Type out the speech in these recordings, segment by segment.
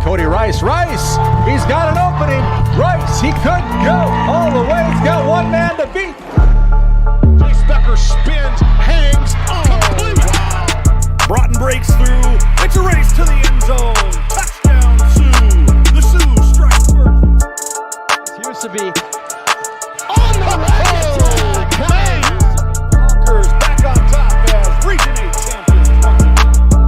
Cody Rice. Rice, he's got an opening. Rice, he could go all the way. He's got one man to beat. Chase Becker spins, hangs, complete. Broughton breaks through. It's a race to the end zone. Touchdown, Sioux. The Sioux strike first. It used to be On the race. Honkers back on top as Region 8 champions.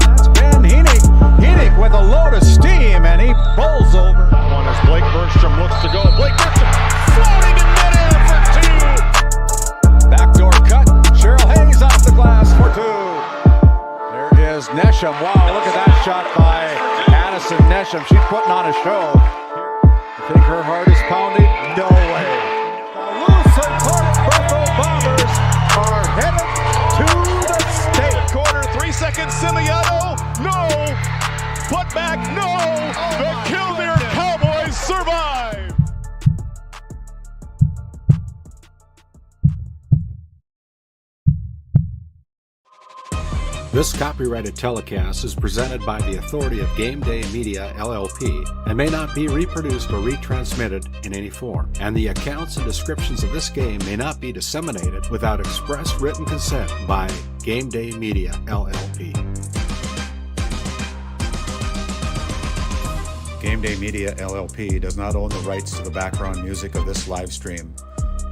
That's Ben Heenick. Heenick with a load of steam, and he bowls over. One as Blake Bergstrom looks to go. Blake Bergstrom floating in midair for two. Backdoor cut. Cheryl Hayes off the glass for two. There is Nesham. Wow, look at that shot by Addison Nesham. She's putting on a show. You think her heart is pounding? No way. The Lucid Buffalo Bombers are headed to the state. Corner, 3 seconds. Simiato, no. Put back, no. The Kenmare Cowboys survive. This copyrighted telecast is presented by the authority of GameDay Media, LLP, and may not be reproduced or retransmitted in any form. And the accounts and descriptions of this game may not be disseminated without express written consent by GameDay Media, LLP. GameDay Media, LLP does not own the rights to the background music of this live stream.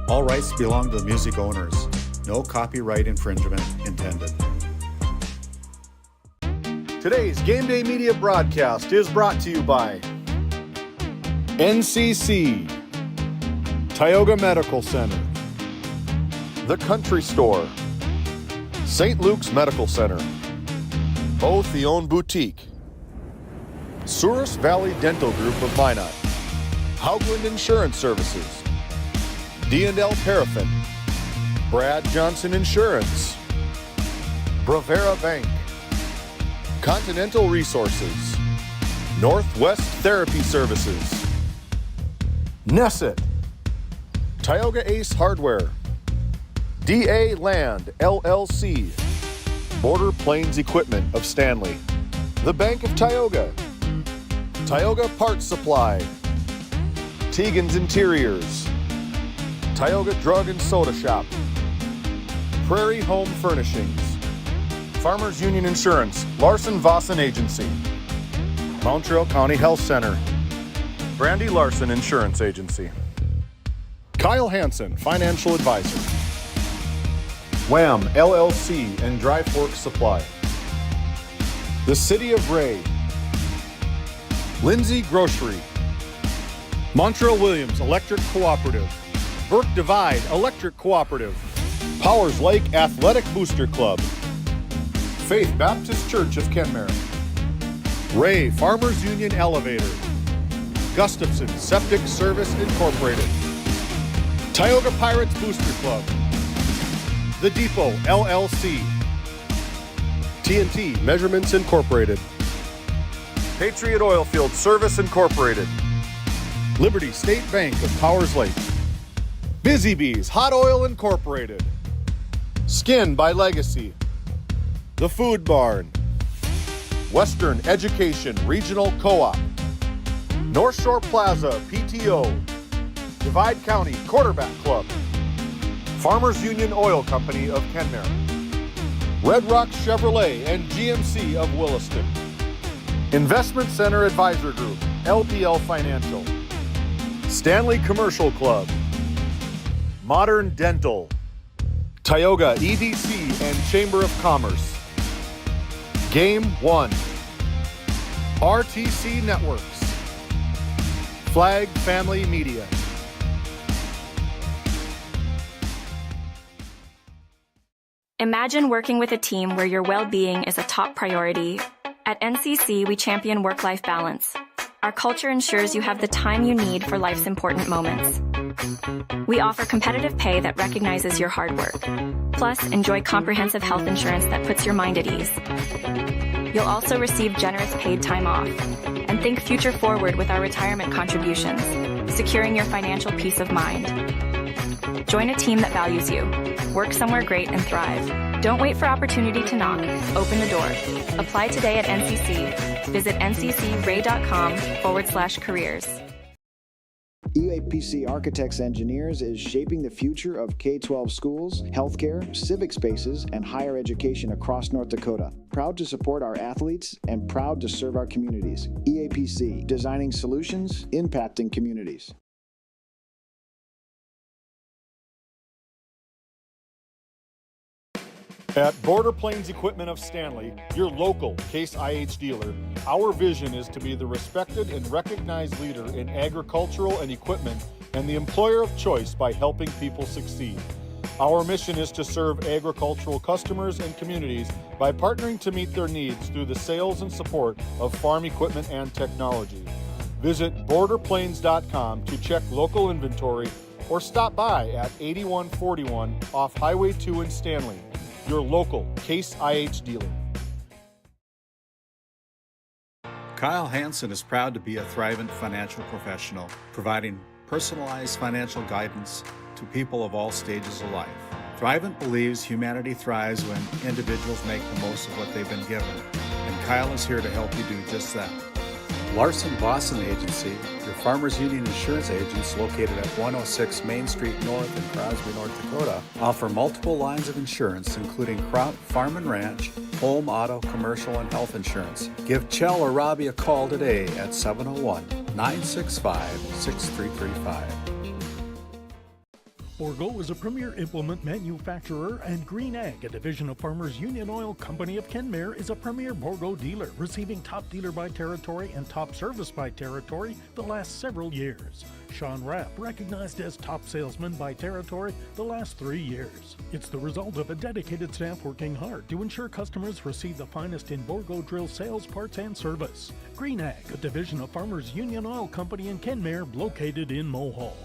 All rights belong to the music owners. No copyright infringement intended. Today's GameDay Media broadcast is brought to you by NCC, Tioga Medical Center, The Country Store, St. Luke's Medical Center, Both the Own Boutique, Souris Valley Dental Group of Minot, Haugland Insurance Services, D&L Paraffin, Brad Johnson Insurance, Bravera Bank, Continental Resources, Northwest Therapy Services, Nesset, Tioga Ace Hardware, DA Land, LLC, Border Plains Equipment of Stanley, The Bank of Tioga, Tioga Parts Supply, Tegan's Interiors, Tioga Drug and Soda Shop, Prairie Home Furnishings, Farmers Union Insurance, Larson Vossen Agency, Montreal County Health Center, Brandy Larson Insurance Agency, Kyle Hansen, Financial Advisor, Wham! LLC and Dry Fork Supply, the City of Ray, Lindsay Grocery, Montreal Williams Electric Cooperative, Burke Divide Electric Cooperative, Powers Lake Athletic Booster Club, Faith Baptist Church of Kenmare, Ray Farmers Union Elevator, Gustafson Septic Service Incorporated, Tioga Pirates Booster Club, The Depot LLC, TNT Measurements Incorporated, Patriot Oilfield Service Incorporated, Liberty State Bank of Powers Lake, Busy Bees Hot Oil Incorporated, Skin by Legacy, The Food Barn, Western Education Regional Co-op, North Shore Plaza PTO, Divide County Quarterback Club, Farmers Union Oil Company of Kenmare, Red Rock Chevrolet and GMC of Williston, Investment Center Advisor Group, LPL Financial, Stanley Commercial Club, Modern Dental, Tioga EDC and Chamber of Commerce, Game 1, RTC Networks, Flag Family Media. Imagine working with a team where your well-being is a top priority. At NCC, we champion work-life balance. Our culture ensures you have the time you need for life's important moments. We offer competitive pay that recognizes your hard work. Plus, enjoy comprehensive health insurance that puts your mind at ease. You'll also receive generous paid time off. And think future forward with our retirement contributions, securing your financial peace of mind. Join a team that values you. Work somewhere great and thrive. Don't wait for opportunity to knock. Open the door. Apply today at NCC. Visit nccray.com/careers. EAPC Architects Engineers is shaping the future of K-12 schools, healthcare, civic spaces, and higher education across North Dakota. Proud to support our athletes and proud to serve our communities. EAPC, designing solutions, impacting communities. At Border Plains Equipment of Stanley, your local Case IH dealer, our vision is to be the respected and recognized leader in agricultural and equipment and the employer of choice by helping people succeed. Our mission is to serve agricultural customers and communities by partnering to meet their needs through the sales and support of farm equipment and technology. Visit borderplains.com to check local inventory or stop by at 8141 off Highway 2 in Stanley. Your local Case IH dealer. Kyle Hansen is proud to be a thrivent financial professional, providing personalized financial guidance to people of all stages of life. Thrivent believes humanity thrives when individuals make the most of what they've been given, and Kyle is here to help you do just that. Larson Boston Agency, your Farmers Union insurance agents located at 106 Main Street North in Crosby, North Dakota, offer multiple lines of insurance, including crop, farm and ranch, home, auto, commercial, and health insurance. Give Chell or Robbie a call today at 701-965-6335. Bourgault is a premier implement manufacturer, and Green Ag, a division of Farmers Union Oil Company of Kenmare, is a premier Bourgault dealer, receiving top dealer by territory and top service by territory the last several years. Sean Rapp, recognized as top salesman by territory the last 3 years. It's the result of a dedicated staff working hard to ensure customers receive the finest in Bourgault drill sales, parts, and service. Green Ag, a division of Farmers Union Oil Company in Kenmare, located in Mohall.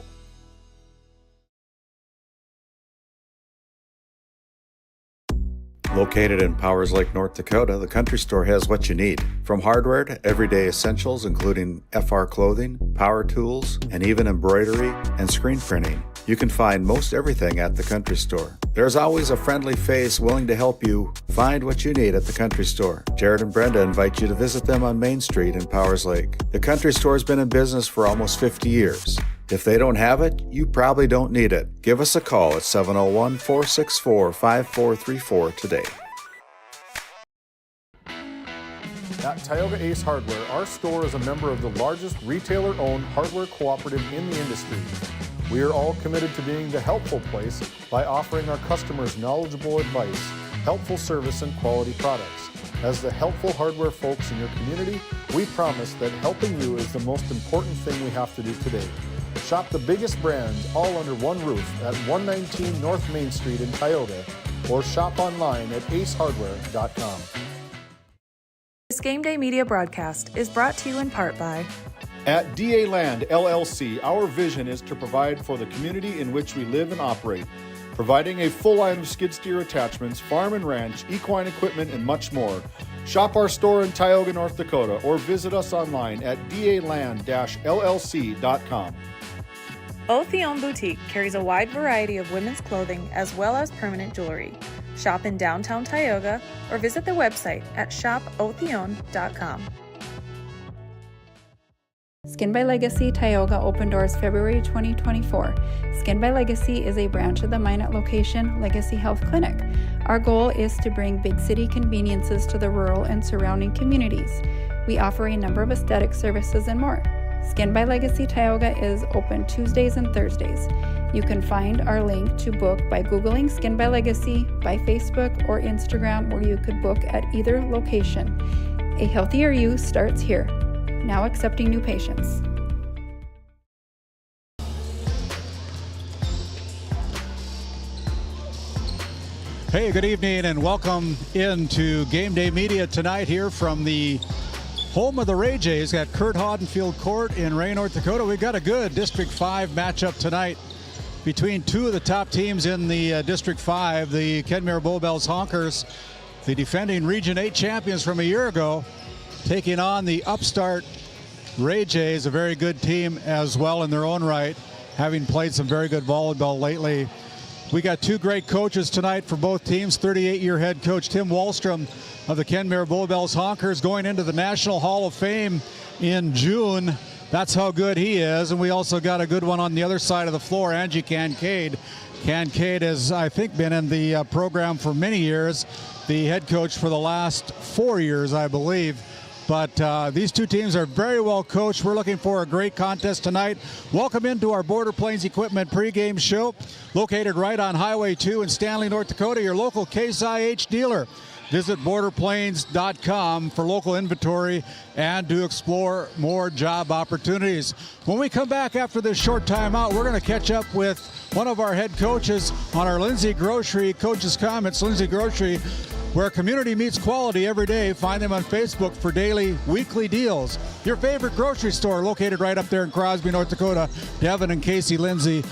Located in Powers Lake, North Dakota, the Country Store has what you need. From hardware to everyday essentials, including FR clothing, power tools, and even embroidery and screen printing. You can find most everything at the Country Store. There's always a friendly face willing to help you find what you need at the Country Store. Jared and Brenda invite you to visit them on Main Street in Powers Lake. The Country Store has been in business for almost 50 years. If they don't have it, you probably don't need it. Give us a call at 701-464-5434 today. At Tioga Ace Hardware, our store is a member of the largest retailer-owned hardware cooperative in the industry. We are all committed to being the helpful place by offering our customers knowledgeable advice, helpful service, and quality products. As the helpful hardware folks in your community, we promise that helping you is the most important thing we have to do today. Shop the biggest brands all under one roof at 119 North Main Street in Tioga, or shop online at acehardware.com. This Game Day Media broadcast is brought to you in part by At DA Land LLC, our vision is to provide for the community in which we live and operate, providing a full line of skid steer attachments, farm and ranch, equine equipment, and much more. Shop our store in Tioga, North Dakota, or visit us online at daland-llc.com. Otheon Boutique carries a wide variety of women's clothing as well as permanent jewelry. Shop in downtown Tioga or visit their website at shopotheon.com. Skin by Legacy Tioga opened doors February 2024. Skin by Legacy is a branch of the Minot location Legacy Health Clinic. Our goal is to bring big city conveniences to the rural and surrounding communities. We offer a number of aesthetic services and more. Skin by Legacy Tioga is open Tuesdays and Thursdays. You can find our link to book by Googling Skin by Legacy, by Facebook or Instagram, where you could book at either location. A healthier you starts here. Now accepting new patients. Hey, good evening and welcome into Game Day Media tonight here from the home of the Ray Jays at Curt Hodenfield Court in Ray, North Dakota. We've got a good District 5 matchup tonight between two of the top teams in the District 5, the Kenmare Bowbells Honkers, the defending Region 8 champions from a year ago, taking on the upstart Ray Jays, a very good team as well in their own right, having played some very good volleyball lately. We got two great coaches tonight for both teams. 38-year head coach Tim Wallstrom of the Kenmare Bowbells Honkers going into the National Hall of Fame in June. That's how good he is. And we also got a good one on the other side of the floor, Angie Kincaid. Kincaid has, I think, been in the program for many years, the head coach for the last 4 years, I believe. But these two teams are very well coached. We're looking for a great contest tonight. Welcome into our Border Plains Equipment pregame show, located right on Highway 2 in Stanley, North Dakota, your local Case IH dealer. Visit borderplains.com for local inventory and to explore more job opportunities. When we come back after this short timeout, we're going to catch up with one of our head coaches on our Lindsay Grocery Coaches Comments. Lindsay Grocery, where community meets quality every day. Find them on Facebook for daily, weekly deals. Your favorite grocery store located right up there in Crosby, North Dakota. Devin and Casey Lindsay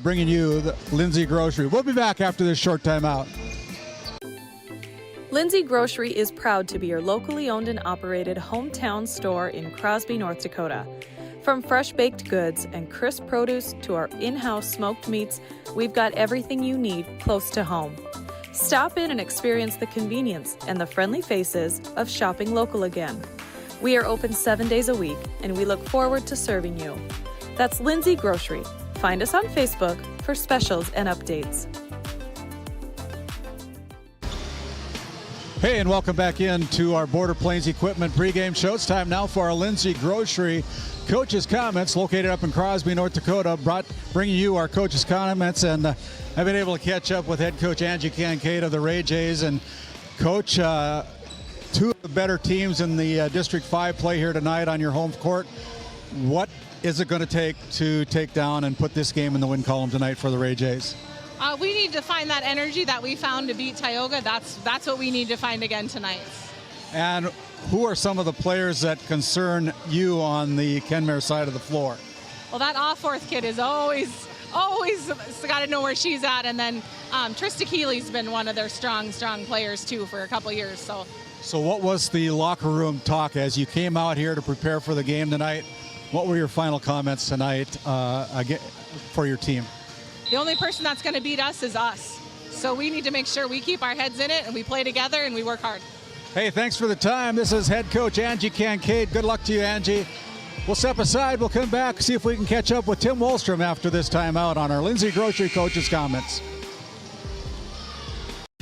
bringing you the Lindsay Grocery. We'll be back after this short timeout. Lindsay Grocery is proud to be your locally owned and operated hometown store in Crosby, North Dakota. From fresh baked goods and crisp produce to our in-house smoked meats, we've got everything you need close to home. Stop in and experience the convenience and the friendly faces of shopping local again. We are open 7 days a week, and we look forward to serving you. That's Lindsay Grocery. Find us on Facebook for specials and updates. Hey, and welcome back into our Border Plains Equipment pregame show. It's time now for our Lindsay Grocery Coaches Comments, located up in Crosby, North Dakota, bringing you our Coaches Comments. And I've been able to catch up with head coach Angie Kincaid of the Ray Jays. And coach, two of the better teams in the District 5 play here tonight on your home court. What is it going to take to take down and put this game in the win column tonight for the Ray Jays? We need to find that energy that we found to beat Tioga. That's what we need to find again tonight. And who are some of the players that concern you on the Kenmare side of the floor? Well, that off-fourth kid is always got to know where she's at. And then Trista Keeley's been one of their strong players, too, for a couple years. So what was the locker room talk as you came out here to prepare for the game tonight? What were your final comments tonight for your team? The only person that's going to beat us is us. So we need to make sure we keep our heads in it and we play together and we work hard. Hey, thanks for the time. This is head coach Angie Kincaid. Good luck to you, Angie. We'll step aside. We'll come back, see if we can catch up with Tim Wallstrom after this timeout on our Lindsay Grocery Coaches Comments.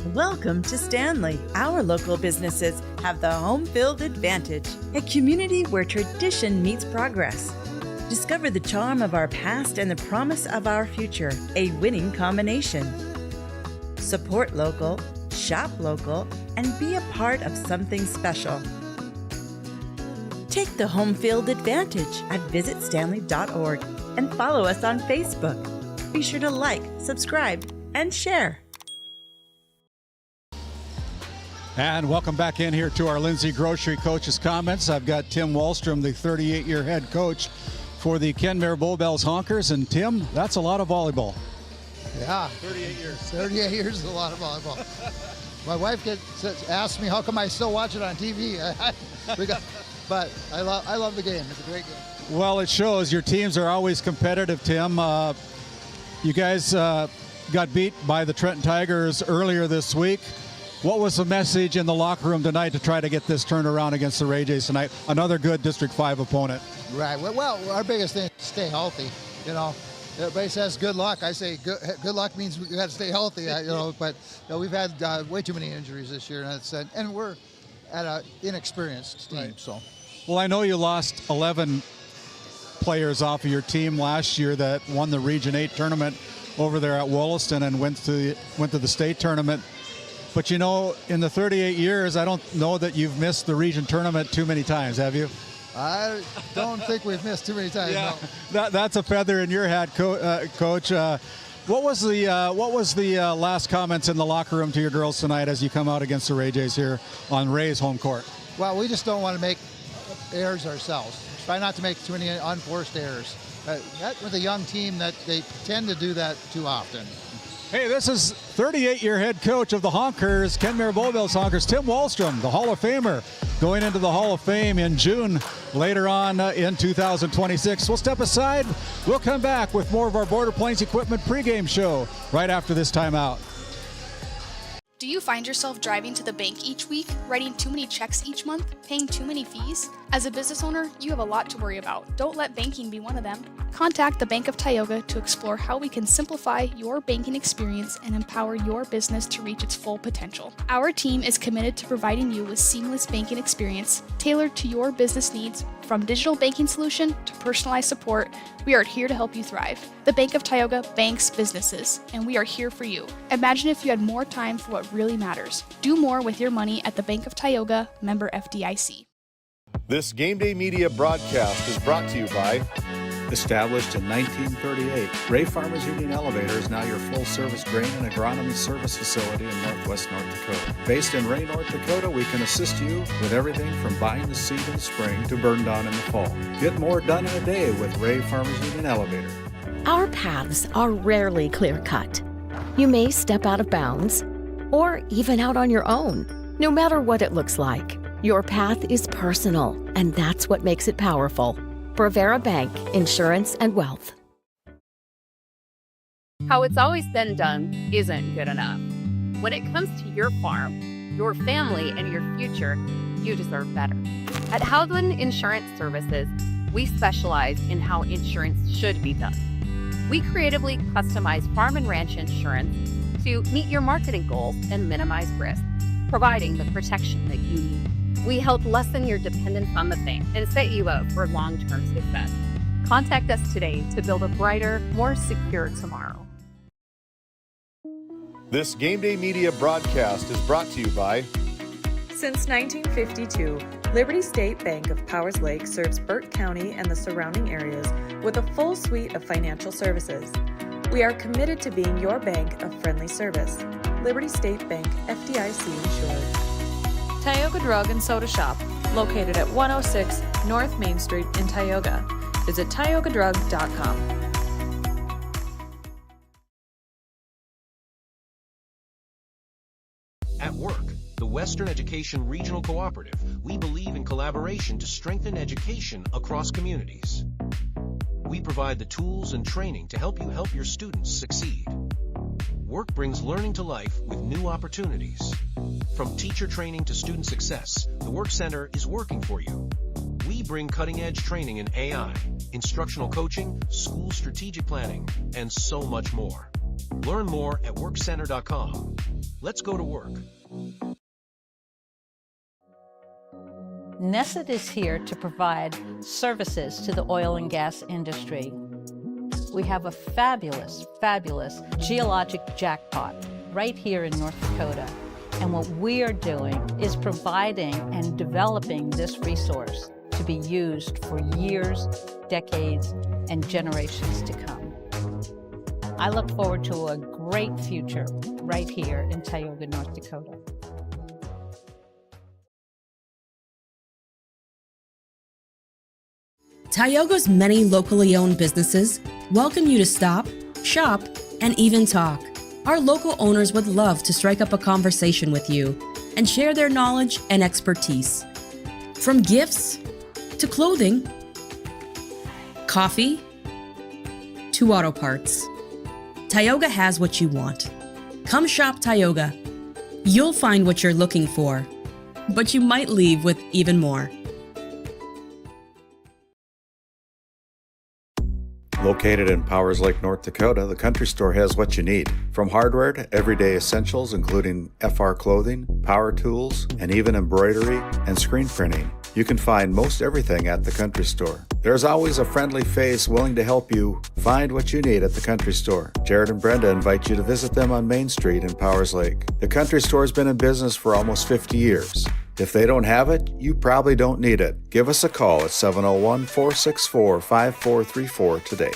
Welcome to Stanley. Our local businesses have the home field advantage, a community where tradition meets progress. Discover the charm of our past and the promise of our future, a winning combination. Support local, shop local, and be a part of something special. Take the home field advantage at visitstanley.org and follow us on Facebook. Be sure to like, subscribe, and share. And welcome back in here to our Lindsay Grocery Coaches Comments. I've got Tim Wallstrom, the 38-year head coach for the Kenmare Bowbells Honkers. And Tim, that's a lot of volleyball. Yeah. 38 years. 38 years is a lot of volleyball. My wife asks me how come I still watch it on TV. But I love the game. It's a great game. Well, it shows. Your teams are always competitive, Tim. You guys got beat by the Trenton Tigers earlier this week. What was the message in the locker room tonight to try to get this turned around against the Ray Jays tonight? Another good District 5 opponent. Right. Well, our biggest thing is stay healthy. You know, everybody says good luck. I say good luck means we got to stay healthy. But we've had way too many injuries this year, and we're at an inexperienced team. Right. So. Well, I know you lost 11 players off of your team last year that won the Region 8 tournament over there at Wollaston and went to the state tournament. But you know, in the 38 years, I don't know that you've missed the region tournament too many times, have you? I don't think we've missed too many times. Yeah. No. That's a feather in your hat, Coach. What was the last comments in the locker room to your girls tonight as you come out against the Ray Jays here on Ray's home court? Well, we just don't want to make errors ourselves. Try not to make too many unforced errors. That with a young team, that they tend to do that too often. Hey, this is 38-year head coach of the Honkers, Kenmare Bowbells Honkers, Tim Wallstrom, the Hall of Famer, going into the Hall of Fame in June later on in 2026. We'll step aside. We'll come back with more of our Border Plains Equipment pregame show right after this timeout. Do you find yourself driving to the bank each week, writing too many checks each month, paying too many fees? As a business owner, you have a lot to worry about. Don't let banking be one of them. Contact the Bank of Tioga to explore how we can simplify your banking experience and empower your business to reach its full potential. Our team is committed to providing you with seamless banking experience tailored to your business needs. From digital banking solution to personalized support, we are here to help you thrive. The Bank of Tioga banks businesses, and we are here for you. Imagine if you had more time for what really matters. Do more with your money at the Bank of Tioga, member FDIC. This Game Day Media broadcast is brought to you by... Established in 1938, Ray Farmers Union Elevator is now your full-service grain and agronomy service facility in northwest North Dakota. Based in Ray, North Dakota, we can assist you with everything from buying the seed in the spring to burn down in the fall. Get more done in a day with Ray Farmers Union Elevator. Our paths are rarely clear-cut. You may step out of bounds or even out on your own. No matter what it looks like, your path is personal, and that's what makes it powerful. Brevera Bank, Insurance and Wealth. How it's always been done isn't good enough. When it comes to your farm, your family, and your future, you deserve better. At Howland Insurance Services, we specialize in how insurance should be done. We creatively customize farm and ranch insurance to meet your marketing goals and minimize risk, providing the protection that you need. We help lessen your dependence on the bank and set you up for long-term success. Contact us today to build a brighter, more secure tomorrow. This Game Day Media broadcast is brought to you by... Since 1952, Liberty State Bank of Powers Lake serves Burt County and the surrounding areas with a full suite of financial services. We are committed to being your bank of friendly service. Liberty State Bank, FDIC insured. Tioga Drug and Soda Shop, located at 106 North Main Street in Tioga. Visit tiogadrug.com. At work, the Western Education Regional Cooperative, we believe in collaboration to strengthen education across communities. We provide the tools and training to help you help your students succeed. Work brings learning to life with new opportunities. From teacher training to student success, the Work Center is working for you. We bring cutting-edge training in AI, instructional coaching, school strategic planning, and so much more. Learn more at workcenter.com. Let's go to work. Nesset is here to provide services to the oil and gas industry. We have a fabulous, fabulous geologic jackpot right here in North Dakota. And what we are doing is providing and developing this resource to be used for years, decades, and generations to come. I look forward to a great future right here in Tioga, North Dakota. Tioga's many locally owned businesses welcome you to stop, shop, and even talk. Our local owners would love to strike up a conversation with you and share their knowledge and expertise. From gifts to clothing, coffee to auto parts, Tioga has what you want. Come shop Tioga. You'll find what you're looking for, but you might leave with even more. Located in Powers Lake, North Dakota, the Country Store has what you need. From hardware to everyday essentials, including FR clothing, power tools, and even embroidery and screen printing. You can find most everything at the Country Store. There's always a friendly face willing to help you find what you need at the Country Store. Jared and Brenda invite you to visit them on Main Street in Powers Lake. The Country Store has been in business for almost 50 years. If they don't have it, you probably don't need it. Give us a call at 701-464-5434 today.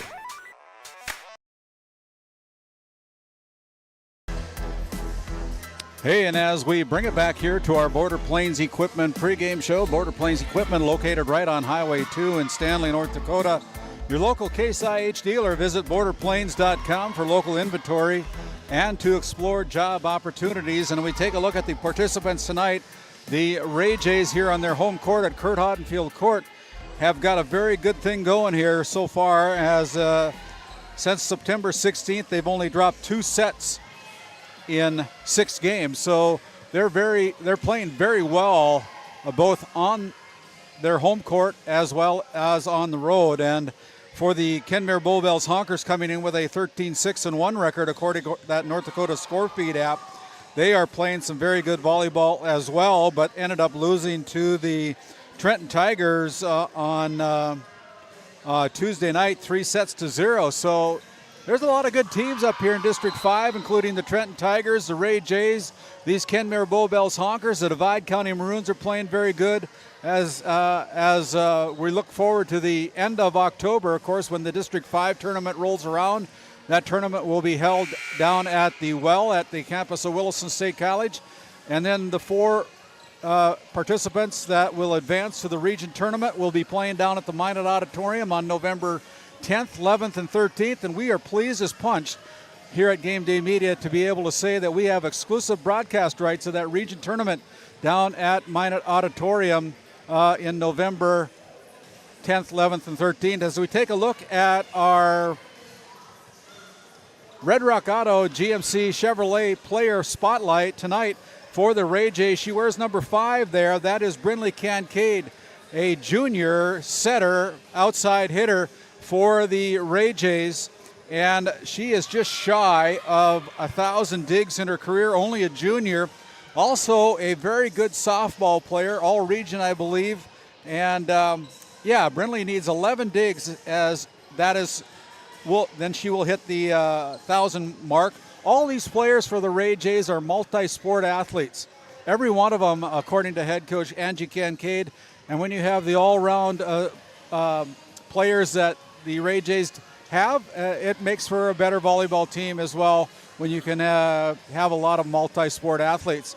Hey, and as we bring it back here to our Border Plains Equipment pregame show, Border Plains Equipment located right on Highway 2 in Stanley, North Dakota. Your local Case IH dealer. Visit borderplanes.com for local inventory and to explore job opportunities. And we take a look at the participants tonight. The Ray Jays here on their home court at Curt Hodenfield Court have got a very good thing going here so far, as since September 16th they've only dropped 2 sets in 6 games. So they're playing very well, both on their home court as well as on the road. And for the Kenmare Bowbells, Honkers coming in with a 13-6-1 record according to that North Dakota score feed app. They are playing some very good volleyball as well, but ended up losing to the Trenton Tigers on Tuesday night, 3-0. So there's a lot of good teams up here in District 5, including the Trenton Tigers, the Ray Jays, these Kenmare Bowbells Honkers. The Divide County Maroons are playing very good as we look forward to the end of October, of course, when the District 5 tournament rolls around. That tournament will be held down at the Well at the campus of Williston State College. And then the 4 participants that will advance to the region tournament will be playing down at the Minot Auditorium on November 10th, 11th, and 13th. And we are pleased as punch here at Game Day Media to be able to say that we have exclusive broadcast rights of that region tournament down at Minot Auditorium in November 10th, 11th, and 13th. As we take a look at our Red Rock Auto GMC Chevrolet player spotlight tonight for the Ray Jays, she wears number 5 there. That is Brinley Kincaid, a junior setter, outside hitter for the Ray Jays. And she is just shy of 1,000 digs in her career, only a junior. Also a very good softball player, all region, I believe. And Brinley needs 11 digs, as that is, then she will hit the 1,000 mark. All these players for the Ray Jays are multi-sport athletes. Every one of them, according to head coach Angie Kincaid. And when you have the all-round players that the Ray Jays have, it makes for a better volleyball team as well when you can have a lot of multi-sport athletes.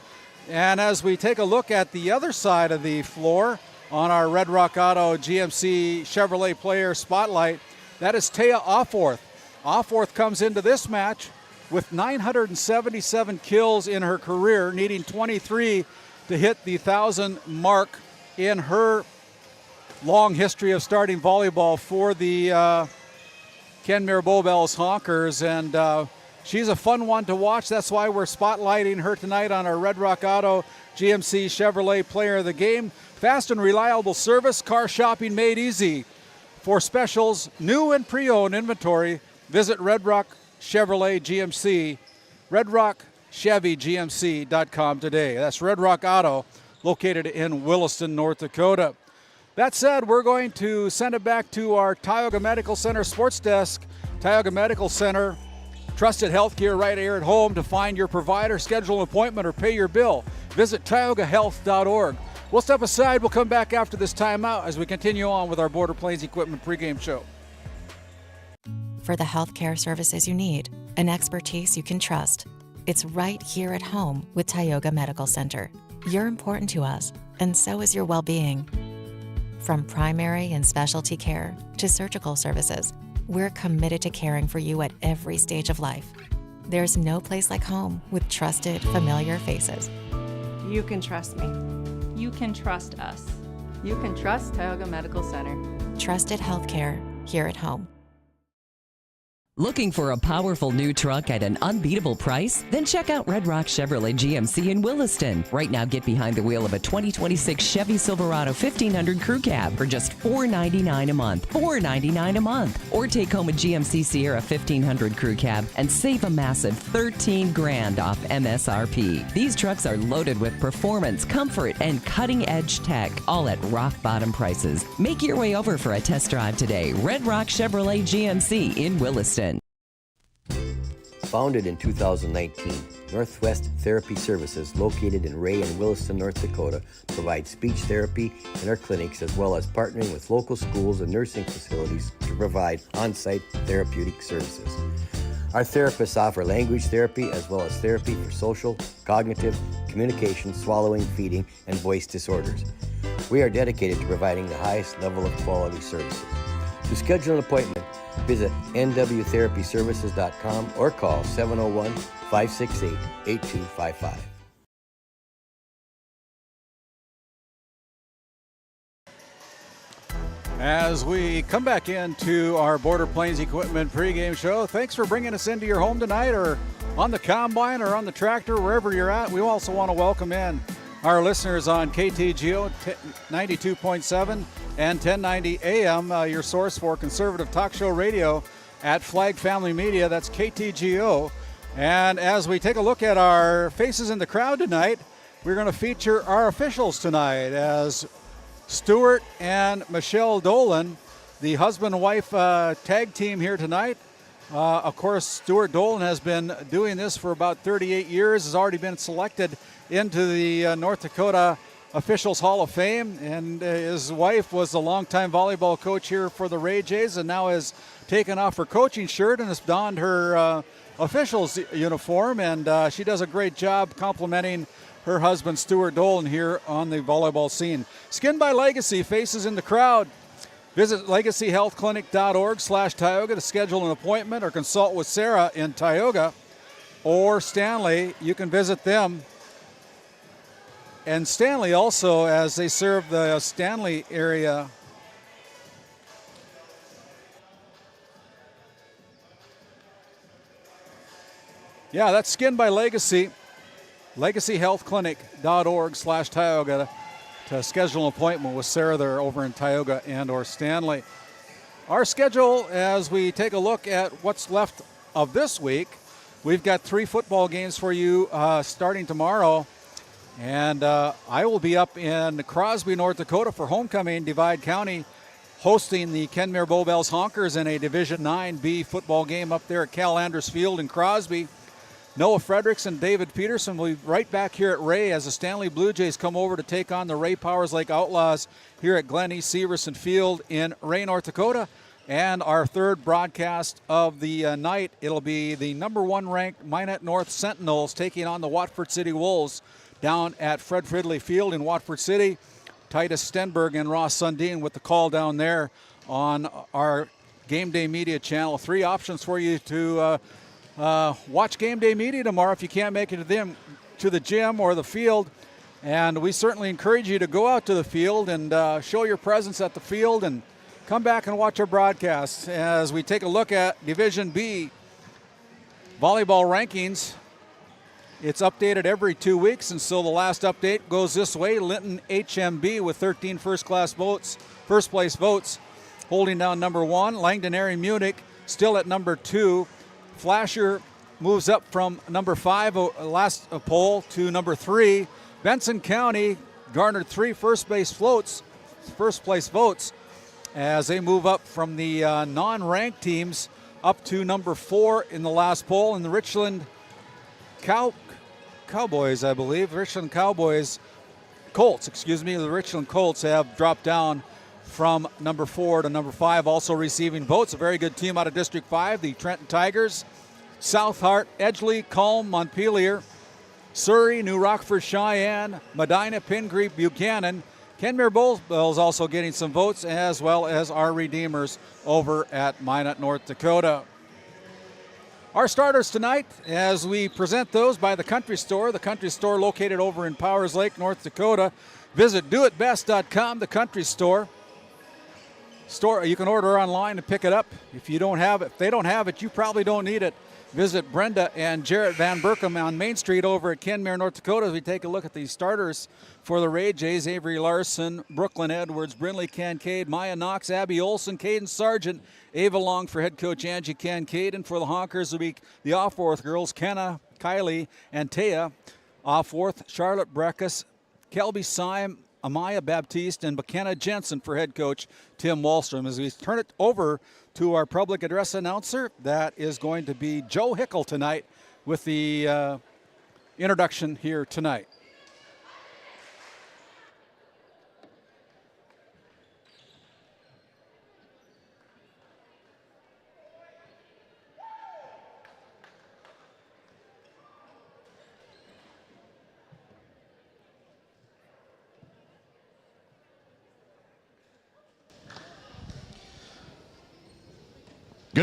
And as we take a look at the other side of the floor on our Red Rock Auto GMC Chevrolet player spotlight, that is Taya Offworth. Offworth comes into this match with 977 kills in her career, needing 23 to hit the 1,000 mark in her long history of starting volleyball for the Kenmare Bowbells Honkers. And she's a fun one to watch. That's why we're spotlighting her tonight on our Red Rock Auto GMC Chevrolet Player of the Game. Fast and reliable service, car shopping made easy. For specials, new and pre-owned inventory, visit Red Rock Chevrolet GMC, redrockchevygmc.com today. That's Red Rock Auto, located in Williston, North Dakota. That said, we're going to send it back to our Tioga Medical Center sports desk. Tioga Medical Center, trusted healthcare right here at home. To find your provider, schedule an appointment, or pay your bill, visit tiogahealth.org. We'll step aside. We'll come back after this timeout as we continue on with our Border Plains Equipment pregame show. For the healthcare services you need and expertise you can trust, it's right here at home with Tioga Medical Center. You're important to us, and so is your well-being. From primary and specialty care to surgical services, we're committed to caring for you at every stage of life. There's no place like home with trusted, familiar faces. You can trust me. You can trust us. You can trust Tioga Medical Center. Trusted healthcare here at home. Looking for a powerful new truck at an unbeatable price? Then check out Red Rock Chevrolet GMC in Williston. Right now, get behind the wheel of a 2026 Chevy Silverado 1500 Crew Cab for just $499 a month. $499 a month. Or take home a GMC Sierra 1500 Crew Cab and save a massive $13,000 off MSRP. These trucks are loaded with performance, comfort, and cutting-edge tech, all at rock-bottom prices. Make your way over for a test drive today. Red Rock Chevrolet GMC in Williston. Founded in 2019, Northwest Therapy Services, located in Ray and Williston, North Dakota, provides speech therapy in our clinics, as well as partnering with local schools and nursing facilities to provide on-site therapeutic services. Our therapists offer language therapy as well as therapy for social, cognitive, communication, swallowing, feeding, and voice disorders. We are dedicated to providing the highest level of quality services. To schedule an appointment, visit nwtherapyservices.com or call 701-568-8255. As we come back into our Border Plains Equipment pregame show, thanks for bringing us into your home tonight, or on the combine or on the tractor, wherever you're at. We also want to welcome in our listeners on KTGO 92.7 and 1090 AM, your source for conservative talk show radio at Flag Family Media. That's KTGO. And as we take a look at our faces in the crowd tonight, we're going to feature our officials tonight as Stuart and Michelle Dolan, the husband and wife tag team here tonight. Of course, Stuart Dolan has been doing this for about 38 years, has already been selected into the North Dakota Officials Hall of Fame, and his wife was a longtime volleyball coach here for the Ray Jays, and now has taken off her coaching shirt and has donned her officials uniform, and she does a great job complimenting her husband, Stuart Dolan, here on the volleyball scene. Skin by Legacy faces in the crowd. Visit legacyhealthclinic.org/Tioga to schedule an appointment or consult with Sarah in Tioga or Stanley. You can visit them. And Stanley also, as they serve the Stanley area. Yeah, that's Skin by Legacy. legacyhealthclinic.org/Tioga to schedule an appointment with Sarah there over in Tioga and or Stanley. Our schedule, as we take a look at what's left of this week, we've got 3 football games for you starting tomorrow. And I will be up in Crosby, North Dakota for homecoming, Divide County, hosting the Kenmare Bowbells Honkers in a Division 9B football game up there at Cal Andrews Field in Crosby. Noah Fredericks and David Peterson will be right back here at Ray as the Stanley Blue Jays come over to take on the Ray Powers Lake Outlaws here at Glen East Severson Field in Ray, North Dakota. And our third broadcast of the night, it'll be the number 1 ranked Minot North Sentinels taking on the Watford City Wolves down at Fred Fridley Field in Watford City. Titus Stenberg and Ross Sundin with the call down there on our Game Day Media channel. 3 options for you to watch Game Day Media tomorrow if you can't make it to the gym or the field. And we certainly encourage you to go out to the field and show your presence at the field and come back and watch our broadcasts as we take a look at Division B volleyball rankings. It's updated every 2 weeks, and so the last update goes this way. Linton HMB with 13 first place votes, holding down number 1. Langdon Erie Munich still at number 2. Flasher moves up from number 5 last poll to number 3. Benson County garnered 3 first place votes as they move up from the non-ranked teams up to number 4 in the last poll. And the Richland Cowboys, I believe. Colts, the Richland Colts have dropped down from number 4 to number 5, also receiving votes. A very good team out of District 5, the Trenton Tigers. South Hart, Edgeley, Culm, Montpelier, Surrey, New Rockford, Cheyenne, Medina, Pingree, Buchanan. Kenmare Bowbells also getting some votes, as well as our Redeemers over at Minot, North Dakota. Our starters tonight, as we present those by the Country Store located over in Powers Lake, North Dakota. Visit doitbest.com, the Country Store. You can order online and pick it up. If they don't have it, you probably don't need it. Visit Brenda and Jarrett Van Berkham on Main Street over at Kenmare, North Dakota, as we take a look at the starters for the Ray Jays. Avery Larson, Brooklyn Edwards, Brinley Kincaid, Maya Knox, Abby Olson, Caden Sargent, Ava Long for head coach Angie Kincaid, and for the Honkers will be the Offworth girls, Kenna, Kylie, and Taya. Offworth, Charlotte Breckus, Kelby Syme, Amaya Baptiste, and McKenna Jensen for head coach Tim Wallstrom. As we turn it over to our public address announcer, that is going to be Joe Hickel tonight with the introduction here tonight.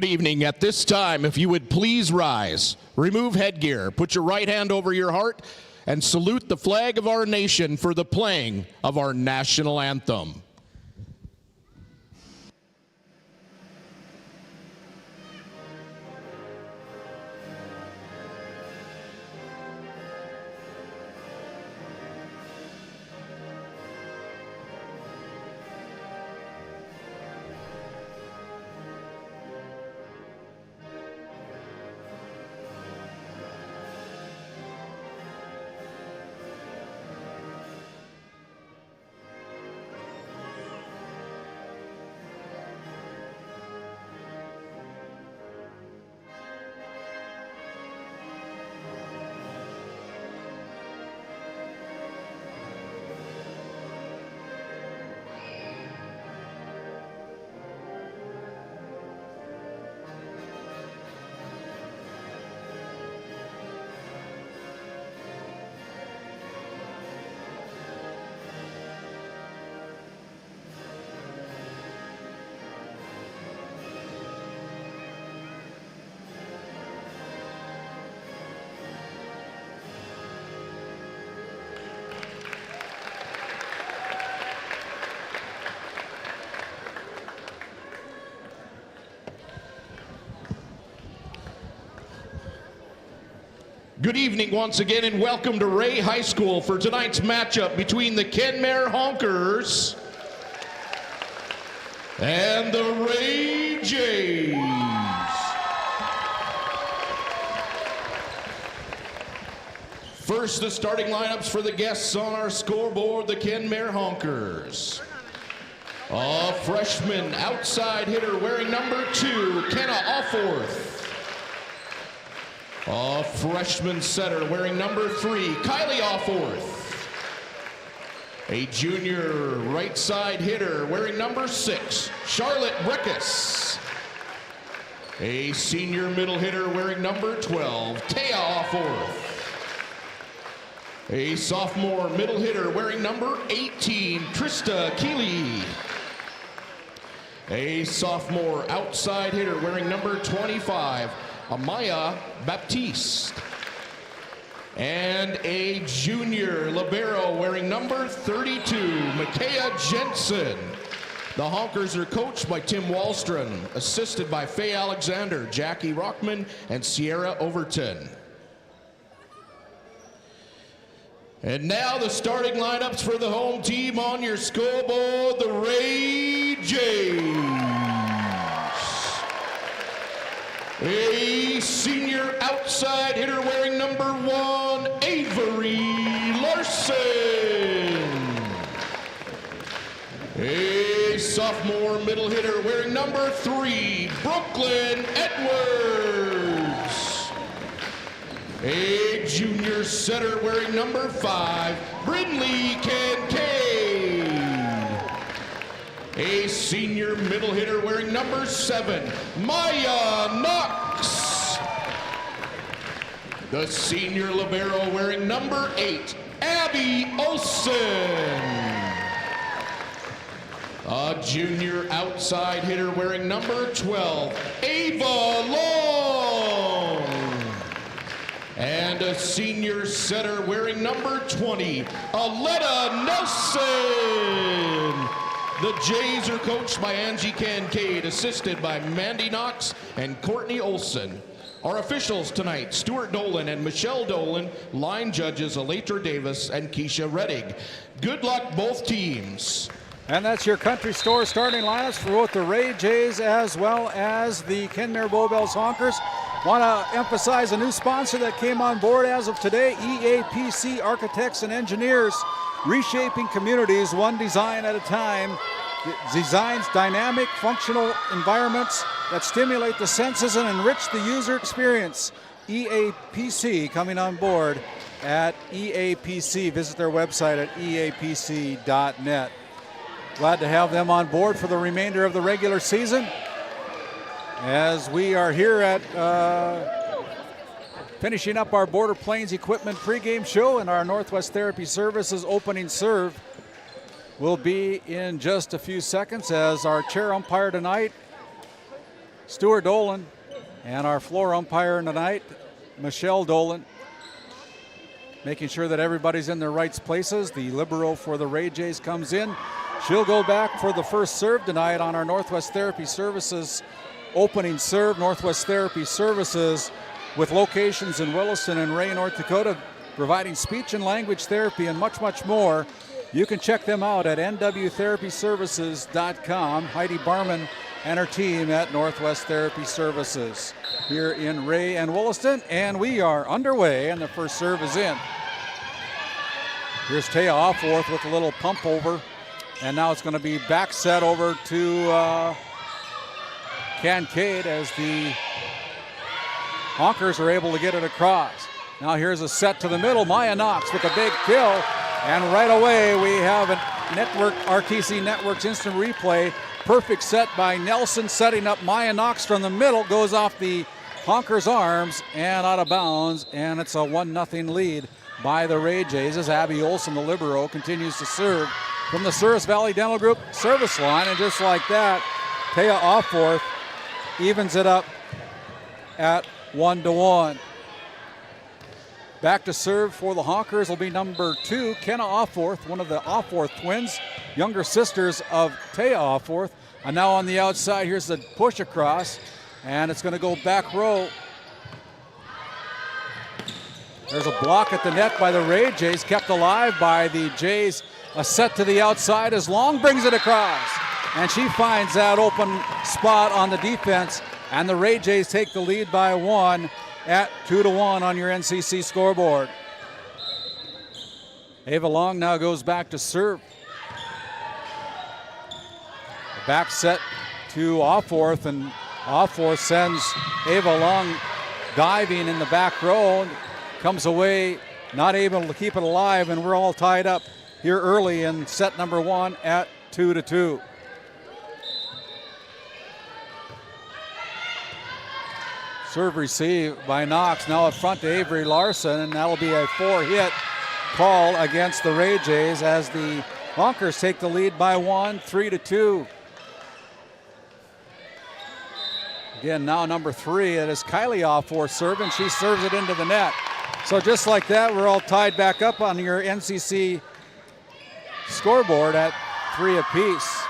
Good evening. At this time, if you would please rise, remove headgear, put your right hand over your heart, and salute the flag of our nation for the playing of our national anthem. Good evening once again, and welcome to Ray High School for tonight's matchup between the Kenmare Honkers and the Ray Jays. First, the starting lineups for the guests on our scoreboard, the Kenmare Honkers. A freshman outside hitter wearing number 2, Kenna Alforth. A freshman setter wearing number 3, Kylie Alforth. A junior right side hitter wearing number 6, Charlotte Breckus. A senior middle hitter wearing number 12, Taya Alforth. A sophomore middle hitter wearing number 18, Trista Keeley. A sophomore outside hitter wearing number 25, Amaya Baptiste. And a junior libero wearing number 32, Micaiah Jensen. The Honkers are coached by Tim Wallstrom, assisted by Faye Alexander, Jackie Rockman, and Sierra Overton. And now the starting lineups for the home team on your scoreboard, the Ray Jays. A senior outside hitter wearing number 1, Avery Larson. A sophomore middle hitter wearing number 3, Brooklyn Edwards. A junior setter wearing number 5, Brindley Kincaid. A senior middle hitter wearing number 7, Maya Knox. The senior libero wearing number 8, Abby Olson. A junior outside hitter wearing number 12, Ava Long. And a senior setter wearing number 20, Aletta Nelson. The Jays are coached by Angie Kincaid, assisted by Mandy Knox and Courtney Olson. Our officials tonight, Stuart Dolan and Michelle Dolan. Line judges, Alatra Davis and Keisha Reddig. Good luck, both teams. And that's your country store starting lineups for both the Ray Jays as well as the Kenmare Bowbells Honkers. Want to emphasize a new sponsor that came on board as of today, EAPC Architects and Engineers, reshaping communities one design at a time. It designs dynamic, functional environments that stimulate the senses and enrich the user experience. EAPC coming on board at EAPC. Visit their website at eapc.net. Glad to have them on board for the remainder of the regular season, as we are here at finishing up our Border Plains Equipment pregame show, and our Northwest Therapy Services opening serve will be in just a few seconds, as our chair umpire tonight Stuart Dolan, and our floor umpire tonight, Michelle Dolan, making sure that everybody's in their right places. The libero for the Ray Jays comes in. She'll go back for the first serve tonight on our Northwest Therapy Services opening serve. Northwest Therapy Services with locations in Williston and Ray, North Dakota, providing speech and language therapy and much, much more. You can check them out at nwtherapyservices.com. Heidi Barman and her team at Northwest Therapy Services here in Ray and Williston. And we are underway, and the first serve is in. Here's Taya Offworth with a little pump over. And now it's going to be back set over to Kincaid as the Honkers are able to get it across. Now here's a set to the middle. Maya Knox with a big kill. And right away we have a RTC Networks instant replay. Perfect set by Nelson, setting up Maya Knox from the middle. Goes off the Honkers' arms and out of bounds. And it's a 1-0 lead by the Ray Jays as Abby Olson, the libero, continues to serve from the Souris Valley Dental Group service line. And just like that, Taya Offworth evens it up at 1-1. Back to serve for the Honkers will be number 2, Kenna Offworth, one of the Offworth twins, younger sisters of Taya Offworth. And now on the outside, here's the push across, and it's going to go back row. There's a block at the net by the Ray Jays, kept alive by the Jays. A set to the outside as Long brings it across, and she finds that open spot on the defense, and the Ray Jays take the lead by 1 at 2-1 on your NCC scoreboard. Ava Long now goes back to serve. The back set to Offworth, and Offworth sends Ava Long diving in the back row, comes away not able to keep it alive, and we're all tied up here early in set number 1 at 2-2. Serve receive by Knox, now up front to Avery Larson, and that'll be a 4-hit call against the Ray Jays as the Honkers take the lead by 1, 3-2. Again, now number 3, it is Kylie Offworth serving. She serves it into the net. So just like that, we're all tied back up on your NCC scoreboard at 3 apiece.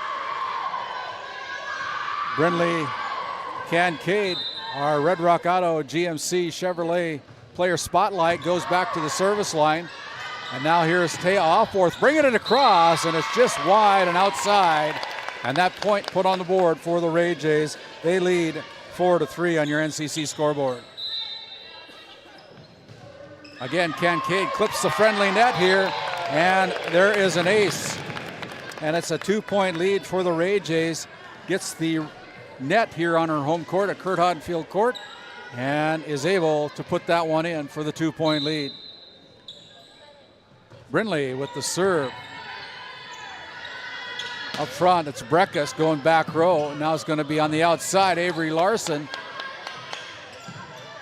Brindley Kincaid, our Red Rock Auto GMC Chevrolet player spotlight, goes back to the service line. And now here's Taya Offworth bringing it across, and it's just wide and outside. And that point put on the board for the Ray Jays. They lead 4-3 on your NCC scoreboard. Again, Kincaid clips the friendly net here, and there is an ace. And it's a 2-point lead for the Ray Jays. Gets the net here on her home court at Curt Hodenfield Court, and is able to put that one in for the 2-point lead. Brindley with the serve. Up front, it's Breckus going back row. Now it's going to be on the outside. Avery Larson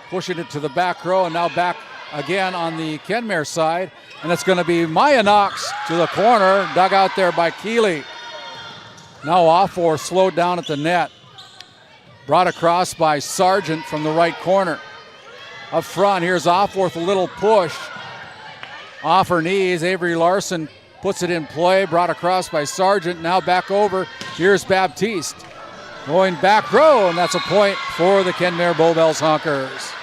pushing it to the back row, and now back again on the Kenmare side. And it's going to be Maya Knox to the corner, dug out there by Keeley. Now Offworth slowed down at the net. Brought across by Sargent from the right corner. Up front, here's Offworth, a little push. Off her knees, Avery Larson puts it in play, brought across by Sargent. Now back over, here's Baptiste. Going back row, and that's a point for the Kenmare Bowbells Honkers.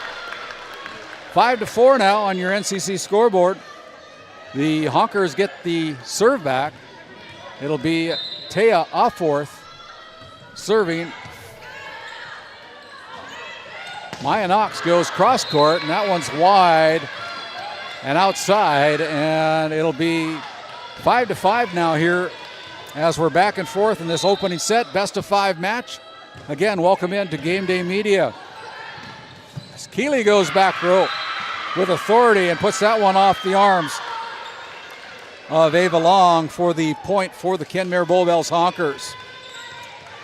5-4 now on your NCC scoreboard. The Honkers get the serve back. It'll be Taya Offworth serving. Maya Knox goes cross court, and that one's wide and outside, and it'll be 5-5 now here as we're back and forth in this opening set, best of 5 match. Again, welcome into Game Day Media. As Keeley goes back row with authority and puts that one off the arms of Ava Long for the point for the Kenmare Bowbells Honkers.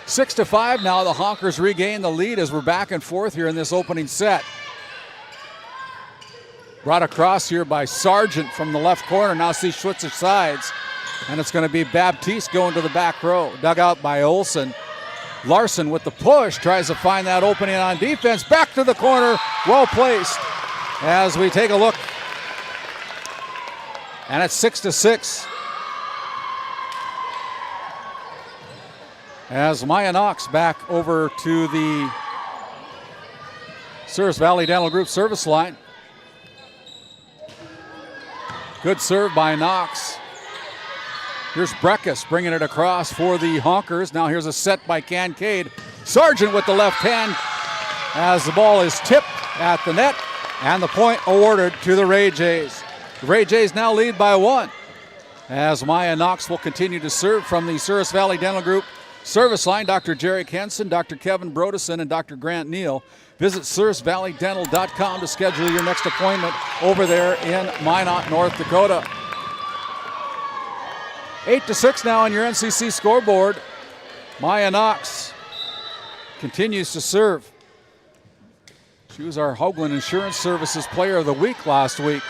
6-5 now, the Honkers regain the lead as we're back and forth here in this opening set. Brought across here by Sargent from the left corner. Now see switch sides, and it's going to be Baptiste going to the back row. Dug out by Olson. Larson with the push, tries to find that opening on defense. Back to the corner, well placed. As we take a look, and it's 6-6. As Maya Knox back over to the Souris Valley Dental Group service line. Good serve by Knox. Here's Breckus bringing it across for the Honkers. Now here's a set by Kincaid. Sargent with the left hand as the ball is tipped at the net, and the point awarded to the Ray Jays. The Ray Jays now lead by 1 as Maya Knox will continue to serve from the Souris Valley Dental Group service line. Dr. Jerry Henson, Dr. Kevin Brodesson, and Dr. Grant Neal. Visit SourisValleyDental.com to schedule your next appointment over there in Minot, North Dakota. 8-6 now on your NCC scoreboard. Maya Knox continues to serve. She was our Hoagland Insurance Services Player of the Week last week.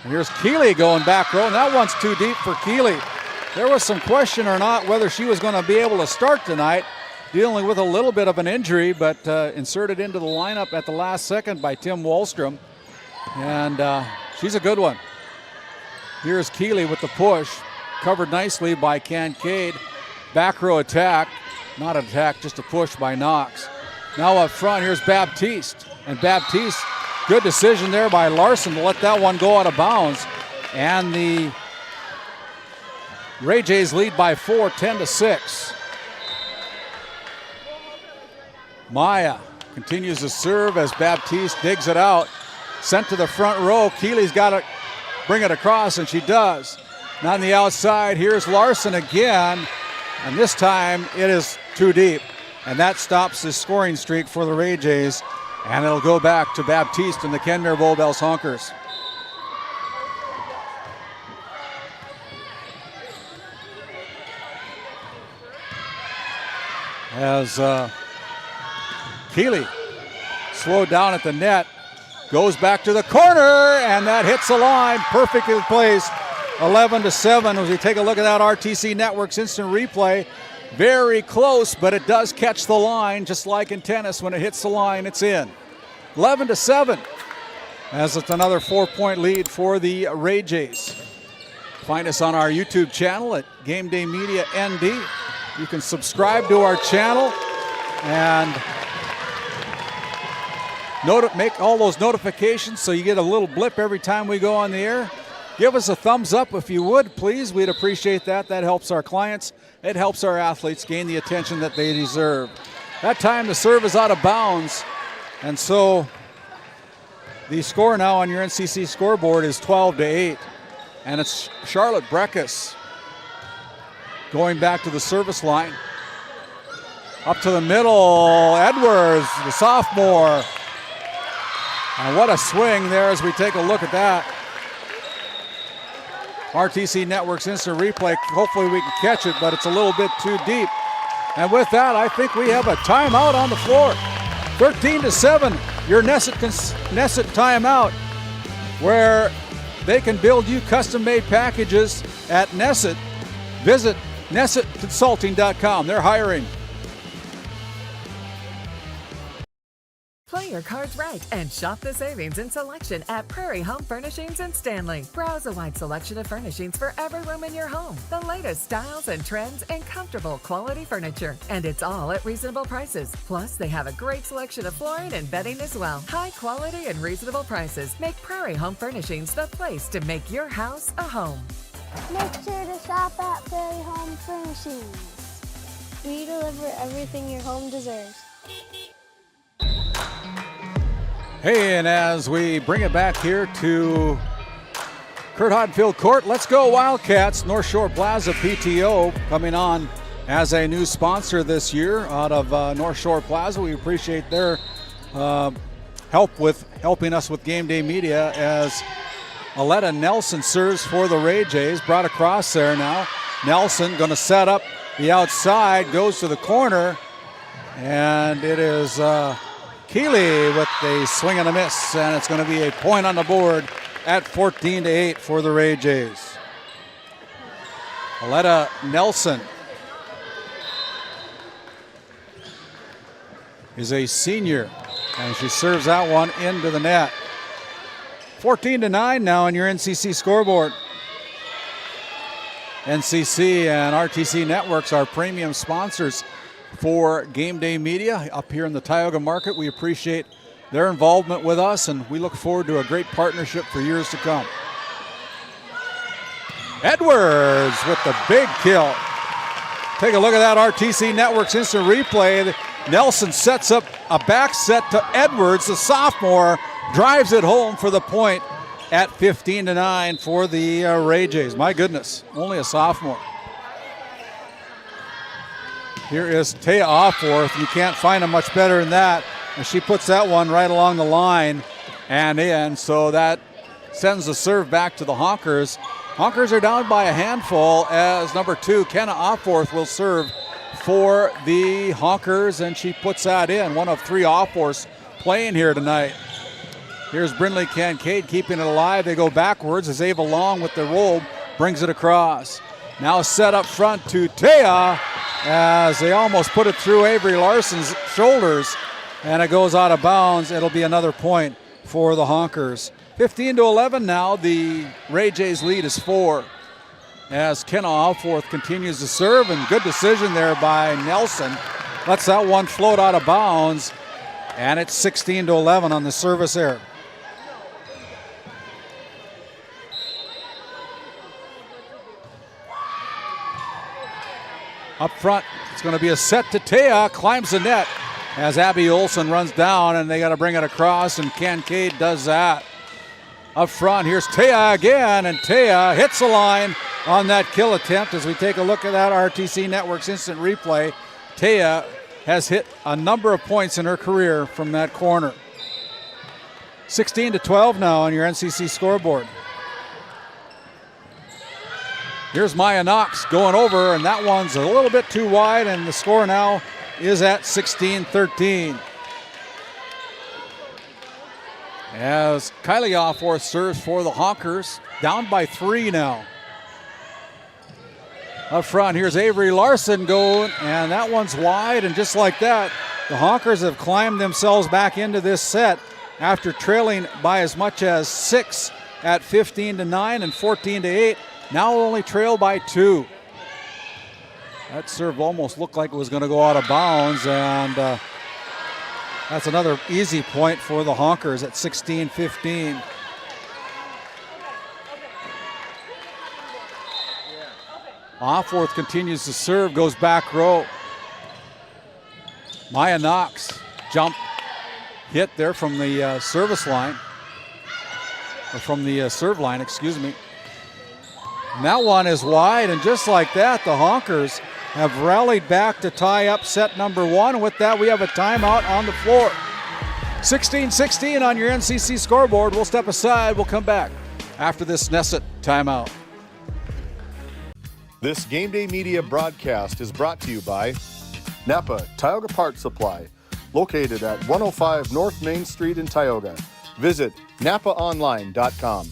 And here's Keeley going back row, and that one's too deep for Keeley. There was some question or not whether she was going to be able to start tonight, dealing with a little bit of an injury, but inserted into the lineup at the last second by Tim Wallstrom. And she's a good one. Here's Keeley with the push, covered nicely by Kincaid. Back row attack, not an attack, just a push by Knox. Now up front, here's Baptiste. And Baptiste, good decision there by Larson to let that one go out of bounds. And the Ray Jays lead by 4, 10-6. Maya continues to serve as Baptiste digs it out. Sent to the front row. Keeley's got to bring it across, and she does. Now on the outside, here's Larson again, and this time it is too deep. And that stops the scoring streak for the Ray Jays, and it'll go back to Baptiste and the Kenmare Bowbells Honkers. As Keeley slowed down at the net, goes back to the corner, and that hits the line, perfectly placed. 11-7 as we take a look at that RTC Network's instant replay. Very close, but it does catch the line, just like in tennis. When it hits the line, it's in. 11-7 as it's another 4-point lead for the Ray Jays. Find us on our YouTube channel at GameDay Media ND. You can subscribe to our channel and make all those notifications so you get a little blip every time we go on the air. Give us a thumbs up if you would, please. We'd appreciate that. That helps our clients. It helps our athletes gain the attention that they deserve. That time the serve is out of bounds, and so the score now on your NCC scoreboard is 12-8, and it's Charlotte Breckus going back to the service line. Up to the middle, Edwards, the sophomore. And what a swing there as we take a look at that. RTC Network's instant replay. Hopefully we can catch it, but it's a little bit too deep. And with that, I think we have a timeout on the floor. 13-7, your Nesset timeout, where they can build you custom-made packages at Nesset. Visit NessetConsulting.com. They're hiring. Play your cards right and shop the savings and selection at Prairie Home Furnishings in Stanley. Browse a wide selection of furnishings for every room in your home. The latest styles and trends and comfortable quality furniture. And it's all at reasonable prices. Plus, they have a great selection of flooring and bedding as well. High quality and reasonable prices make Prairie Home Furnishings the place to make your house a home. Make sure to shop at Prairie Home Furnishings. We deliver everything your home deserves. Hey, and as we bring it back here to Curt Hodenfield Court, let's go Wildcats. North Shore Plaza PTO coming on as a new sponsor this year out of North Shore Plaza. We appreciate their help with helping us with Game Day Media as Aletta Nelson serves for the Ray Jays. Brought across there now. Nelson going to set up the outside, goes to the corner, and it is Keeley with the swing and a miss, and it's going to be a point on the board at 14-8 for the Ray Jays. Aletta Nelson is a senior, and she serves that one into the net. 14-9 now on your NCC scoreboard. NCC and RTC Networks are premium sponsors for Game Day Media up here in the Tioga market. We appreciate their involvement with us, and we look forward to a great partnership for years to come. Edwards with the big kill. Take a look at that RTC Networks instant replay. Nelson sets up a back set to Edwards. The sophomore drives it home for the point at 15-9 for the Ray Jays. My goodness, only a sophomore. Here is Taya Offworth. You can't find a much better than that. And she puts that one right along the line and in. So that sends the serve back to the Honkers. Honkers are down by a handful as number 2, Kenna Offworth, will serve for the Honkers, and she puts that in. One of 3 Offworths playing here tonight. Here's Brindley Kincaid keeping it alive. They go backwards as Ava Long with the roll brings it across. Now set up front to Taya as they almost put it through Avery Larson's shoulders, and it goes out of bounds. It'll be another point for the Honkers. 15-11 now. The Ray Jays lead is 4 as Kenna Offworth continues to serve, and good decision there by Nelson. Lets that one float out of bounds, and it's 16-11 on the service error. Up front, it's going to be a set to Taya, climbs the net as Abby Olson runs down, and they got to bring it across, and Kincaid does that. Up front, here's Taya again, and Taya hits the line on that kill attempt. As we take a look at that RTC Networks instant replay, Taya has hit a number of points in her career from that corner. 16-12 now on your NCC scoreboard. Here's Maya Knox going over, and that one's a little bit too wide, and the score now is at 16-13. As Kylie Offworth serves for the Honkers, down by 3 now. Up front, here's Avery Larson going, and that one's wide, and just like that, the Honkers have climbed themselves back into this set after trailing by as much as 6 at 15-9 and 14-8. Now only trail by 2. That serve almost looked like it was going to go out of bounds, and that's another easy point for the Honkers at 16-15. Offworth continues to serve, goes back row. Maya Knox, jump hit there from the service line, or from the serve line, excuse me. And that one is wide, and just like that, the Honkers have rallied back to tie up set number 1. With that, we have a timeout on the floor. 16-16 on your NCC scoreboard. We'll step aside. We'll come back after this Nesset timeout. This Game Day Media broadcast is brought to you by Napa Tioga Parts Supply, located at 105 North Main Street in Tioga. Visit napaonline.com.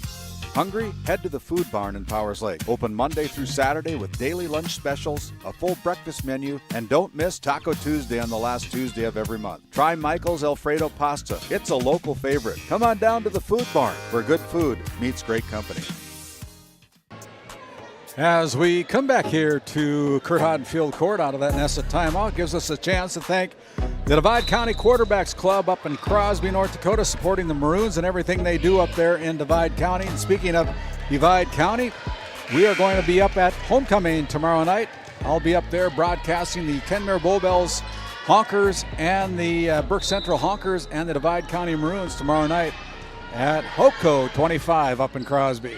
Hungry? Head to the Food Barn in Powers Lake. Open Monday through Saturday with daily lunch specials, a full breakfast menu, and don't miss Taco Tuesday on the last Tuesday of every month. Try Michael's Alfredo Pasta. It's a local favorite. Come on down to the Food Barn, where good food meets great company. As we come back here to Curt Hodenfield Court out of that Nesset timeout, gives us a chance to thank the Divide County Quarterbacks Club up in Crosby, North Dakota, supporting the Maroons and everything they do up there in Divide County. And speaking of Divide County, we are going to be up at homecoming tomorrow night. I'll be up there broadcasting the Kenmare Bowbells Honkers and the Burke Central Honkers and the Divide County Maroons tomorrow night at Hoco 25 up in Crosby.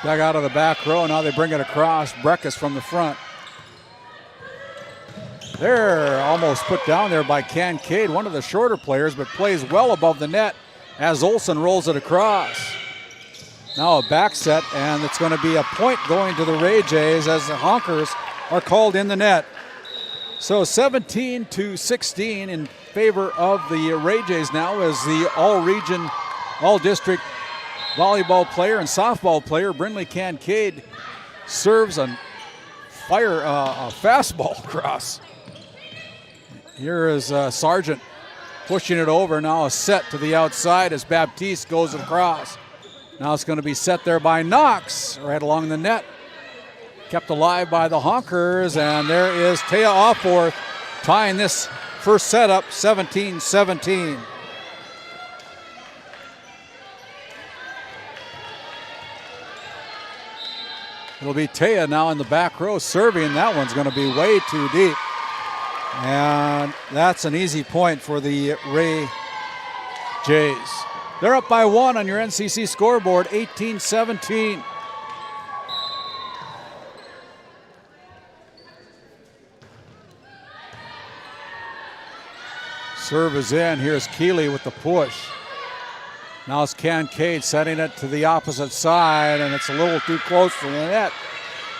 Dug out of the back row, now they bring it across. Breckus from the front. They're almost put down there by Kincaid, one of the shorter players, but plays well above the net as Olson rolls it across. Now a back set, and it's going to be a point going to the Ray Jays as the Honkers are called in the net. So 17-16 in favor of the Ray Jays now, as the all-region, all-district volleyball player and softball player Brindley Kincaid serves a fastball across. Here is Sargent pushing it over. Now a set to the outside as Baptiste goes across. Now it's going to be set there by Knox right along the net. Kept alive by the Honkers, and there is Taya Offworth tying this first set up 17-17. It'll be Taya now in the back row serving. That one's going to be way too deep. And that's an easy point for the Ray Jays. They're up by 1 on your NCC scoreboard, 18-17. Serve is in. Here's Keeley with the push. Now it's Kincaid setting it to the opposite side, and it's a little too close to the net.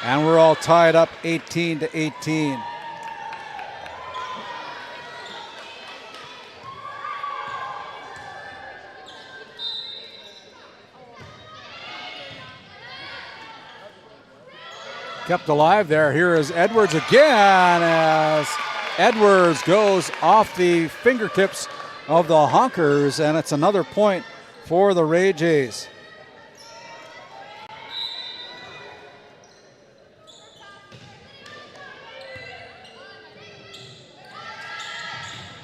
And we're all tied up 18-18. Kept alive there. Here is Edwards again as Edwards goes off the fingertips of the Honkers, and it's another point for the Ray Jays.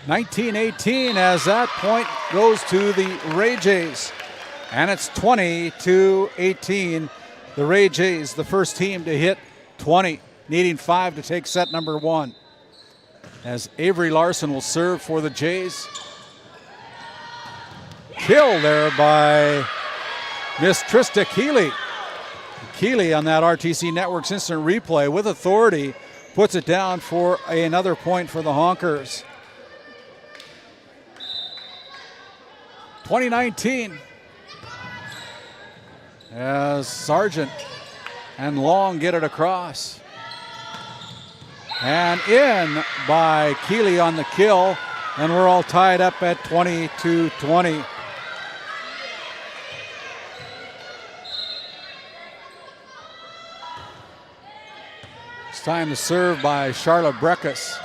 (19-18) as that point goes to the Ray Jays, and it's 20-18. The Ray Jays, the first team to hit 20, needing 5 to take set number 1. As Avery Larson will serve for the Jays. Kill there by Miss Trista Keeley. Keeley on that RTC Network's instant replay with authority puts it down for another point for the Honkers. 2019 as Sargent and Long get it across. And in by Keeley on the kill, and we're all tied up at 22-20. It's time to serve by Charlotte Breckus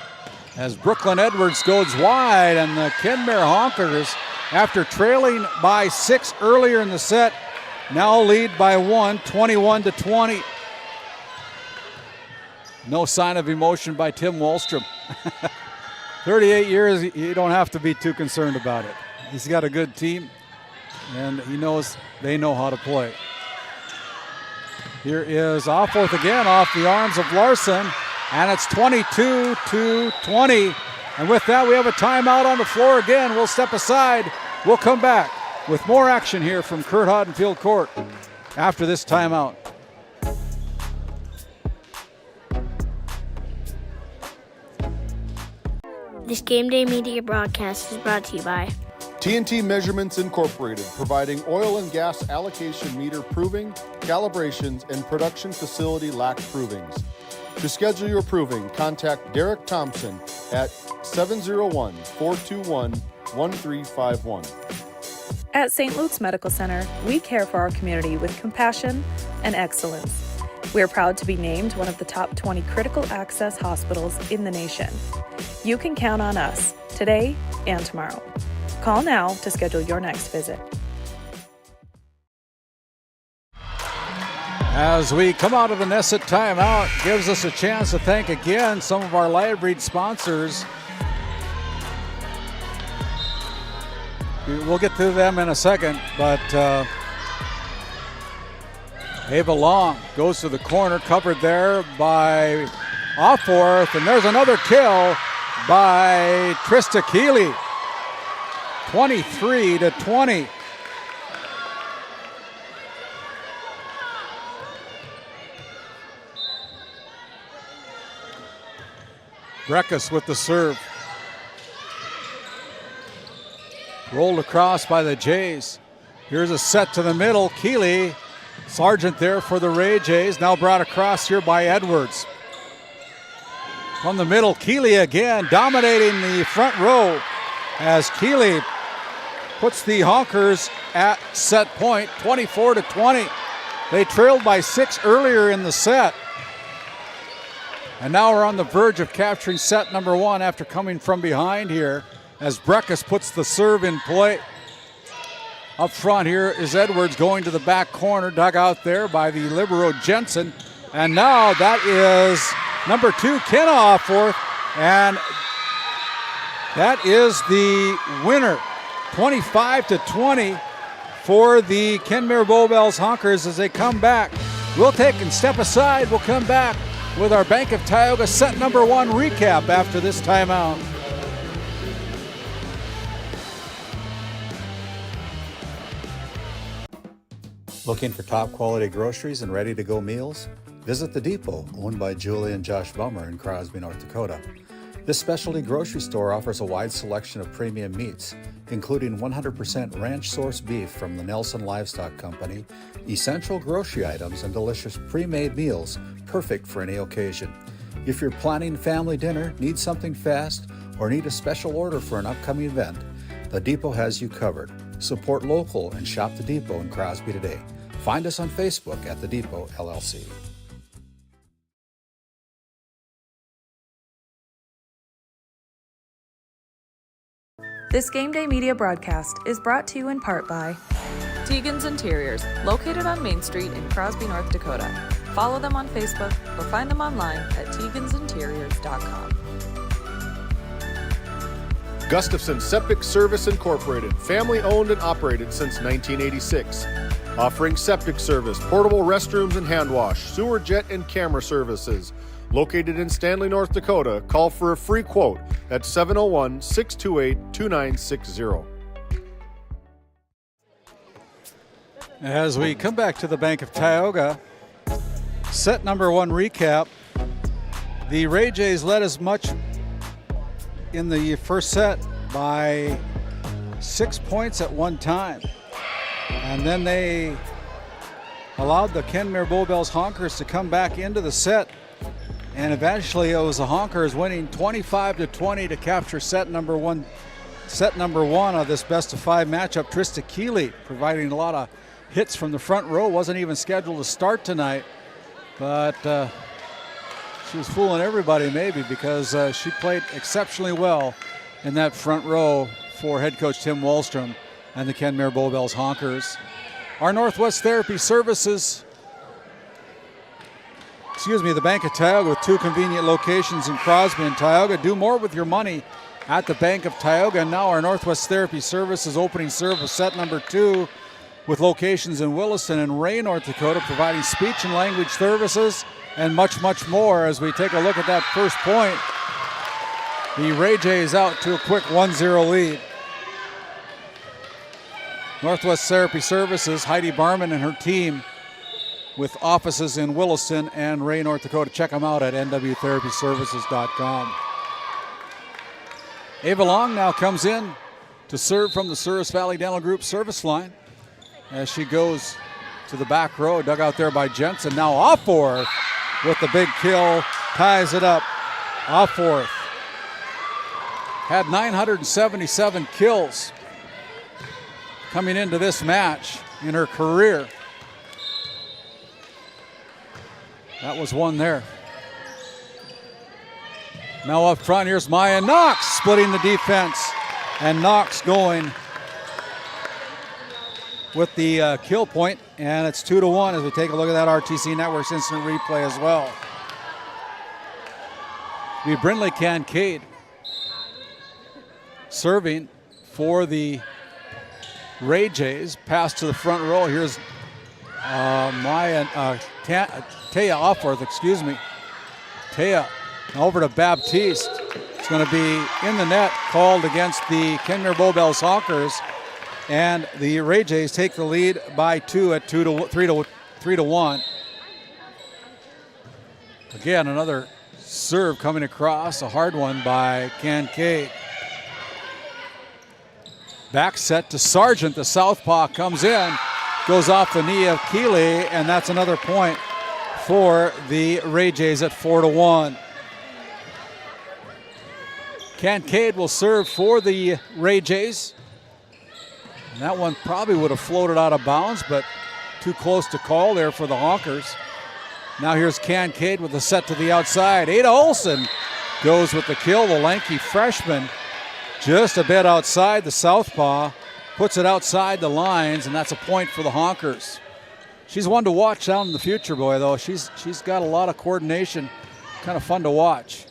as Brooklyn Edwards goes wide, and the Kenmare Honkers, after trailing by 6 earlier in the set, now lead by 1, 21-20. No sign of emotion by Tim Wallstrom. 38 years, you don't have to be too concerned about it. He's got a good team, and he knows they know how to play. Here is Offworth again off the arms of Larson, and it's 22-20. And with that, we have a timeout on the floor again. We'll step aside. We'll come back with more action here from Curt Hodenfield Court after this timeout. This Game Day media broadcast is brought to you by TNT Measurements Incorporated, providing oil and gas allocation meter proving, calibrations, and production facility lac provings. To schedule your proving, contact Derek Thompson at 701-421-1351. At St. Luke's Medical Center, we care for our community with compassion and excellence. We are proud to be named one of the top 20 critical access hospitals in the nation. You can count on us today and tomorrow. Call now to schedule your next visit. As we come out of the Nesset timeout, gives us a chance to thank again some of our live breed sponsors. We'll get to them in a second, but Ava Long goes to the corner, covered there by Offworth, and there's another kill by Trista Keeley. 23-20. Breckus with the serve. Rolled across by the Jays. Here's a set to the middle. Keeley, Sargent there for the Ray Jays. Now brought across here by Edwards. From the middle, Keeley again dominating the front row as Keeley puts the Honkers at set point, 24-20. They trailed by 6 earlier in the set. And now we're on the verge of capturing set number 1 after coming from behind here as Breckus puts the serve in play. Up front here is Edwards going to the back corner, dug out there by the libero Jensen. And now that is number 2, Kenna off fourth. And that is the winner, 25-20 for the Kenmare Bowbells Honkers as they come back. We'll take and step aside. We'll come back with our Bank of Tioga set number 1 recap after this timeout. Looking for top quality groceries and ready to go meals? Visit The Depot, owned by Julie and Josh Bummer in Crosby, North Dakota. This specialty grocery store offers a wide selection of premium meats, including 100% ranch source beef from the Nelson Livestock Company, essential grocery items, and delicious pre-made meals perfect for any occasion. If you're planning family dinner, need something fast, or need a special order for an upcoming event, The Depot has you covered. Support local and shop The Depot in Crosby today. Find us on Facebook at The Depot LLC. This Game Day Media broadcast is brought to you in part by Tegan's Interiors, located on Main Street in Crosby, North Dakota. Follow them on Facebook or find them online at tegansinteriors.com. Gustafson Septic Service Incorporated, family owned and operated since 1986. Offering septic service, portable restrooms and hand wash, sewer jet and camera services. Located in Stanley, North Dakota, call for a free quote at 701-628-2960. As we come back to the Bank of Tioga, set number 1 recap. The Ray Jays led as much in the first set by 6 points at one time. And then they allowed the Kenmare Bowbells Honkers to come back into the set. And eventually it was the Honkers winning 25-20 to capture set number one of this best of 5 matchup. Trista Keeley providing a lot of hits from the front row. Wasn't even scheduled to start tonight, but she was fooling everybody maybe because she played exceptionally well in that front row for head coach Tim Wallstrom and the Kenmare Bowbells Honkers. Our Northwest Therapy Services, the Bank of Tioga with 2 convenient locations in Crosby and Tioga. Do more with your money at the Bank of Tioga. And now our Northwest Therapy Services opening serve of set number 2 with locations in Williston and Ray, North Dakota, providing speech and language services and much, much more. As we take a look at that first point, the Ray Jays out to a quick 1-0 lead. Northwest Therapy Services, Heidi Barman and her team with offices in Williston and Ray, North Dakota. Check them out at nwtherapyservices.com. Ava Long now comes in to serve from the Souris Valley Dental Group service line as she goes to the back row, dug out there by Jensen. Now off fourth with the big kill, ties it up. Off fourth. Had 977 kills coming into this match in her career. That was one there. Now up front, here's Maya Knox splitting the defense. And Knox going with the kill point. And it's 2-1 as we take a look at that RTC Networks instant replay as well. Be Brindley Kincaid serving for the Ray Jays. Pass to the front row. Here's Taya Offworth, Taya over to Baptiste. It's going to be in the net, called against the Kenmare Bowbells Honkers, and the Ray Jays take the lead by 2 at 3-1. Again, another serve coming across, a hard one by Kincaid. Back set to Sargent, the southpaw comes in, goes off the knee of Keeley, and that's another point for the Ray Jays at 4-1. Kincaid will serve for the Ray Jays. And that one probably would have floated out of bounds, but too close to call there for the Honkers. Now here's Kincaid with the set to the outside. Ada Olson goes with the kill. The lanky freshman just a bit outside the southpaw. Puts it outside the lines, and that's a point for the Honkers. She's one to watch down in the future, boy, though. She's got a lot of coordination. Kind of fun to watch.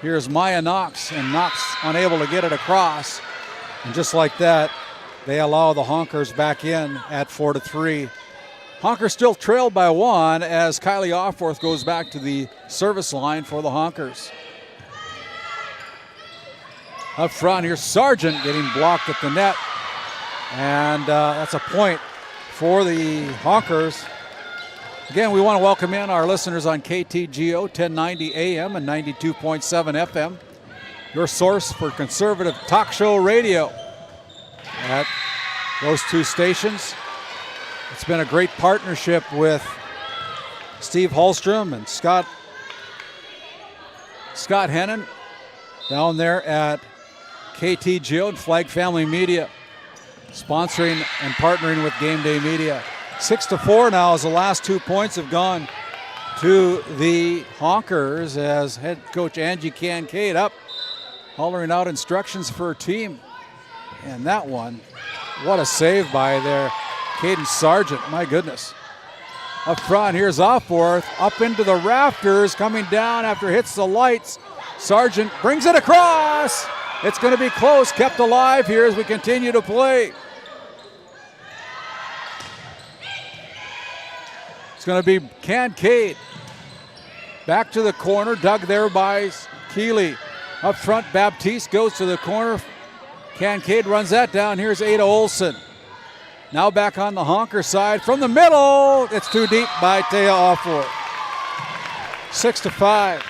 Here's Maya Knox, and Knox unable to get it across. And just like that, they allow the Honkers back in at 4-3. Honkers still trailed by 1 as Kylie Offworth goes back to the service line for the Honkers. Up front, here's Sargent getting blocked at the net. And that's a point for the Honkers. Again, we want to welcome in our listeners on KTGO 1090 AM and 92.7 FM, your source for conservative talk show radio at those two stations. It's been a great partnership with Steve Hallstrom and Scott Hennon down there at KTGO and Flag Family Media, sponsoring and partnering with GameDay Media. 6-4 now as the last 2 points have gone to the Honkers as head coach Angie Kincaid up, hollering out instructions for her team. And that one, what a save by their Caden Sargent, my goodness. Up front, here's Offworth, up into the rafters, coming down after hits the lights. Sargent brings it across. It's going to be close, kept alive here as we continue to play. It's going to be Kincaid. Back to the corner, dug there by Keeley. Up front, Baptiste goes to the corner. Kincaid runs that down. Here's Ada Olson. Now back on the Honker side. From the middle, it's too deep by Taya Offworth. 6-5.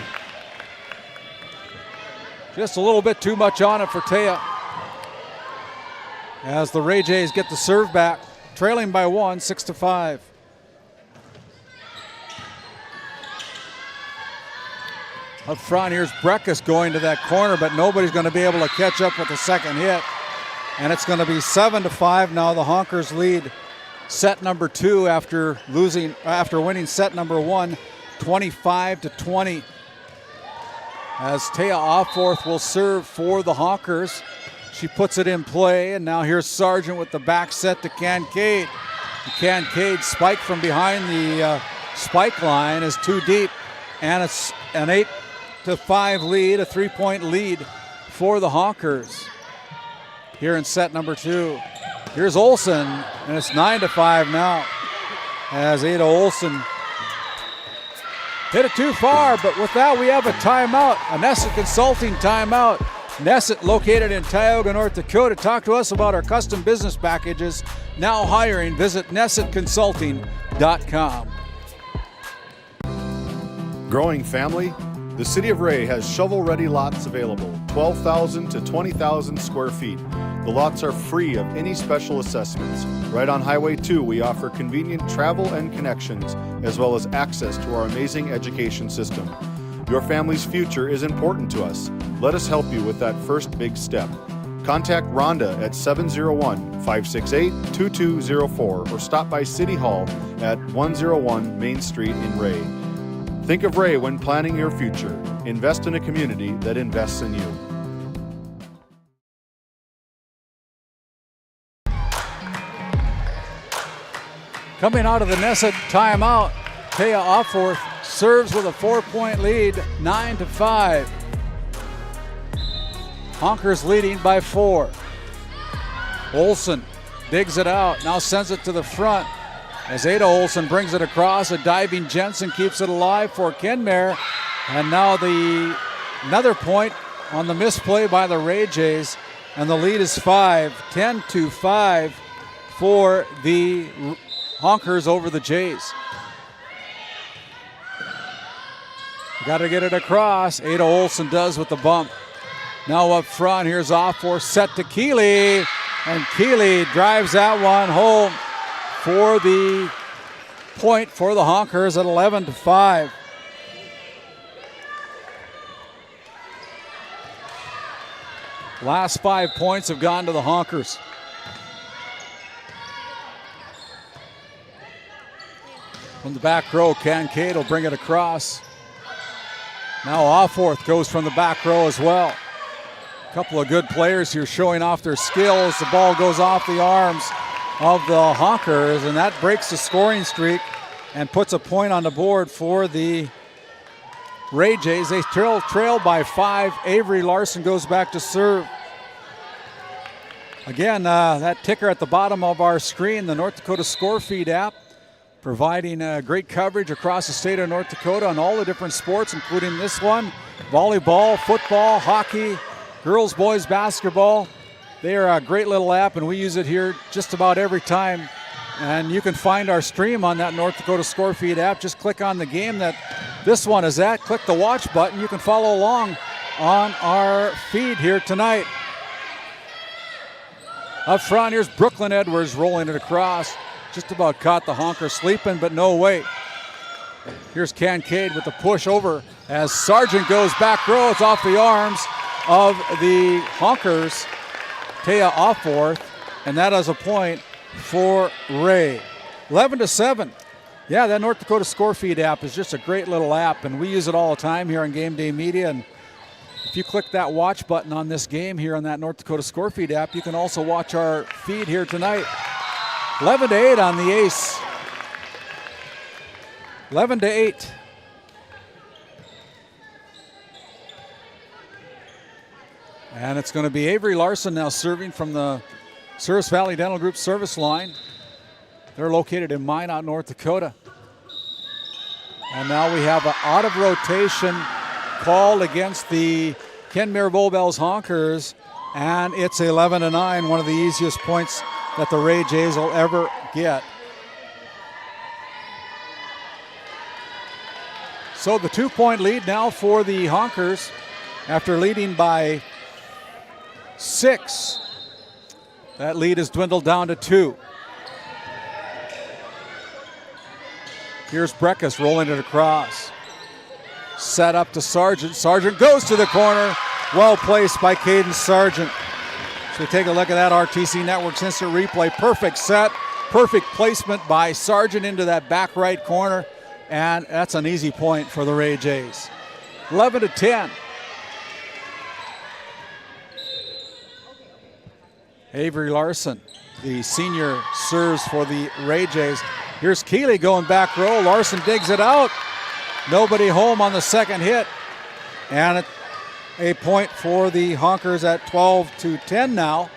Just a little bit too much on it for Taya. As the Ray Jays get the serve back, trailing by 1, 6-5. Up front, here's Breckus going to that corner, but nobody's going to be able to catch up with the second hit. And it's going to be 7-5 now. The Honkers lead set number 2 after winning set number 1, 25-20. As Taya Offworth will serve for the Honkers. She puts it in play, and now here's Sargent with the back set to Kincaid. Kincaid spike from behind the spike line is too deep, and it's an 8-5 lead, a 3-point lead for the Honkers. Here in set number 2. Here's Olson, and it's 9-5 now. As Ada Olson hit it too far, but with that we have a timeout, a Nesset Consulting timeout. Nesset, located in Tioga, North Dakota. Talk to us about our custom business packages. Now hiring. Visit nessetconsulting.com. Growing family? The City of Ray has shovel-ready lots available, 12,000 to 20,000 square feet. The lots are free of any special assessments. Right on Highway 2, we offer convenient travel and connections, as well as access to our amazing education system. Your family's future is important to us. Let us help you with that first big step. Contact Rhonda at 701-568-2204 or stop by City Hall at 101 Main Street in Ray. Think of Ray when planning your future. Invest in a community that invests in you. Coming out of the Nesset timeout, Taya Offworth serves with a 4-point lead, 9-5. Honkers leading by 4. Olson digs it out, now sends it to the front. As Ada Olson brings it across, a diving Jensen keeps it alive for Kenmare. And now another point on the misplay by the Ray Jays. And the lead is 5, 10-5 for the Honkers over the Jays. Got to get it across. Ada Olson does with the bump. Now up front, here's Offworth set to Keeley. And Keeley drives that one home for the point for the Honkers at 11-5. Last 5 points have gone to the From the back row, Kincaid will bring it across. Now Offworth goes from the back row as well. A couple of good players here showing off their skills. The ball goes off the arms of the Honkers, and that breaks the scoring streak and puts a point on the board for the Ray Jays. They trail by 5. Avery Larson goes back to serve. Again, that ticker at the bottom of our screen, the North Dakota Score Feed app, providing great coverage across the state of North Dakota on all the different sports, including this one, volleyball, football, hockey, girls, boys, basketball. They are a great little app, and we use it here just about every time. And you can find our stream on that North Dakota Score Feed app. Just click on the game that this one is at. Click the watch button. You can follow along on our feed here tonight. Up front, here's Brooklyn Edwards rolling it across. Just about caught the Honker sleeping, but no way. Here's Kincaid with the push over as Sargent goes back row. It's off the arms of the Honkers. Taya Offworth, and that is a point for Ray. 11-7. Yeah, that North Dakota Score Feed app is just a great little app, and we use it all the time here on Game Day Media. And if you click that watch button on this game here on that North Dakota Score Feed app, you can also watch our feed here tonight. 11-8 on the ace. 11-8. And it's going to be Avery Larson now serving from the Service Valley Dental Group service line. They're located in Minot, North Dakota. And now we have an out of rotation called against the Kenmare Bowbells Honkers, and it's 11-9, one of the easiest points that the Ray Jays will ever get. So the 2-point lead now for the Honkers after leading by 6. That lead has dwindled down to 2. Here's Breckus rolling it across. Set up to Sargent. Sargent goes to the corner. Well placed by Caden Sargent. So we take a look at that RTC Network's instant replay. Perfect set, perfect placement by Sargent into that back right corner. And that's an easy point for the Ray Jays. 11-10. Avery Larson, the senior, serves for the Ray Jays. Here's Keeley going back row. Larson digs it out. Nobody home on the second hit. And a point for the Honkers at 12-10 now.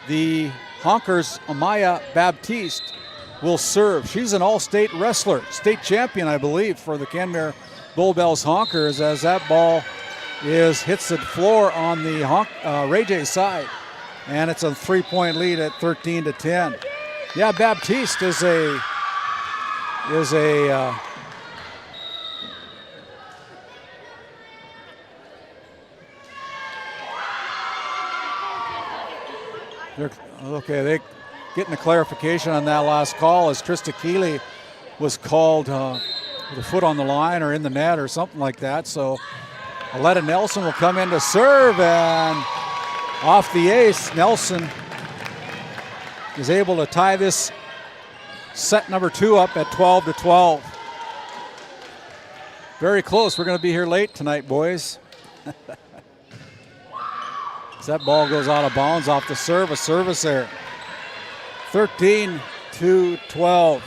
The Honkers, Amaya Baptiste, will serve. She's an all-state wrestler, state champion, I believe, for the Kenmare Bowbells Honkers, as that ball hits the floor on the Ray Jays side. And it's a 3-point lead at 13-10. Yeah, Baptiste is a okay, they getting a clarification on that last call as Trista Keeley was called with a foot on the line or in the net or something like that. So Aletta Nelson will come in to serve, and off the ace, Nelson is able to tie this set number 2 up at 12-12. Very close. We're going to be here late tonight, boys. As that ball goes out of bounds off the serve, a service there. 13-12.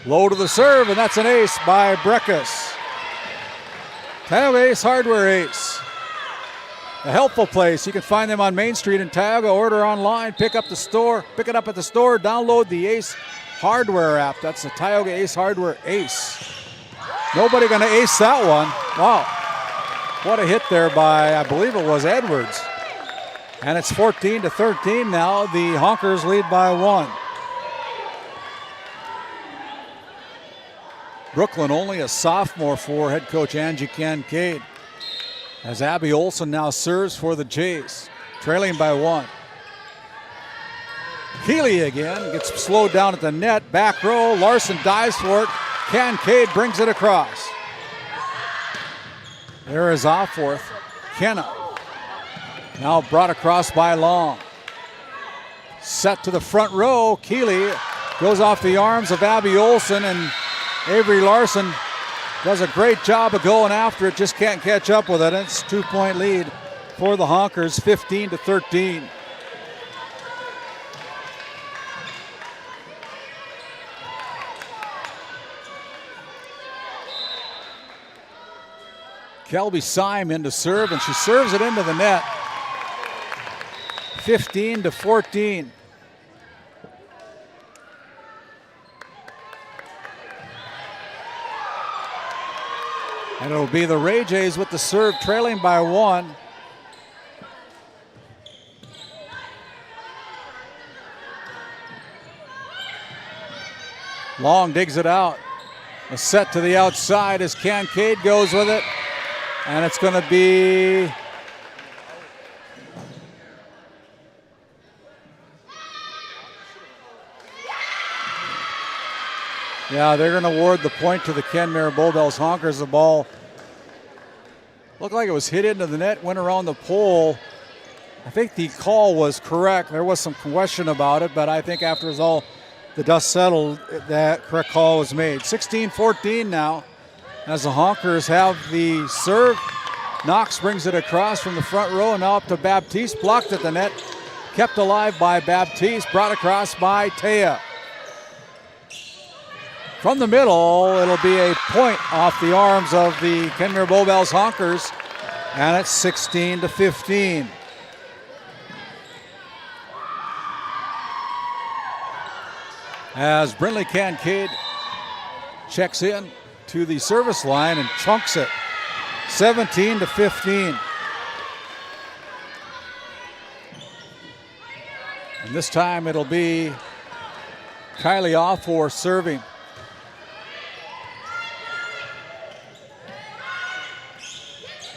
Low to the serve, and that's an ace by Breckus. Tioga Ace Hardware Ace. A helpful place. You can find them on Main Street in Tioga. Order online, pick it up at the store, download the Ace Hardware app. That's the Tioga Ace Hardware Ace. Nobody going to ace that one. Wow. What a hit there by, I believe it was Edwards. And it's 14-13 now. The Honkers lead by 1. Brooklyn only a sophomore for head coach Angie Kincaid. As Abby Olson now serves for the Jays, trailing by 1. Keeley again gets slowed down at the net. Back row, Larson dives for it. Kincaid brings it across. There is Offworth. Kenna Now brought across by Long. Set to the front row. Keeley goes off the arms of Abby Olson, and Avery Larson does a great job of going after it, just can't catch up with it. It's a 2-point lead for the Honkers, 15-13. Kelby Syme to serve, and she serves it into the net. 15-14. And it'll be the Ray Jays with the serve, trailing by 1. Long digs it out. A set to the outside as Kincaid goes with it. And it's going to be they're going to award the point to the Kenmare Bowbells Honkers. The ball looked like it was hit into the net, went around the pole. I think the call was correct. There was some question about it, but I think after all the dust settled, that correct call was made. 16-14 now as the Honkers have the serve. Knox brings it across from the front row and now up to Baptiste, blocked at the net, kept alive by Baptiste, brought across by Taya. From the middle, it'll be a point off the arms of the Kenmare Bowbells Honkers, and it's 16-15. As Brindley Kincaid checks in to the service line and chunks it, 17-15. And this time it'll be Kylie Offor serving.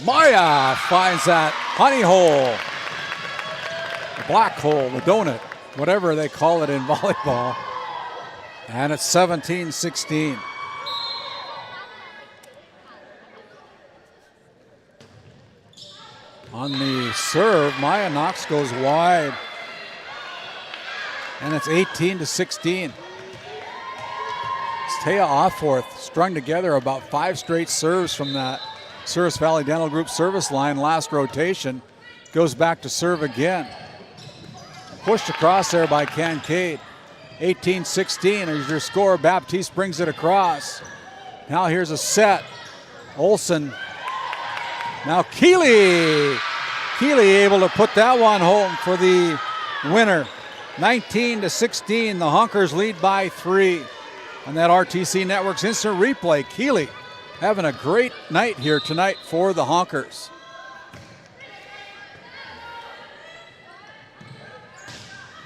Maya finds that honey hole, the black hole, the donut, whatever they call it in volleyball. And it's 17-16. On the serve, Maya Knox goes wide. And it's 18-16. Taya Offorth strung together about 5 straight serves from that Service Valley Dental Group service line last rotation. Goes back to serve again. Pushed across there by Kincaid. 18-16 is your score. Baptiste brings it across. Now here's a set. Olson. Now Keeley. Keeley able to put that one home for the winner. 19-16. The Honkers lead by 3. On that RTC Network's instant replay, Keeley having a great night here tonight for the Honkers.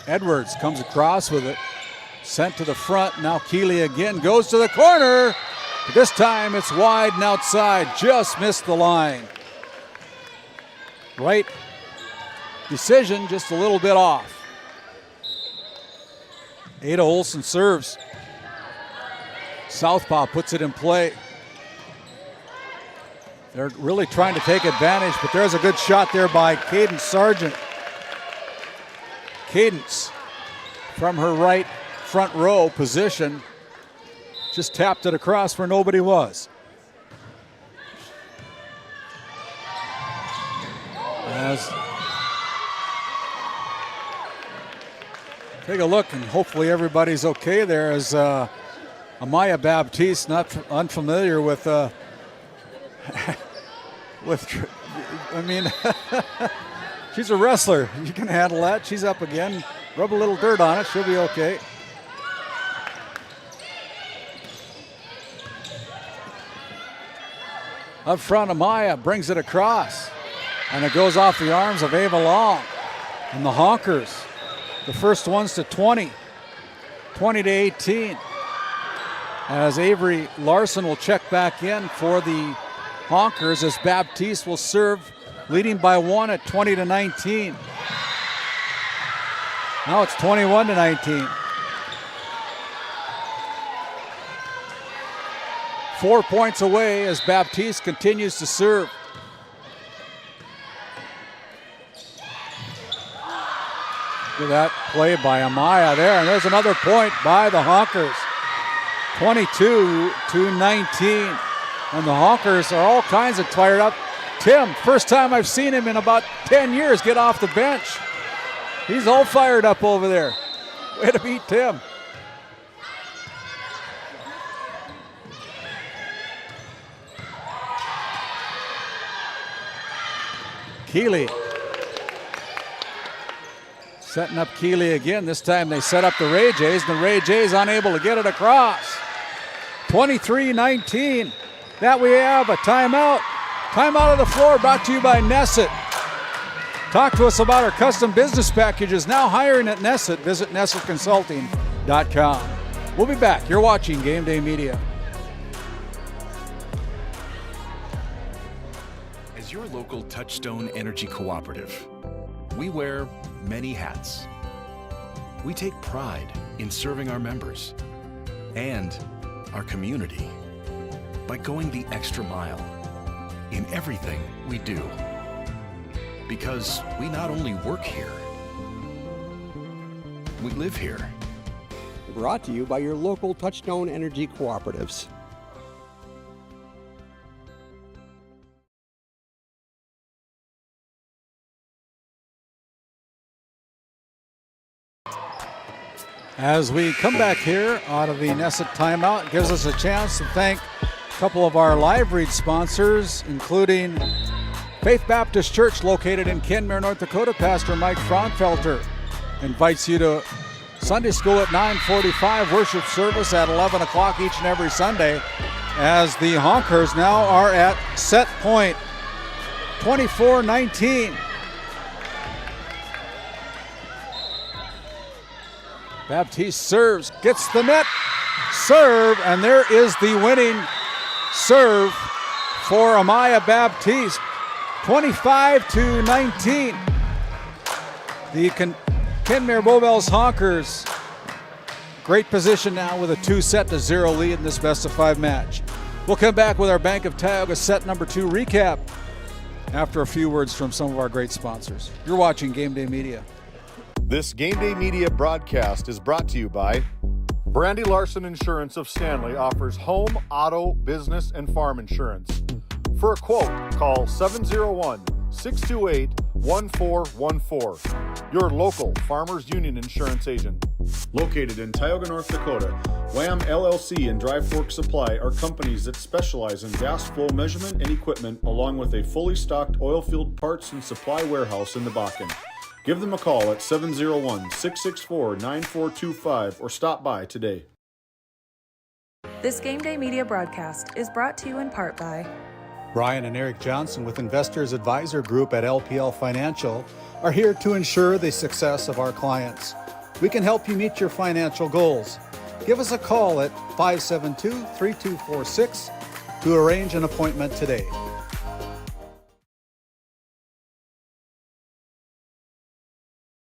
Edwards comes across with it. Sent to the front. Now Keeley again goes to the corner. But this time it's wide and outside. Just missed the line. Right decision, just a little bit off. Ada Olson serves. Southpaw puts it in play. They're really trying to take advantage, but there's a good shot there by Cadence Sargent. Cadence from her right front row position just tapped it across where nobody was. Take a look, and hopefully everybody's okay there as Amaya Baptiste, not unfamiliar with she's a wrestler. You can handle that. She's up again. Rub a little dirt on it. She'll be okay. Up front, Amaya brings it across. And it goes off the arms of Ava Long. And the Honkers, the first ones to 20. 20-18. As Avery Larson will check back in for the Honkers as Baptiste will serve, leading by 1 at 20-19. Now it's 21-19. 4 points away as Baptiste continues to serve. Look at that play by Amaya there, and there's another point by the Honkers. 22-19, and the Honkers are all kinds of fired up. Tim, first time I've seen him in about 10 years get off the bench. He's all fired up over there. Way to beat Tim. Keeley. Setting up Keeley again. This time they set up the Ray Jays, and the Ray Jays unable to get it across. 23-19. That we have a timeout. Timeout of the floor brought to you by Nesset. Talk to us about our custom business packages. Now hiring at Nesset. Visit NessetConsulting.com. We'll be back. You're watching Game Day Media. As your local Touchstone Energy Cooperative, we wear many hats. We take pride in serving our members and our community by going the extra mile in everything we do. Because we not only work here, we live here. Brought to you by your local Touchstone Energy Cooperatives. As we come back here out of the Nesset timeout, it gives us a chance to thank a couple of our live read sponsors, including Faith Baptist Church located in Kenmare, North Dakota. Pastor Mike Fraunfelter invites you to Sunday school at 9:45, worship service at 11 o'clock each and every Sunday, as the Honkers now are at set point, 24-19. Baptiste serves, gets the net, serve, and there is the winning serve for Amaya Baptiste, 25-19. The Kenmare Bowbells Honkers, great position now with a 2-0 lead in this best-of-5 match. We'll come back with our Bank of Tioga set number 2 recap after a few words from some of our great sponsors. You're watching Game Day Media. This Game Day Media broadcast is brought to you by Brandy Larson Insurance of Stanley offers home, auto, business, and farm insurance. For a quote, call 701-628-1414. Your local Farmers Union Insurance agent. Located in Tioga, North Dakota, Wham LLC and Dry Fork Supply are companies that specialize in gas flow measurement and equipment, along with a fully stocked oil field parts and supply warehouse in the Bakken. Give them a call at 701-664-9425 or stop by today. This Game Day Media broadcast is brought to you in part by Brian and Eric Johnson with Investors Advisor Group at LPL Financial are here to ensure the success of our clients. We can help you meet your financial goals. Give us a call at 572-3246 to arrange an appointment today.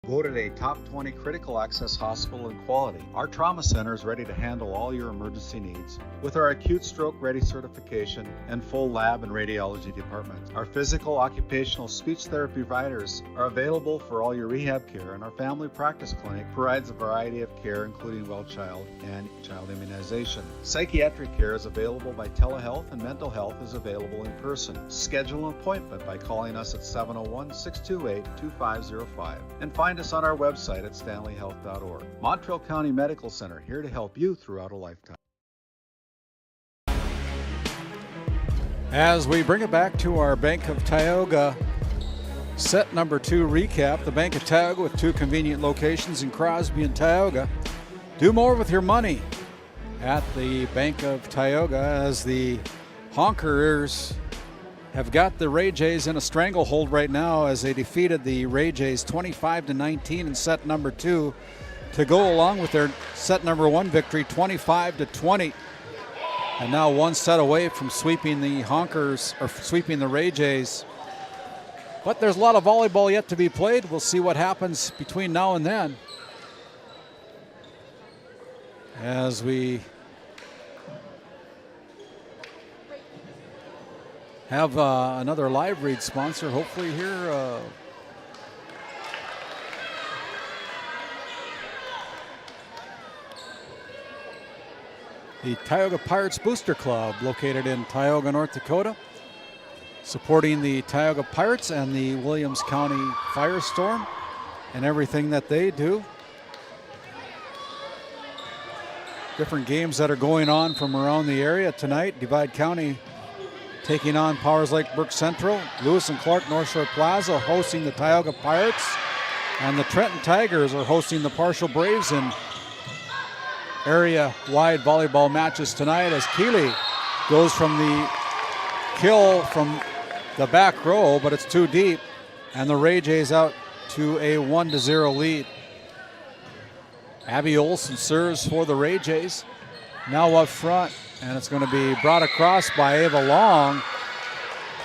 Voted a top 20 critical access hospital in quality, our trauma center is ready to handle all your emergency needs with our acute stroke ready certification and full lab and radiology department. Our physical, occupational, speech therapy providers are available for all your rehab care, and our family practice clinic provides a variety of care including well child and child immunization. Psychiatric care is available by telehealth, and mental health is available in person. Schedule an appointment by calling us at 701-628-2505 and find us on our website at stanleyhealth.org. Montreal County Medical Center, here to help you throughout a lifetime. As we bring it back to our Bank of Tioga set number 2 recap, the Bank of Tioga with 2 convenient locations in Crosby and Tioga. Do more with your money at the Bank of Tioga, as the Honkers have got the Ray Jays in a stranglehold right now as they defeated the Ray Jays 25-19 in set number 2 to go along with their set number 1 victory 25-20. And now one set away from sweeping the Honkers, or sweeping the Ray Jays. But there's a lot of volleyball yet to be played. We'll see what happens between now and then, as we have another live read sponsor hopefully here. the Tioga Pirates Booster Club, located in Tioga, North Dakota, supporting the Tioga Pirates and the Williams County Firestorm and everything that they do. Different games that are going on from around the area tonight. Divide County taking on Powers Lake Burke Central. Lewis and Clark North Shore Plaza hosting the Tioga Pirates. And the Trenton Tigers are hosting the Parshall Braves in area-wide volleyball matches tonight as Keeley goes from the kill from the back row, but it's too deep, and the Ray Jays out to a 1-0 lead. Abby Olson serves for the Ray Jays. Now up front, and it's going to be brought across by Ava Long,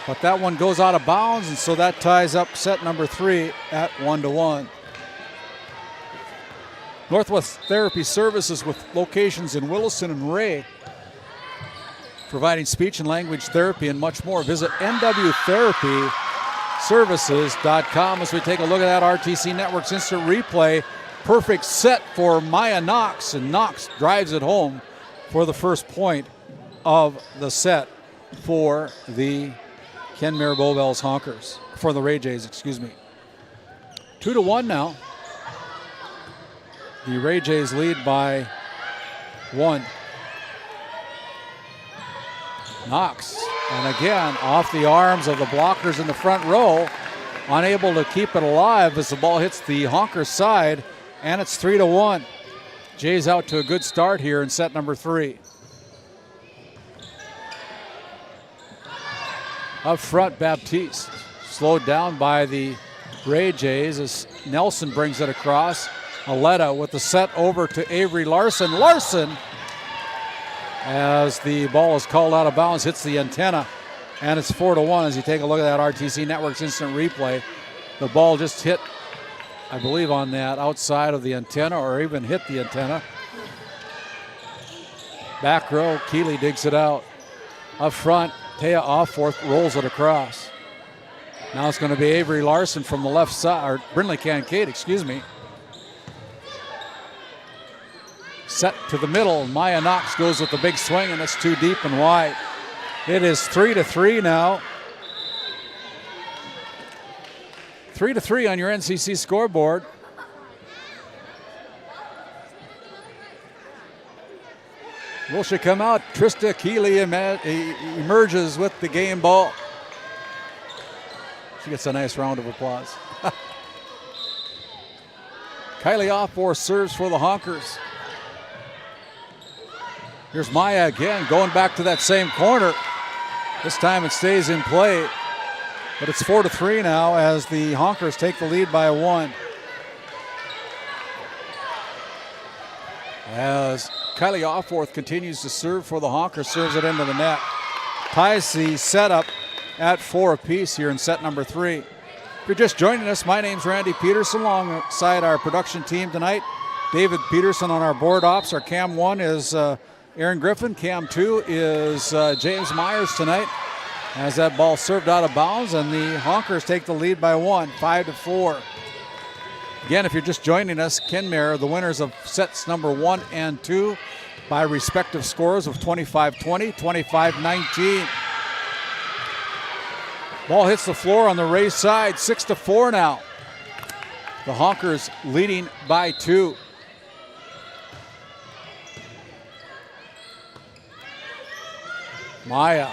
but that one goes out of bounds, and so that ties up set number 3 at 1-1. Northwest Therapy Services with locations in Williston and Ray, providing speech and language therapy and much more. Visit nwtherapyservices.com as we take a look at that RTC Network's instant replay. Perfect set for Maya Knox, and Knox drives it home for the first point of the set for the Kenmare Bowbells Honkers, for the Ray Jays, excuse me. 2-1 now. The Ray Jays lead by 1. Knox, and again, off the arms of the blockers in the front row, unable to keep it alive as the ball hits the Honkers side, and it's 3-1. Jays out to a good start here in set number 3. Up front, Baptiste, slowed down by the Ray Jays as Nelson brings it across. Aletta with the set over to Avery Larson. Larson, as the ball is called out of bounds, hits the antenna, and it's 4-1 as you take a look at that RTC Network's instant replay. The ball just hit, I believe, on that outside of the antenna, or even hit the antenna. Back row, Keeley digs it out. Up front, Taya Offworth rolls it across. Now it's going to be Avery Larson from the left side, or Brindley Kincaid, excuse me. Set to the middle, Maya Knox goes with the big swing, and it's too deep and wide. It is 3-3 now. 3-3 on your NCC scoreboard. Will she come out? Trista Keeley emerges with the game ball. She gets a nice round of applause. Kylie Offworth serves for the Honkers. Here's Maya again, going back to that same corner. This time it stays in play. But it's 4-3 now as the Honkers take the lead by 1. As Kylie Offworth continues to serve for the Honkers, serves it into the net. Ties the setup at 4 apiece here in set number 3. If you're just joining us, my name's Randy Peterson alongside our production team tonight. David Peterson on our board ops. Our cam 1 is Aaron Griffin. Cam 2 is James Myers tonight. As that ball served out of bounds, and the Honkers take the lead by 1, 5-4. Again, if you're just joining us, Kenmare, the winners of sets number 1 and 2 by respective scores of 25-20, 25-19. Ball hits the floor on the Ray side, 6-4 now. The Honkers leading by 2. Maya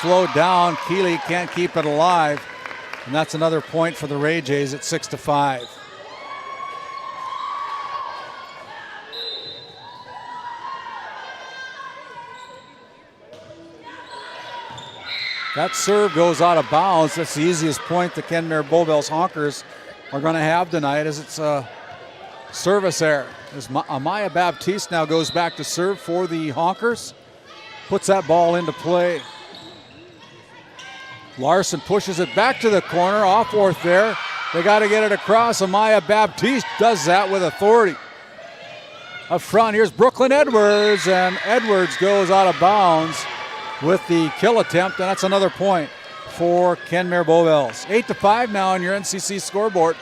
slowed down. Keeley can't keep it alive. And that's another point for the Ray Jays at 6-5. That serve goes out of bounds. That's the easiest point the Kenmare Bowbells Honkers are going to have tonight, as it's a service error. As Amaya Baptiste now goes back to serve for the Honkers. Puts that ball into play. Larson pushes it back to the corner. Offworth there. They got to get it across. Amaya Baptiste does that with authority. Up front, here's Brooklyn Edwards, and Edwards goes out of bounds with the kill attempt, and that's another point for Kenmare Bowbells. 8-5 now on your NCC scoreboard.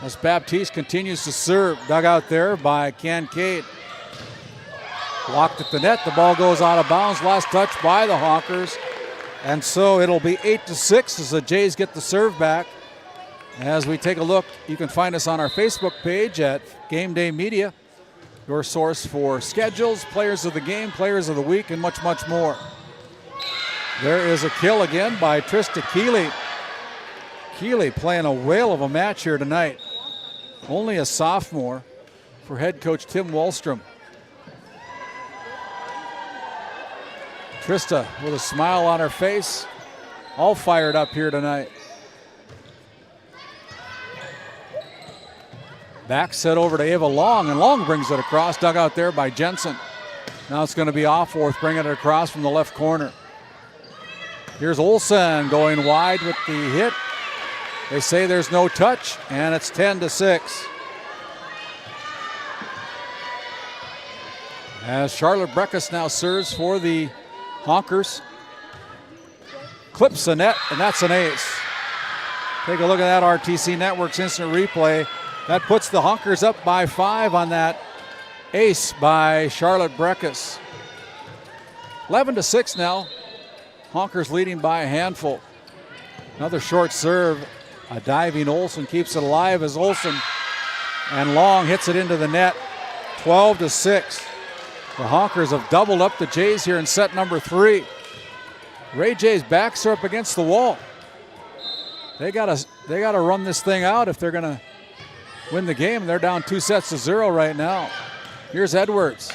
as Baptiste continues to serve. Dug out there by Kincaid. Blocked at the net. The ball goes out of bounds. Last touch by the Honkers. And so it'll be 8-6 as the Jays get the serve back. As we take a look, you can find us on our Facebook page at GameDay Media, your source for schedules, players of the game, players of the week, and much, much more. There is a kill again by Trista Keeley. Keeley playing a whale of a match here tonight. Only a sophomore for head coach Tim Wallstrom. Trista with a smile on her face, all fired up here tonight. Back set over to Ava Long, and Long brings it across, dug out there by Jensen. Now it's going to be Offworth bringing it across from the left corner. Here's Olsen going wide with the hit. They say there's no touch, and it's 10-6. As Charlotte Breckus now serves for the Honkers. Clips the net, and that's an ace. Take a look at that RTC Network's instant replay. That puts the Honkers up by 5 on that ace by Charlotte Breckus. 11-6 now. Honkers leading by a handful. Another short serve. A diving Olsen keeps it alive as Olsen and Long hits it into the net. 12-6. The Honkers have doubled up the Jays here in set number 3. Ray J's backs are up against the wall. They gotta run this thing out if they're gonna win the game. They're down 2-0 right now. Here's Edwards.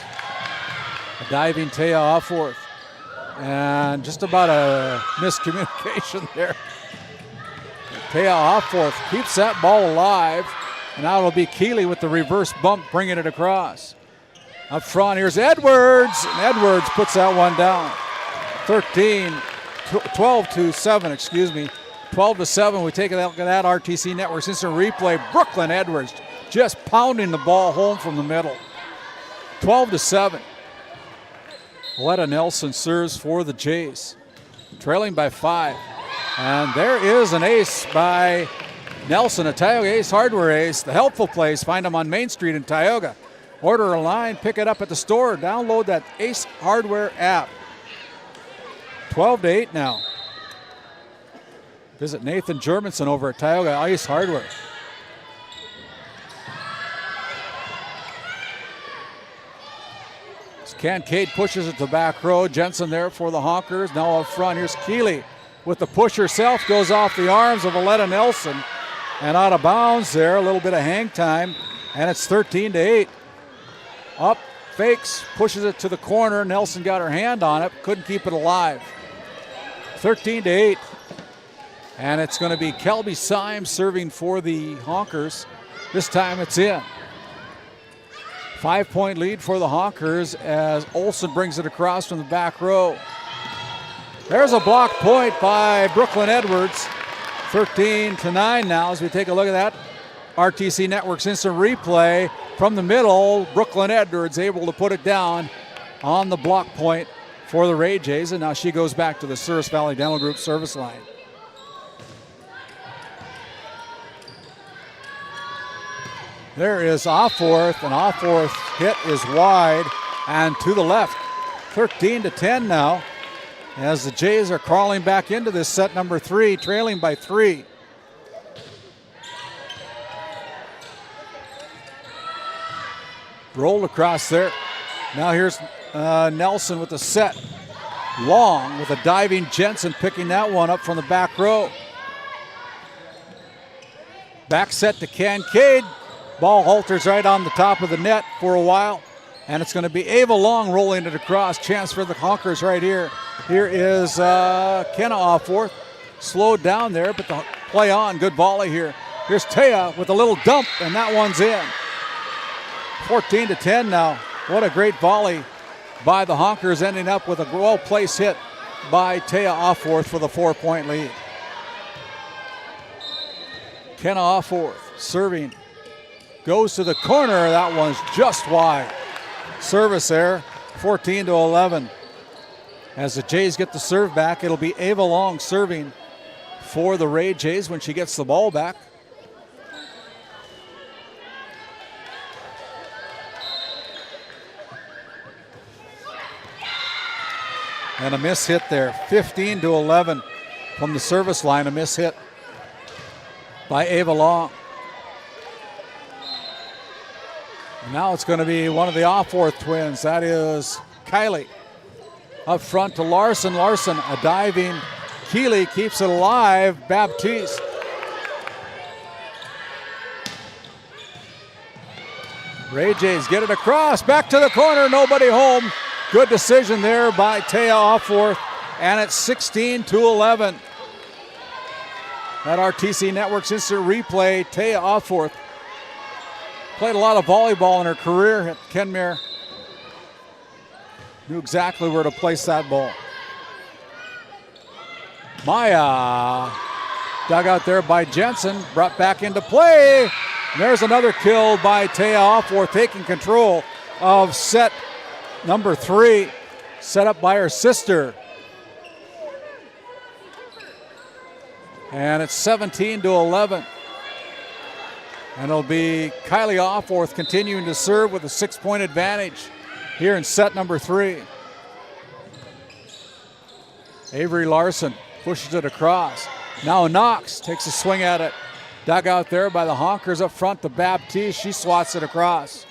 A diving Taya Offworth. And just about a miscommunication there. Taya Offworth keeps that ball alive. And now it'll be Keeley with the reverse bump bringing it across. Up front, here's Edwards. And Edwards puts that one down. 12-7, excuse me. 12-7, we take a look at that RTC Network's instant replay. Brooklyn Edwards just pounding the ball home from the middle. 12-7. Letta Nelson serves for the Jays, trailing by 5. And there is an ace by Nelson, a Tioga Ace Hardware ace. The helpful plays, find them on Main Street in Tioga. Order online, pick it up at the store, download that Ace Hardware app. 12-8 now. Visit Nathan Germanson over at Tioga Ice Hardware. Kincaid pushes it to back row. Jensen there for the Honkers. Now up front, here's Keeley with the push herself. Goes off the arms of Aletta Nelson and out of bounds there. A little bit of hang time, and it's 13-8. Up, fakes, pushes it to the corner. Nelson got her hand on it, couldn't keep it alive. 13-8. And it's going to be Kelby Symes serving for the Honkers. This time it's in. 5-point lead for the Honkers as Olsen brings it across from the back row. There's a block point by Brooklyn Edwards. 13-9 now as we take a look at that. RTC Network's instant replay from the middle. Brooklyn Edwards able to put it down on the block point for the Ray Jays, and now she goes back to the Souris Valley Dental Group service line. There is Offworth, and Offworth's hit is wide and to the left. 13-10 now as the Jays are crawling back into this set number 3, trailing by 3. Rolled across there. Now here's Nelson with the set. Long with a diving Jensen picking that one up from the back row. Back set to Kincaid. Ball halters right on the top of the net for a while. And it's going to be Ava Long rolling it across. Chance for the Honkers right here. Here is Kenna Offworth. Slowed down there, but the play on. Good volley here. Here's Taya with a little dump, and that one's in. 14-10 now. What a great volley by the Honkers, ending up with a well-placed hit by Taya Offworth for the 4-point lead. Kenna Offworth serving. Goes to the corner. That one's just wide. Service there, 14-11. As the Jays get the serve back, it'll be Ava Long serving for the Ray Jays when she gets the ball back. And a miss hit there. 15-11 from the service line. A miss hit by Ava Long. And now it's going to be one of the Offworth twins. That is Kylie. Up front to Larson. Larson, a diving. Keeley keeps it alive. Baptiste. Ray Jays get it across. Back to the corner. Nobody home. Good decision there by Taya Offworth. And it's 16-11. That RTC Network's instant replay. Taya Offworth played a lot of volleyball in her career at Kenmare. Knew exactly where to place that ball. Maya dug out there by Jensen, brought back into play. And there's another kill by Taya Offworth, taking control of set number 3, set up by her sister. And it's 17-11. And it'll be Kylie Offworth continuing to serve with a 6-point advantage here in set number 3. Avery Larson pushes it across. Now Knox takes a swing at it. Dug out there by the Honkers up front to Baptiste. She swats it across.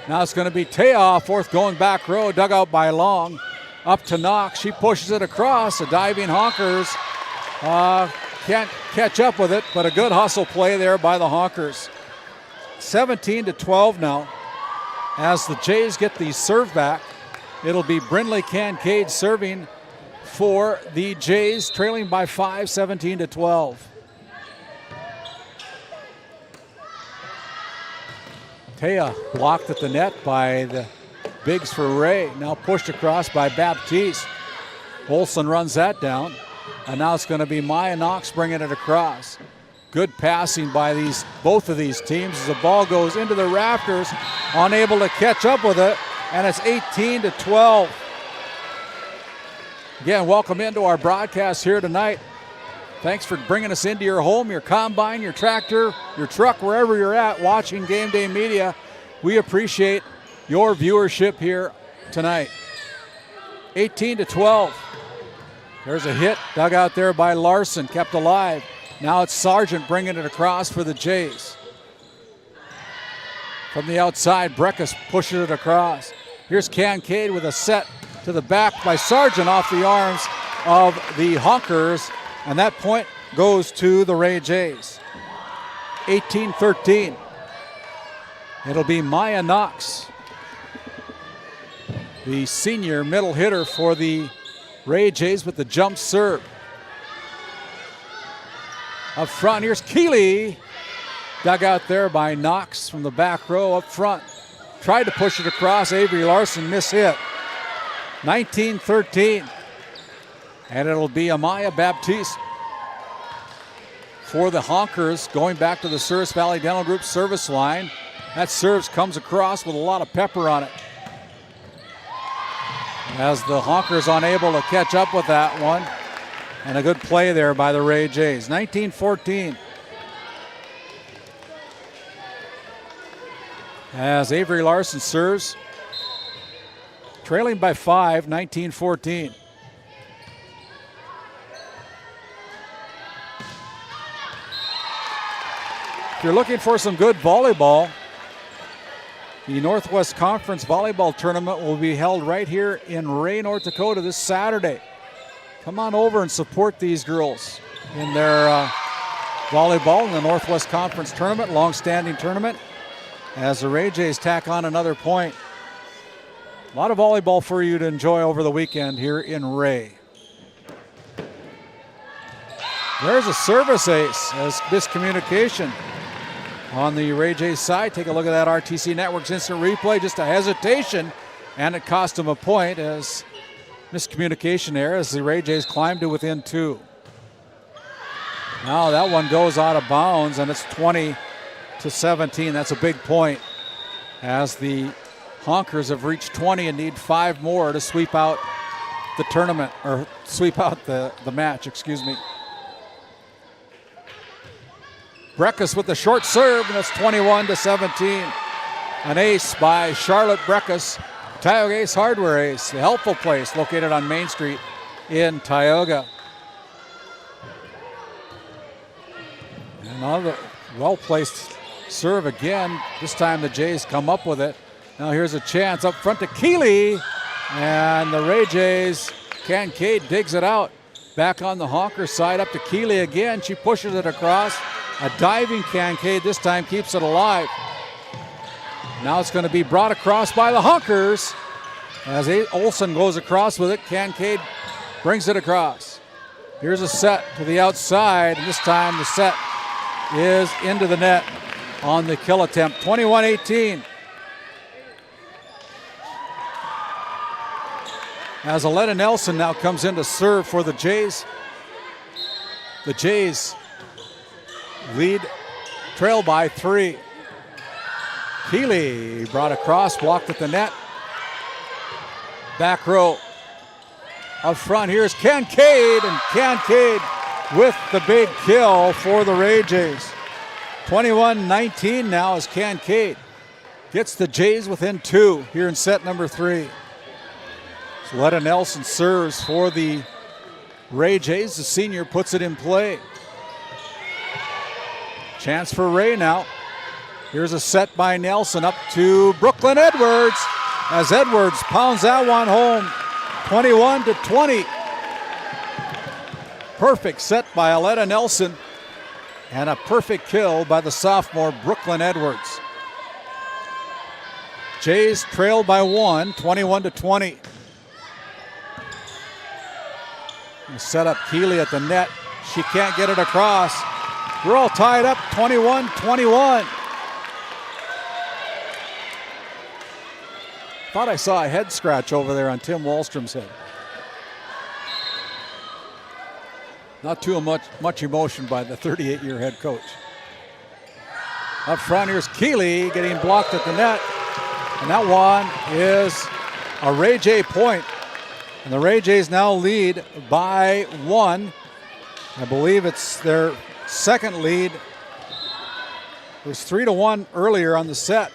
Now it's going to be Taya Offworth going back row. Dug out by Long. Up to Knox. She pushes it across. A diving Honkers can't catch up with it, but a good hustle play there by the Honkers. 17-12 now. As the Jays get the serve back, it'll be Brindley Kincaid serving for the Jays, trailing by 5, 17-12. Taya blocked at the net by the bigs for Ray. Now pushed across by Baptiste. Olsen runs that down. And now it's going to be Maya Knox bringing it across. Good passing by both of these teams as the ball goes into the rafters, unable to catch up with it, and it's 18-12. Again, welcome into our broadcast here tonight. Thanks for bringing us into your home, your combine, your tractor, your truck, wherever you're at, watching Game Day Media. We appreciate your viewership here tonight. 18-12. There's a hit dug out there by Larson, kept alive. Now it's Sargent bringing it across for the Jays. From the outside, Breckus pushes it across. Here's Kincaid with a set to the back by Sargent off the arms of the Honkers. And that point goes to the Ray Jays. 18-13. It'll be Maya Knox, the senior middle hitter for the Ray Jays with the jump serve. Up front, here's Keeley. Dug out there by Knox from the back row up front. Tried to push it across. Avery Larson miss hit. 19-13. And it'll be Amaya Baptiste for the Honkers going back to the Service Valley Dental Group service line. That serve comes across with a lot of pepper on it. As the Honkers unable to catch up with that one. And a good play there by the Ray Jays. 19-14. As Avery Larson serves. Trailing by 5, 19-14. If you're looking for some good volleyball, the Northwest Conference Volleyball Tournament will be held right here in Ray, North Dakota this Saturday. Come on over and support these girls in their volleyball in the Northwest Conference Tournament, long-standing tournament, as the Ray Jays tack on another point. A lot of volleyball for you to enjoy over the weekend here in Ray. There's a service ace as miscommunication on the Ray Jays side. Take a look at that RTC Network's instant replay. Just a hesitation, and it cost him a point as miscommunication there as the Ray Jays climbed to within 2. Now that one goes out of bounds, and it's 20-17. That's a big point as the Honkers have reached 20 and need 5 more to sweep out the tournament, or sweep out the match, excuse me. Breckus with the short serve, and it's 21-17. An ace by Charlotte Breckus Tioga Ace Hardware Ace, the helpful place located on Main Street in Tioga. And another well-placed serve again. This time the Jays come up with it. Now here's a chance up front to Keeley. And the Ray Jays, Kincaid digs it out. Back on the Honkers side, up to Keeley again. She pushes it across. A diving Kincaid this time keeps it alive. Now it's going to be brought across by the Honkers. As Olsen goes across with it, Kincaid brings it across. Here's a set to the outside, and this time the set is into the net on the kill attempt. 21-18. As Aletta Nelson now comes in to serve for the Jays. The Jays trail by 3. Keeley brought across, blocked at the net. Back row. Up front, here's Kincaid, and Kincaid with the big kill for the Ray Jays. 21-19 now as Kincaid gets the Jays within 2 here in set number 3. So Letta Nelson serves for the Ray Jays. The senior puts it in play. Chance for Ray now. Here's a set by Nelson up to Brooklyn Edwards as Edwards pounds that one home. 21-20. Perfect set by Aletta Nelson and a perfect kill by the sophomore Brooklyn Edwards. Jays trail by 1, 21-20. Set up Keeley at the net. She can't get it across. We're all tied up 21-21. Thought I saw a head scratch over there on Tim Wallstrom's head. Not too much emotion by the 38-year head coach. Up front, here's Keeley getting blocked at the net. And that one is a Ray J point. And the Ray Jays now lead by 1. I believe it's their second lead. It was 3-1 earlier on the set.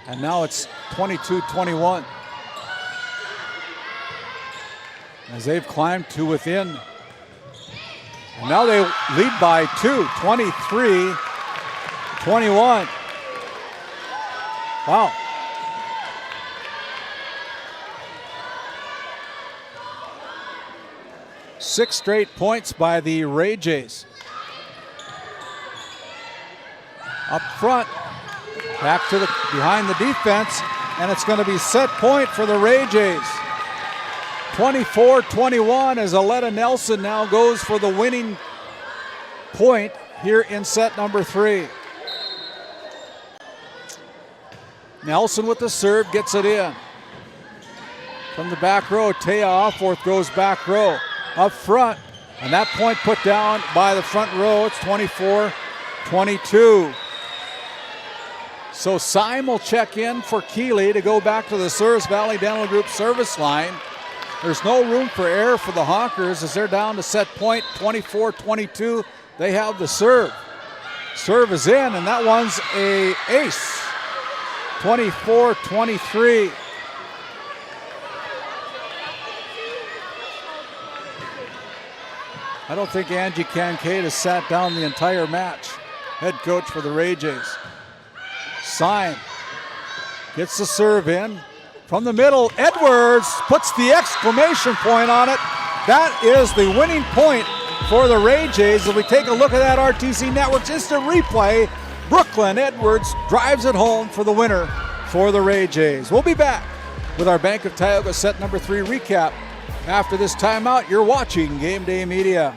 And now it's 22-21. As they've climbed to within. And now they lead by 2, 23-21. Wow. Six straight points by the Ray Jays. Up front, back to behind the defense, and it's going to be set point for the Ray Jays. 24-21 as Aletta Nelson now goes for the winning point here in set number 3. Nelson with the serve, gets it in. From the back row, Taya Offworth goes back row. Up front, and that point put down by the front row. It's 24-22. So Syme will check in for Keeley to go back to the Souris Valley Dental Group service line. There's no room for error for the Honkers as they're down to set point 24-22. They have the serve. Serve is in, and that one's a ace. 24-23. I don't think Angie Kincaid has sat down the entire match. Head coach for the Ray Jays. Syme gets the serve in. From the middle, Edwards puts the exclamation point on it. That is the winning point for the Ray Jays. If we take a look at that RTC Network's instant replay, Brooklyn Edwards drives it home for the winner for the Ray Jays. We'll be back with our Bank of Tioga set number 3 recap. After this timeout, you're watching Game Day Media.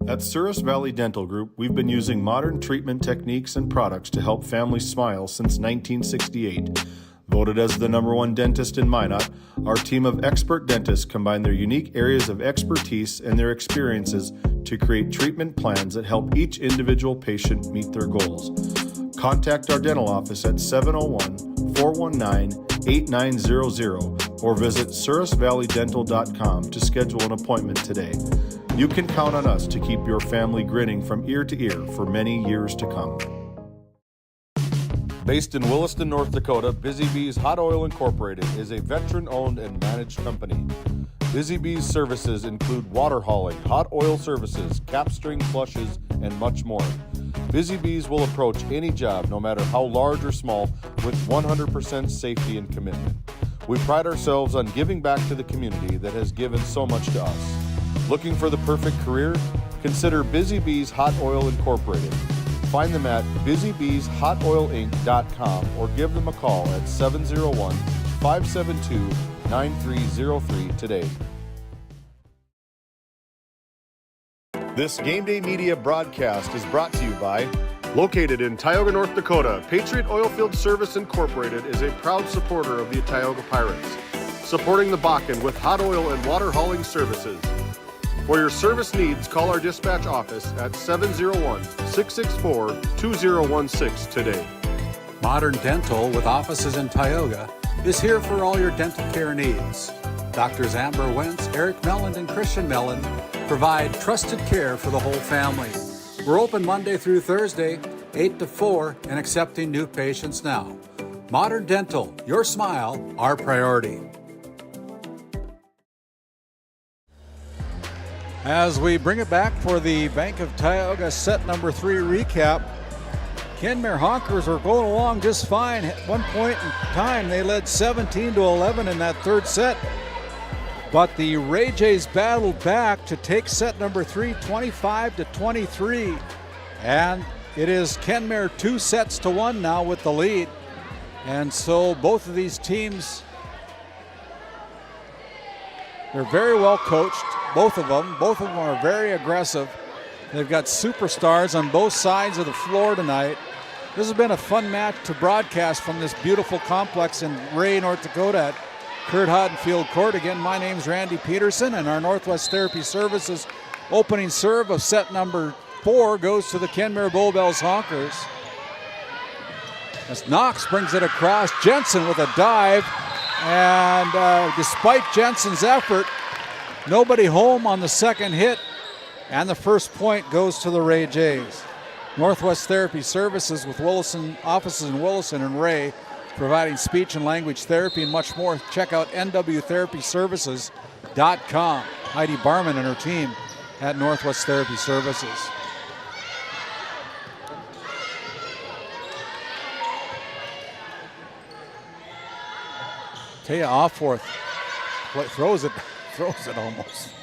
At Souris Valley Dental Group, we've been using modern treatment techniques and products to help families smile since 1968. Voted as the #1 dentist in Minot, our team of expert dentists combine their unique areas of expertise and their experiences to create treatment plans that help each individual patient meet their goals. Contact our dental office at 701-419-8900 or visit sourisvalleydental.com to schedule an appointment today. You can count on us to keep your family grinning from ear to ear for many years to come. Based in Williston, North Dakota, Busy Bees Hot Oil Incorporated is a veteran-owned and managed company. Busy Bees services include water hauling, hot oil services, cap string flushes, and much more. Busy Bees will approach any job, no matter how large or small, with 100% safety and commitment. We pride ourselves on giving back to the community that has given so much to us. Looking for the perfect career? Consider Busy Bees Hot Oil Incorporated. Find them at busybeeshotoilinc.com or give them a call at 701-572-9303 today. This Game Day Media broadcast is brought to you by, located in Tioga, North Dakota, Patriot Oilfield Service Incorporated is a proud supporter of the Tioga Pirates, supporting the Bakken with hot oil and water hauling services. For your service needs, call our dispatch office at 701-664-2016 today. Modern Dental, with offices in Tioga, is here for all your dental care needs. Doctors Amber Wentz, Eric Melland, and Christian Melland provide trusted care for the whole family. We're open Monday through Thursday, 8 to 4, and accepting new patients now. Modern Dental, your smile, our priority. As we bring it back for the Bank of Tioga set number 3 recap, Kenmare Honkers are going along just fine. At one point in time, they led 17-11 in that third set. But the Ray Jays battled back to take set number 3, 25-23. And it is Kenmare 2-1 now with the lead. And so both of these teams, they're very well coached, both of them. Both of them are very aggressive. They've got superstars on both sides of the floor tonight. This has been a fun match to broadcast from this beautiful complex in Ray, North Dakota at Curt Hodenfield Court. Again, my name's Randy Peterson, and our Northwest Therapy Services opening serve of set number 4 goes to the Kenmare Bowbells Honkers. As Knox brings it across, Jensen with a dive, and despite Jensen's effort, nobody home on the second hit, and the first point goes to the Ray Jays. Northwest Therapy Services with Williston offices in Williston and Ray, providing speech and language therapy and much more. Check out nwtherapyservices.com. Heidi Barman and her team at Northwest Therapy Services. Taya Offworth throws it almost.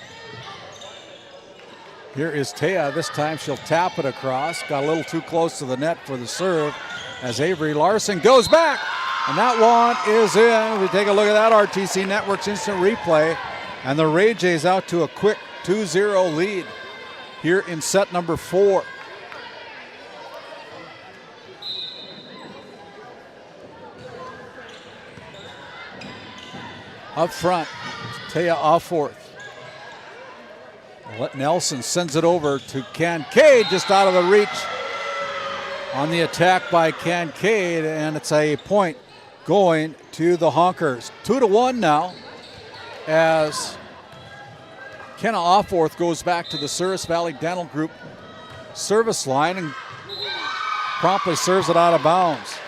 Here is Taya. This time she'll tap it across. Got a little too close to the net for the serve as Avery Larson goes back. And that one is in. We take a look at that RTC Network's instant replay. And the Ray Jays out to a quick 2-0 lead here in set number 4. Up front, Taya Offworth. Nelson sends it over to Kincaid, just out of the reach on the attack by Kincaid, and it's a point going to the Honkers. 2-1 now as Kenna Offworth goes back to the Service Valley Dental Group service line and promptly serves it out of bounds.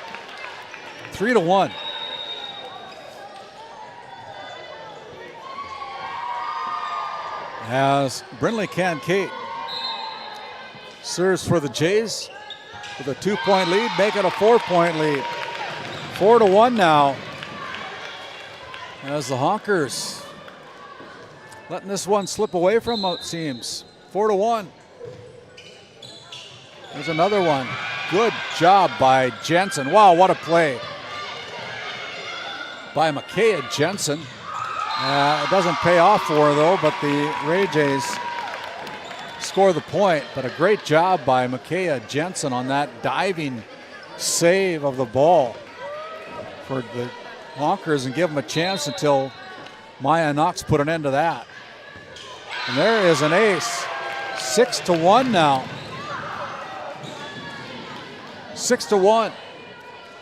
3-1. As Brindley Kincaid serves for the Jays with a 2-point lead, make it a 4-point lead. 4-1 now. As the Honkers letting this one slip away from them, it seems. 4-1. There's another one. Good job by Jensen. Wow, what a play by Makaya Jensen. It doesn't pay off for her, though, but the Ray Jays score the point. But a great job by Makaya Jensen on that diving save of the ball for the Honkers and give them a chance until Maya Knox put an end to that. And there is an ace. 6-1 now. 6-1.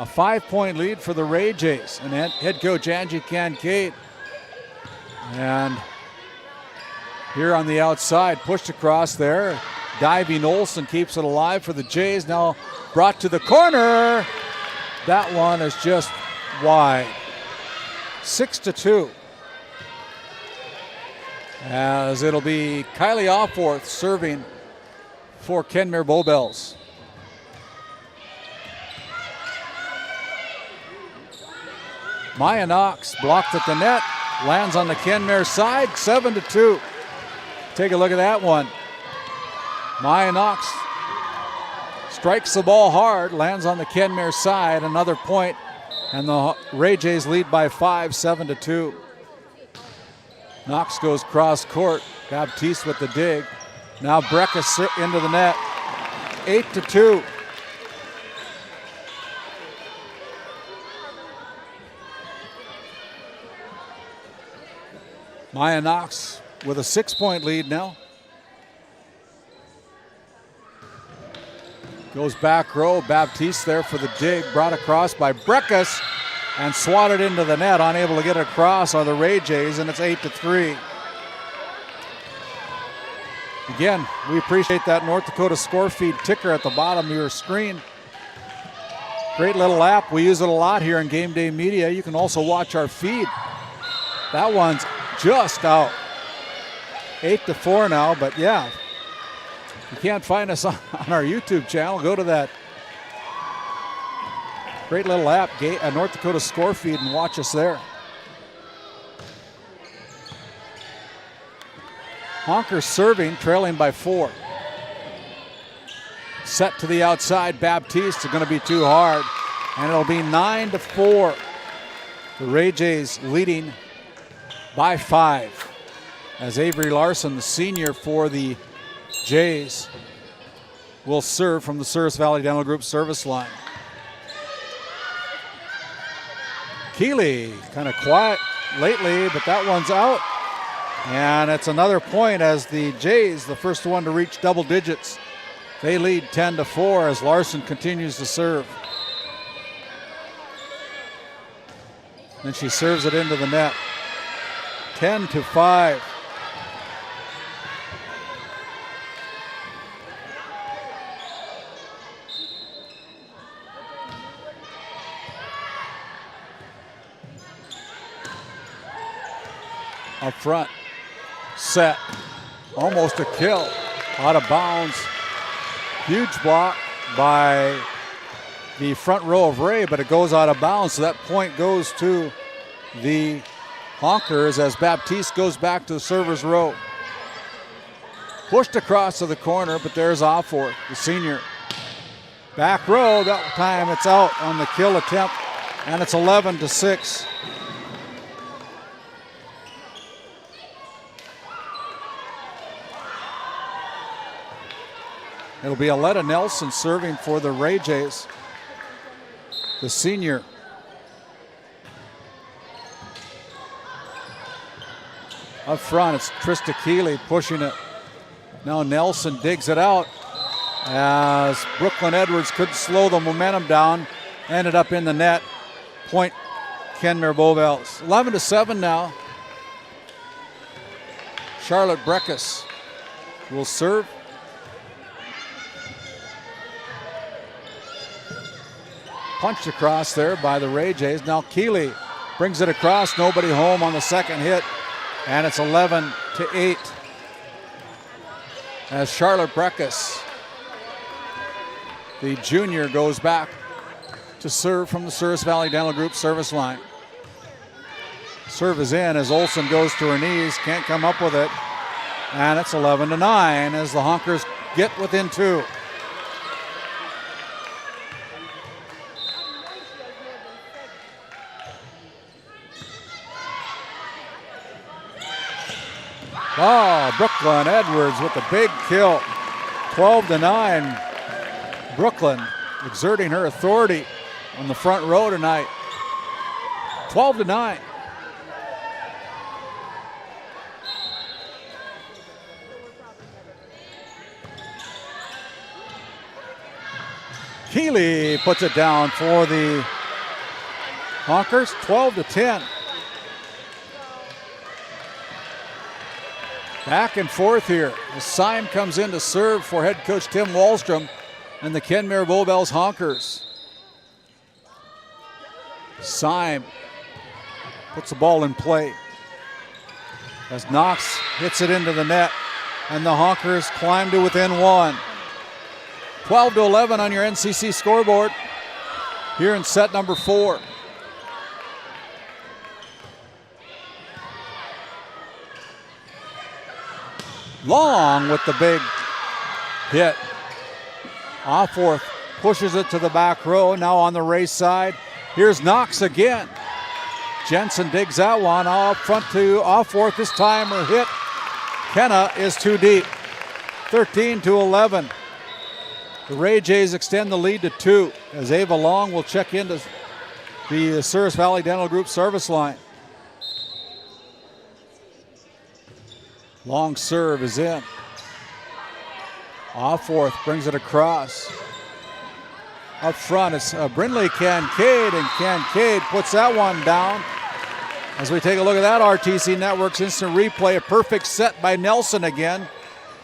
A 5-point lead for the Ray Jays and head coach Angie Kincaid. And here on the outside, pushed across there. Diving Olsen keeps it alive for the Jays. Now brought to the corner. That one is just wide. 6-2. As it'll be Kylie Offworth serving for Kenmare Bowbells. Maya Knox blocked at the net, lands on the Kenmare side, 7-2. Take a look at that one. Maya Knox strikes the ball hard, lands on the Kenmare side, another point, and the Ray Jays lead by 5, 7-2. Knox goes cross court, Baptiste with the dig. Now Breckus into the net, 8-2. Maya Knox with a 6-point lead now. Goes back row, Baptiste there for the dig, brought across by Breckus and swatted into the net. Unable to get it across are the Ray Jays, and it's 8-3. Again, we appreciate that North Dakota score feed ticker at the bottom of your screen. Great little app. We use it a lot here in Game Day Media. You can also watch our feed. That one's just out. 8-4 now, but yeah. You can't find us on our YouTube channel. Go to that great little app, North Dakota score feed, and watch us there. Honkers serving, trailing by 4. Set to the outside, Baptiste is going to be too hard, and it'll be 9-4. The Ray Jays leading by 5. As Avery Larson, the senior for the Jays, will serve from the Service Valley Dental Group service line. Keeley kind of quiet lately, but that one's out. And it's another point as the Jays, the first one to reach double digits. They lead 10-4 as Larson continues to serve. Then she serves it into the net. 10-5. Up front, set, almost a kill, out of bounds. Huge block by the front row of Ray, but it goes out of bounds, so that point goes to the Honkers as Baptiste goes back to the server's row. Pushed across to the corner, but there's Offworth, the senior. Back row, that time it's out on the kill attempt, and it's 11-6. It'll be Aletta Nelson serving for the Ray Jays, the senior. Up front, it's Trista Keeley pushing it. Now Nelson digs it out as Brooklyn Edwards couldn't slow the momentum down. Ended up in the net. Point Kenmare Bowbells. 11-7 now. Charlotte Breckus will serve. Punched across there by the Ray Jays. Now Keeley brings it across. Nobody home on the second hit. And it's 11-8. As Charlotte Breckus, the junior, goes back to serve from the Service Valley Dental Group service line. Serve is in as Olsen goes to her knees. Can't come up with it. And it's 11-9 as the Honkers get within 2. Oh, Brooklyn Edwards with the big kill. 12-9. Brooklyn exerting her authority on the front row tonight. 12-9. Keeley puts it down for the Honkers. 12-10. Back and forth here as Syme comes in to serve for head coach Tim Wallstrom and the Kenmare Bowbells Honkers. Syme puts the ball in play as Knox hits it into the net, and the Honkers climb to within one. 12-11 on your NCC scoreboard here in set number 4. Long with the big hit. Offworth pushes it to the back row, now on the race side. Here's Knox again. Jensen digs that one up front to Offworth. This time her hit, Kenna, is too deep. 13-11. The Ray Jays extend the lead to 2 as Ava Long will check into the Souris Valley Dental Group service line. Long serve is in. Offworth brings it across. Up front, it's Brindley Kincaid, and Kincaid puts that one down. As we take a look at that RTC Network's instant replay, a perfect set by Nelson again.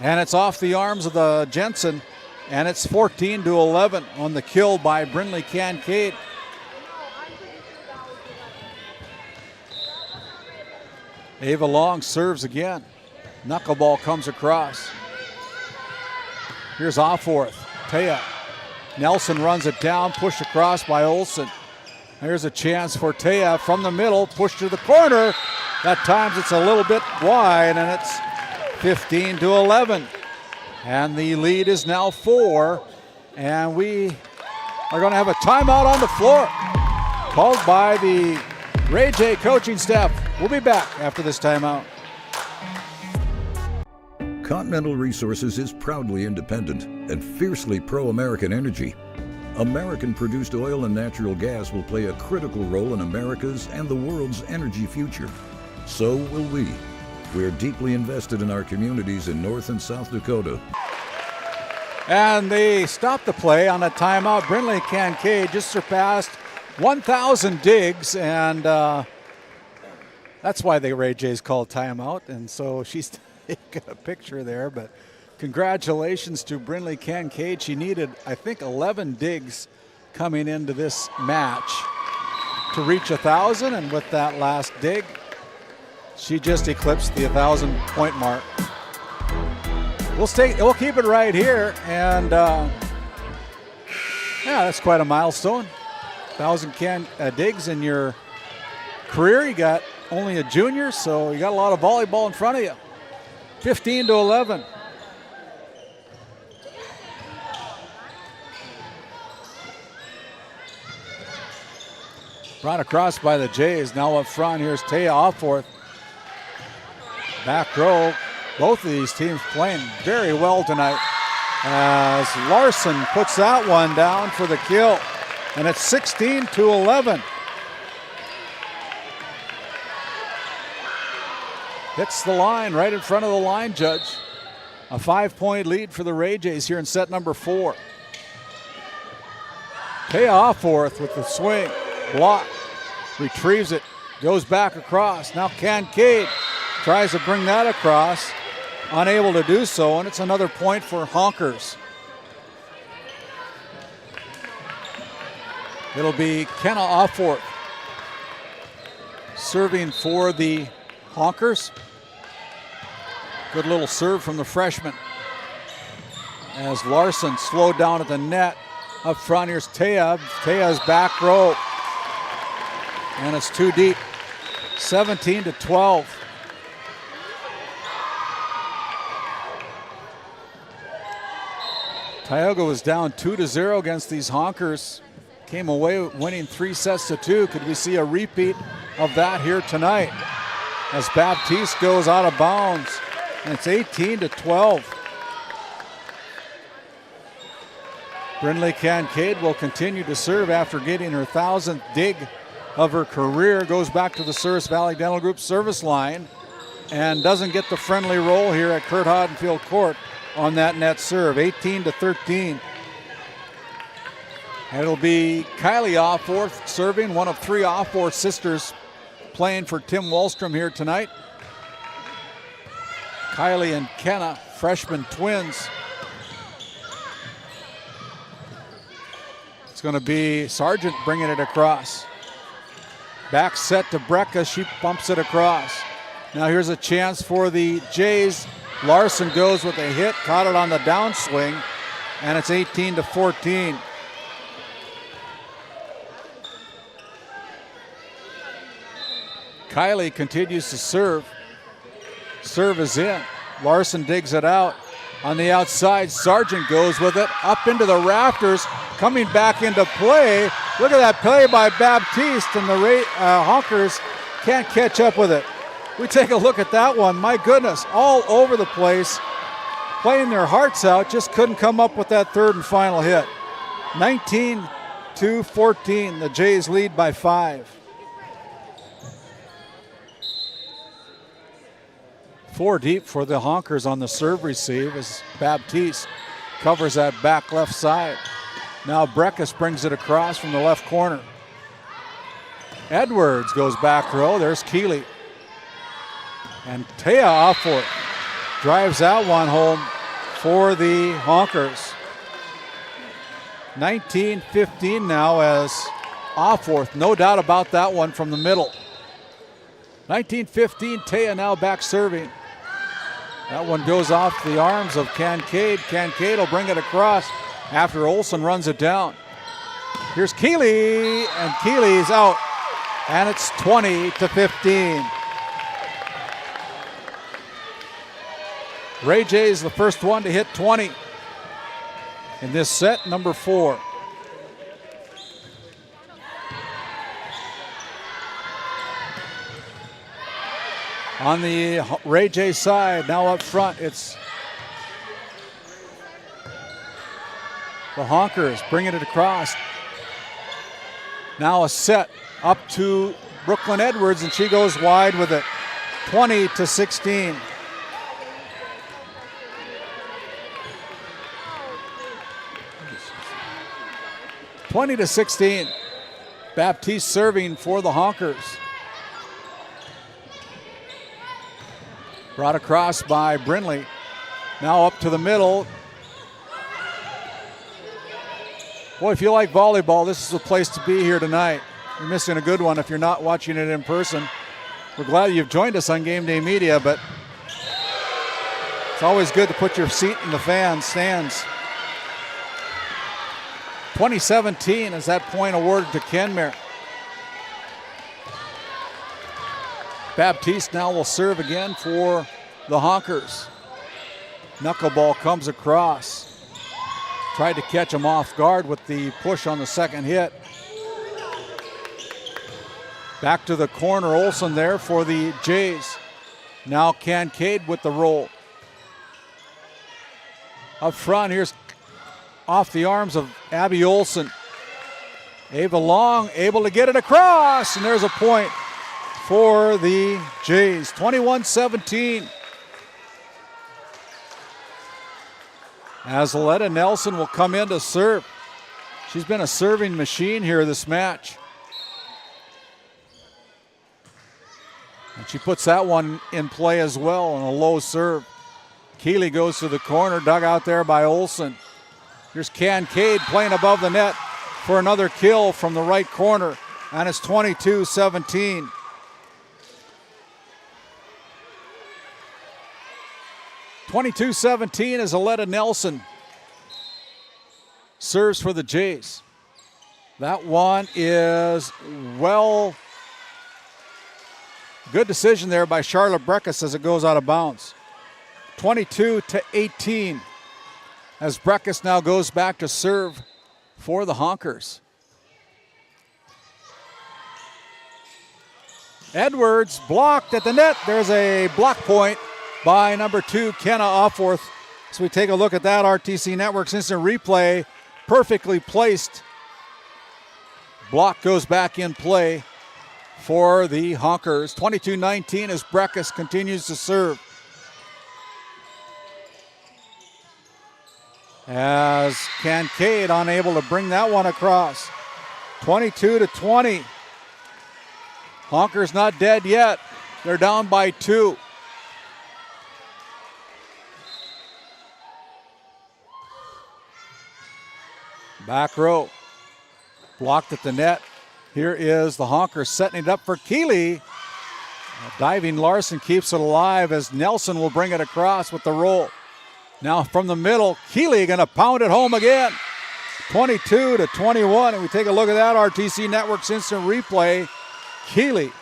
And it's off the arms of the Jensen, and it's 14-11 on the kill by Brindley Kincaid. Ava Long serves again. Knuckleball comes across. Here's Offworth. Taya. Nelson runs it down, pushed across by Olsen. There's a chance for Taya from the middle, push to the corner. That times it's a little bit wide, and it's 15-11. And the lead is now 4. And we are going to have a timeout on the floor called by the Ray J coaching staff. We'll be back after this timeout. Continental Resources is proudly independent and fiercely pro-American energy. American-produced oil and natural gas will play a critical role in America's and the world's energy future. So will we. We're deeply invested in our communities in North and South Dakota. And they stopped the play on a timeout. Brindley Kincaid just surpassed 1,000 digs, and that's why the Ray Jays called timeout. And so she's taking a picture there, but congratulations to Brindley Kincaid. She needed, I think, 11 digs coming into this match to reach 1,000, and with that last dig, she just eclipsed the 1,000-point mark. We'll keep it right here, and yeah, that's quite a milestone. 1,000 digs in your career. You got only a junior, so you got a lot of volleyball in front of you. 15-11. Brought across by the Jays. Now up front, here's Taya Offworth. Back row. Both of these teams playing very well tonight as Larson puts that one down for the kill. And it's 16-11. Hits the line right in front of the line judge. A 5-point lead for the Ray Jays here in set number 4. Taya Offworth with the swing. Block. Retrieves it. Goes back across. Now Kincaid tries to bring that across. Unable to do so, and it's another point for Honkers. It'll be Kenna Offworth serving for the Honkers. Good little serve from the freshman. As Larson slowed down at the net. Up front, here's Taya. Taya's back row. And it's too deep. 17-12. Tioga was down 2-0 against these Honkers. Came away winning 3-2. Could we see a repeat of that here tonight? As Baptiste goes out of bounds. And it's 18-12. Brindley Kincaid will continue to serve after getting her 1,000th dig of her career. Goes back to the Souris Valley Dental Group service line and doesn't get the friendly roll here at Curt Hodenfield Court on that net serve. 18-13. It'll be Kylie Offworth serving, one of 3 Offworth sisters playing for Tim Wallstrom here tonight. Kylie and Kenna, freshman twins. It's going to be Sargent bringing it across. Back set to Brecka. She bumps it across. Now here's a chance for the Jays. Larson goes with a hit, caught it on the downswing, and it's 18-14. Kylie continues to serve. Serve is in. Larson digs it out. On the outside, Sargent goes with it up into the rafters, coming back into play. Look at that play by Baptiste, and the Honkers can't catch up with it. We take a look at that one. My goodness, all over the place, playing their hearts out, just couldn't come up with that third and final hit. 19-14, the Jays lead by 5. 4 deep for the Honkers on the serve receive as Baptiste covers that back left side. Now Breckus brings it across from the left corner. Edwards goes back row. There's Keeley. And Taya off for it. Drives that one home for the Honkers. 19-15 now as Offworth. No doubt about that one from the middle. 19-15, Taya now back serving. That one goes off the arms of Kincaid. Kincaid will bring it across after Olsen runs it down. Here's Keeley, and Keeley's out. And it's 20-15. Ray J's the first one to hit 20 in this set, number 4. On the Ray J side, now up front, it's the Honkers bringing it across. Now a set up to Brooklyn Edwards, and she goes wide with it. 20-16. Baptiste serving for the Honkers. Brought across by Brindley. Now up to the middle. Boy, if you like volleyball, this is the place to be here tonight. You're missing a good one if you're not watching it in person. We're glad you've joined us on Game Day Media, but it's always good to put your seat in the fan stands. 2017 is that point awarded to Kenmare. Baptiste now will serve again for the Honkers. Knuckleball comes across. Tried to catch him off guard with the push on the second hit. Back to the corner, Olsen there for the Jays. Now Kincaid with the roll. Up front, here's off the arms of Abby Olsen. Ava Long able to get it across, and there's a point for the Jays. 21-17. As Aletta Nelson will come in to serve. She's been a serving machine here this match. And she puts that one in play as well on a low serve. Keeley goes to the corner, dug out there by Olsen. Here's Kincaid playing above the net for another kill from the right corner, and it's 22-17. As Aletta Nelson serves for the Jays. That one is good decision there by Charlotte Breckus as it goes out of bounds. 22-18 as Breckus now goes back to serve for the Honkers. Edwards blocked at the net. There's a block point by number 2, Kenna Offworth. So we take a look at that RTC Network's instant replay. Perfectly placed. Block goes back in play for the Honkers. 22-19 as Breckus continues to serve. As Kincaid unable to bring that one across. 22-20. Honkers not dead yet. They're down by 2. Back row. Blocked at the net. Here is the Honkers setting it up for Keeley. Diving Larson keeps it alive as Nelson will bring it across with the roll. Now from the middle, Keeley going to pound it home again. 22-21, and we take a look at that RTC Network's instant replay. Keeley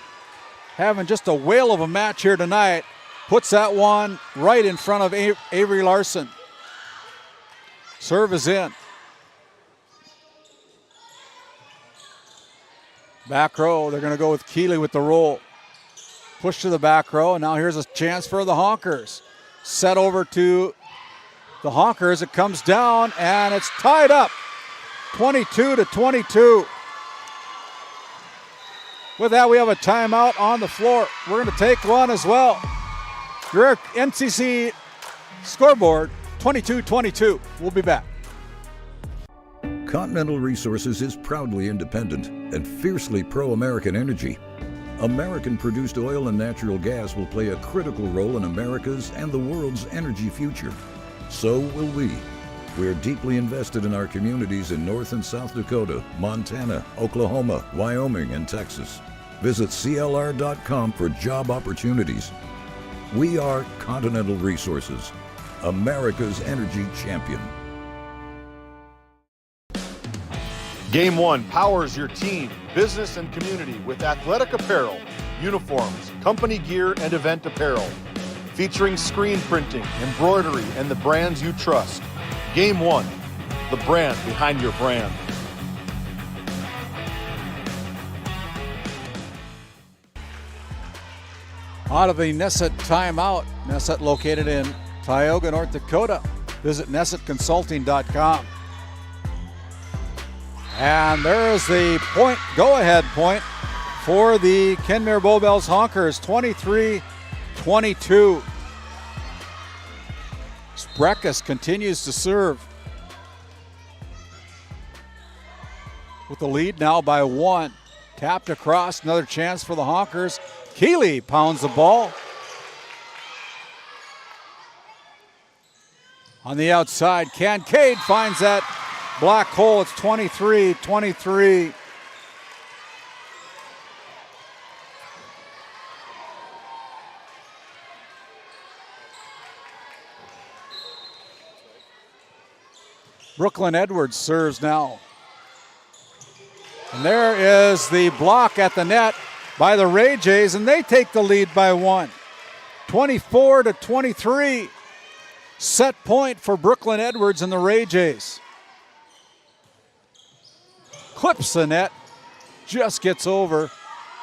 having just a whale of a match here tonight. Puts that one right in front of Avery Larson. Serve is in. Back row, they're going to go with Keeley with the roll. Push to the back row, and now here's a chance for the Honkers. Set over to the Honkers. It comes down, and it's tied up. 22-22. With that, we have a timeout on the floor. We're going to take one as well. Your NCC scoreboard, 22-22. We'll be back. Continental Resources is proudly independent and fiercely pro-American energy. American-produced oil and natural gas will play a critical role in America's and the world's energy future. So will we. We are deeply invested in our communities in North and South Dakota, Montana, Oklahoma, Wyoming, and Texas. Visit CLR.com for job opportunities. We are Continental Resources, America's energy champion. Game One powers your team, business, and community with athletic apparel, uniforms, company gear, and event apparel. Featuring screen printing, embroidery, and the brands you trust. Game One, the brand behind your brand. Out of the Nesset timeout. Nesset located in Tioga, North Dakota. Visit nessetconsulting.com. And there is the point, go-ahead point for the Kenmare Bowbells Honkers, 23-22. Breckus continues to serve with the lead now by one. Tapped across, another chance for the Honkers. Keeley pounds the ball. On the outside, Kincaid finds that black hole. It's 23-23. Brooklyn Edwards serves now. And there is the block at the net by the Ray Jays, and they take the lead by one. 24-23. Set point for Brooklyn Edwards and the Ray Jays. Clips the net, just gets over.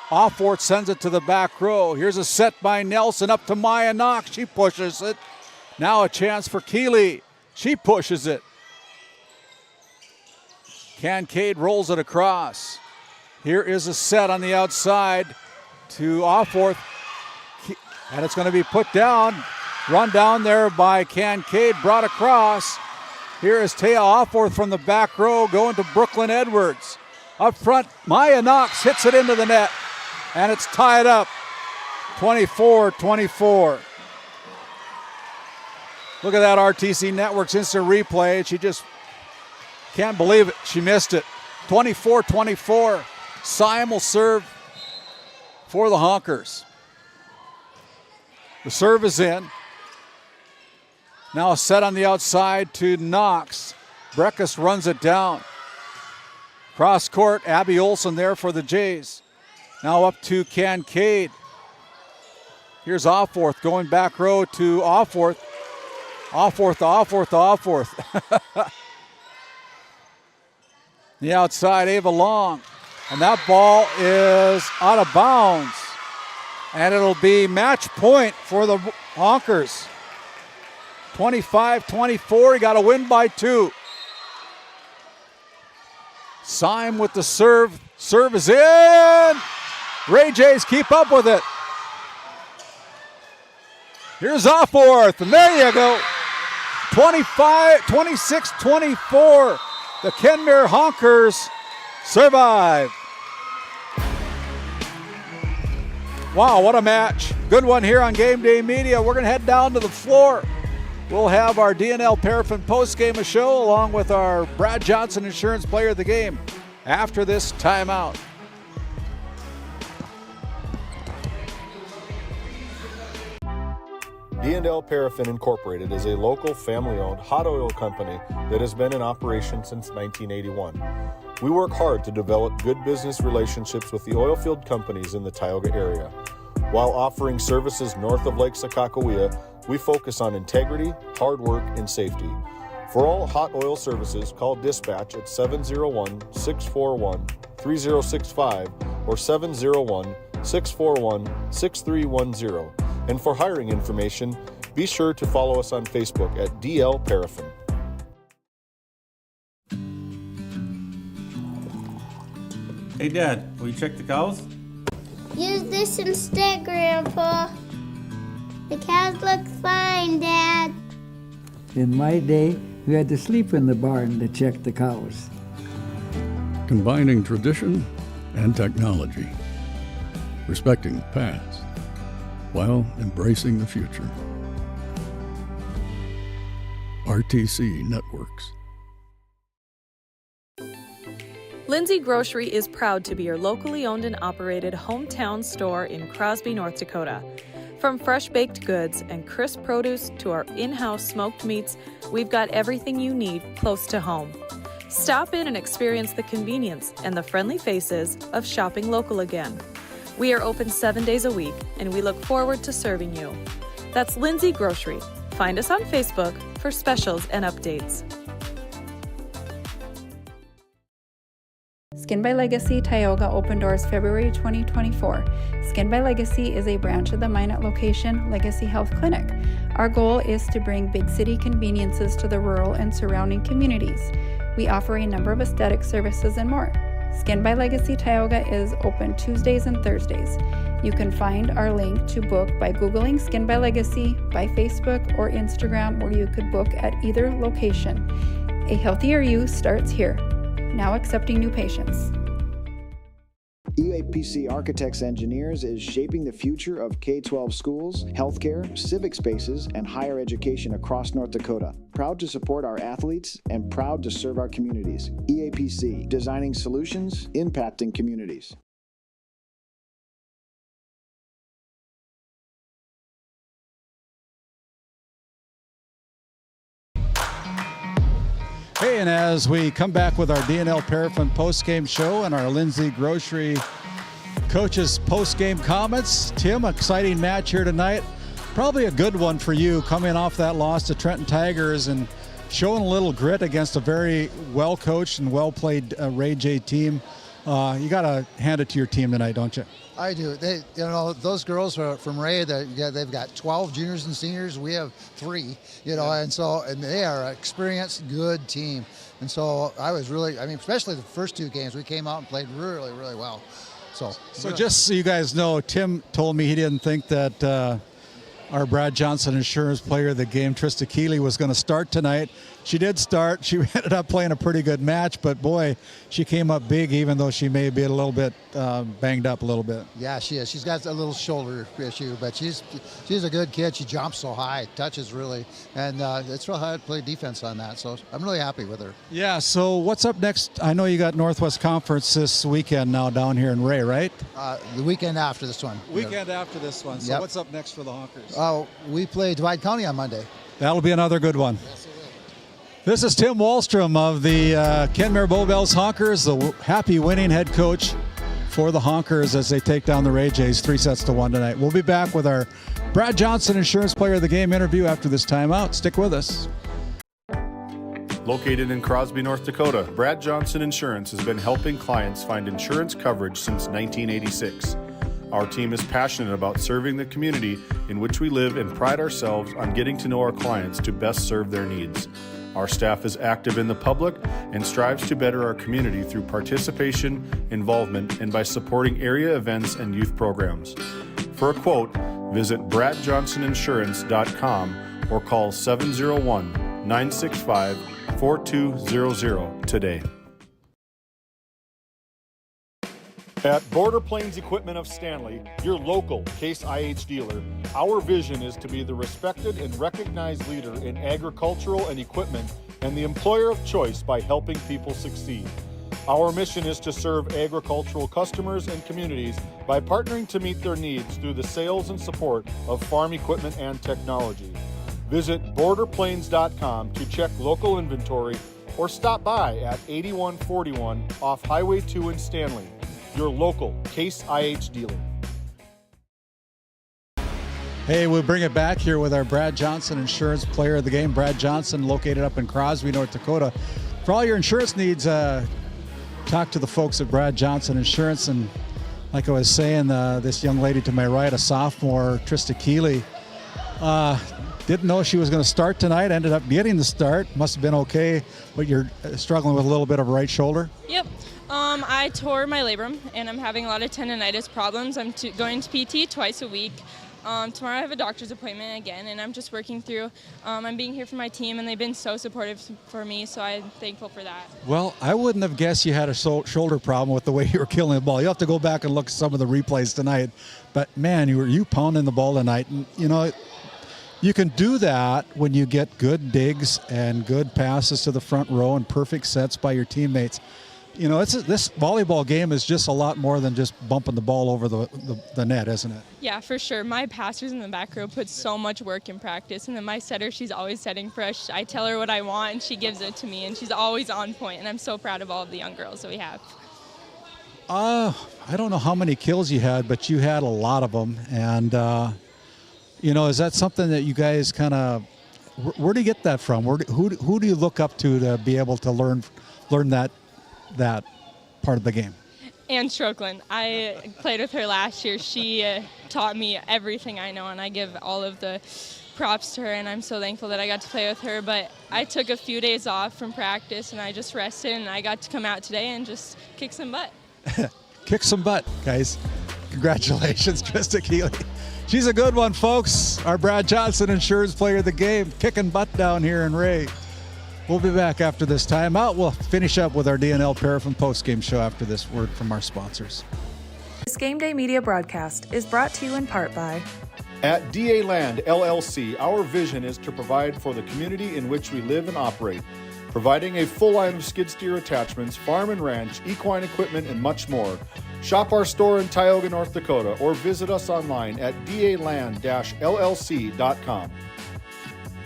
Offworth sends it to the back row. Here's a set by Nelson up to Maya Knox. She pushes it. Now a chance for Keeley. She pushes it. Kincaid rolls it across. Here is a set on the outside to Offworth. And it's going to be put down. Run down there by Kincaid, brought across. Here is Taya Offworth from the back row going to Brooklyn Edwards. Up front, Maya Knox hits it into the net. And it's tied up, 24-24. Look at that RTC Network's instant replay. She just can't believe it. She missed it. 24-24. Syme will serve for the Honkers. The serve is in. Now a set on the outside to Knox. Breckus runs it down. Cross court, Abby Olson there for the Jays. Now up to Kincaid. Here's Offworth going back row to Offworth. Offworth. The outside, Ava Long. And that ball is out of bounds. And it'll be match point for the Honkers. 25-24, he got a win by two. Syme with the serve. Serve is in. Ray Jays keep up with it. Here's Offworth, and there you go. 26-24. The Kenmare Honkers survive. Wow, what a match. Good one here on Game Day Media. We're going to head down to the floor. We'll have our DNL Paraffin Postgame show along with our Brad Johnson Insurance Player of the Game after this timeout. D&L Paraffin Incorporated is a local family-owned hot oil company that has been in operation since 1981. We work hard to develop good business relationships with the oil field companies in the Tioga area. While offering services north of Lake Sakakawea, we focus on integrity, hard work, and safety. For all hot oil services, call dispatch at 701-641-3065 or 701-641-6310. And for hiring information, be sure to follow us on Facebook at DL Paraffin. Hey Dad, will you check the cows? Use this instead, Grandpa. The cows look fine, Dad. In my day, we had to sleep in the barn to check the cows. Combining tradition and technology, respecting the past while embracing the future. RTC Networks. Lindsay Grocery is proud to be your locally owned and operated hometown store in Crosby, North Dakota. From fresh baked goods and crisp produce to our in-house smoked meats, we've got everything you need close to home. Stop in and experience the convenience and the friendly faces of shopping local again. We are open 7 days a week, and we look forward to serving you. That's Lindsay Grocery. Find us on Facebook for specials and updates. Skin by Legacy Tioga opened doors February 2024. Skin by Legacy is a branch of the Minot location Legacy Health Clinic. Our goal is to bring big city conveniences to the rural and surrounding communities. We offer a number of aesthetic services and more. Skin by Legacy Tioga is open Tuesdays and Thursdays. You can find our link to book by Googling Skin by Legacy, by Facebook or Instagram, where you could book at either location. A healthier you starts here. Now accepting new patients. EAPC Architects Engineers is shaping the future of K-12 schools, healthcare, civic spaces, and higher education across North Dakota. Proud to support our athletes and proud to serve our communities. EAPC, designing solutions, impacting communities. Hey, and as we come back with our D&L Paraffin postgame show and our Lindsay Grocery coaches postgame comments, Tim, exciting match here tonight. Probably a good one for you coming off that loss to Trenton Tigers and showing a little grit against a very well-coached and well-played Ray J team. You got to hand it to your team tonight, don't you? I do. They, those girls are from Ray. They've got 12 juniors and seniors. We have 3. And they are an experienced, good team. And so I was really, especially the first 2 games, we came out and played really, really well. So just so you guys know, Tim told me he didn't think that our Brad Johnson Insurance Player of the Game, Trista Keeley, was going to start tonight. She did start. She ended up playing a pretty good match, but boy, she came up big, even though she may be a little bit banged up a little bit. Yeah, she is. She's got a little shoulder issue, but she's a good kid. She jumps so high, touches really, and it's real hard to play defense on that. So I'm really happy with her. Yeah. So what's up next? I know you got Northwest Conference this weekend now down here in Ray, right? The weekend after this one. Weekend after this one. So what's up next for the Honkers? Oh, we play Divide County on Monday. That'll be another good one. Yes, it will. This is Tim Wallstrom of the Kenmare Bowbells Honkers, the happy winning head coach for the Honkers as they take down the Ray Jays 3-1 tonight. We'll be back with our Brad Johnson Insurance Player of the Game interview after this timeout. Stick with us. Located in Crosby, North Dakota, Brad Johnson Insurance has been helping clients find insurance coverage since 1986. Our team is passionate about serving the community in which we live and pride ourselves on getting to know our clients to best serve their needs. Our staff is active in the public and strives to better our community through participation, involvement, and by supporting area events and youth programs. For a quote, visit bradjohnsoninsurance.com or call 701-965-4200 today. At Border Plains Equipment of Stanley, your local Case IH dealer, our vision is to be the respected and recognized leader in agricultural and equipment and the employer of choice by helping people succeed. Our mission is to serve agricultural customers and communities by partnering to meet their needs through the sales and support of farm equipment and technology. Visit borderplanes.com to check local inventory or stop by at 8141 off Highway 2 in Stanley, your local Case IH dealer. Hey, we'll bring it back here with our Brad Johnson Insurance Player of the Game. Brad Johnson, located up in Crosby, North Dakota. For all your insurance needs, talk to the folks at Brad Johnson Insurance. And like I was saying, this young lady to my right, a sophomore, Trista Keeley, didn't know she was going to start tonight, ended up getting the start. Must have been okay, but you're struggling with a little bit of right shoulder? Yep. I tore my labrum, and I'm having a lot of tendonitis problems. I'm going to PT twice a week. Tomorrow I have a doctor's appointment again, and I'm just working through. I'm being here for my team, and they've been so supportive for me, so I'm thankful for that. Well, I wouldn't have guessed you had a shoulder problem with the way you were killing the ball. You'll have to go back and look at some of the replays tonight. But, man, you pounding the ball tonight. And, you know, you can do that when you get good digs and good passes to the front row and perfect sets by your teammates. You know, this volleyball game is just a lot more than just bumping the ball over the net, isn't it? Yeah, for sure. My passers in the back row put so much work in practice, and then my setter, she's always setting for us. I tell her what I want, and she gives it to me, and she's always on point, and I'm so proud of all of the young girls that we have. I don't know how many kills you had, but you had a lot of them, and, you know, is that something that you guys kind of, where do you get that from? Who do you look up to be able to learn that part of the game? Ann Strokeland. I played with her last year. She taught me everything I know, and I give all of the props to her, and I'm so thankful that I got to play with her. But I took a few days off from practice, and I just rested, and I got to come out today and just kick some butt. Kick some butt, guys. Congratulations, Trista Keeley. She's a good one, folks. Our Brad Johnson Insurance Player of the Game, kicking butt down here in Ray. We'll be back after this timeout. We'll finish up with our DNL Paraffin postgame show after this word from our sponsors. This Game Day media broadcast is brought to you in part by At DA Land LLC, our vision is to provide for the community in which we live and operate, providing a full line of skid steer attachments, farm and ranch, equine equipment, and much more. Shop our store in Tioga, North Dakota, or visit us online at daland-llc.com.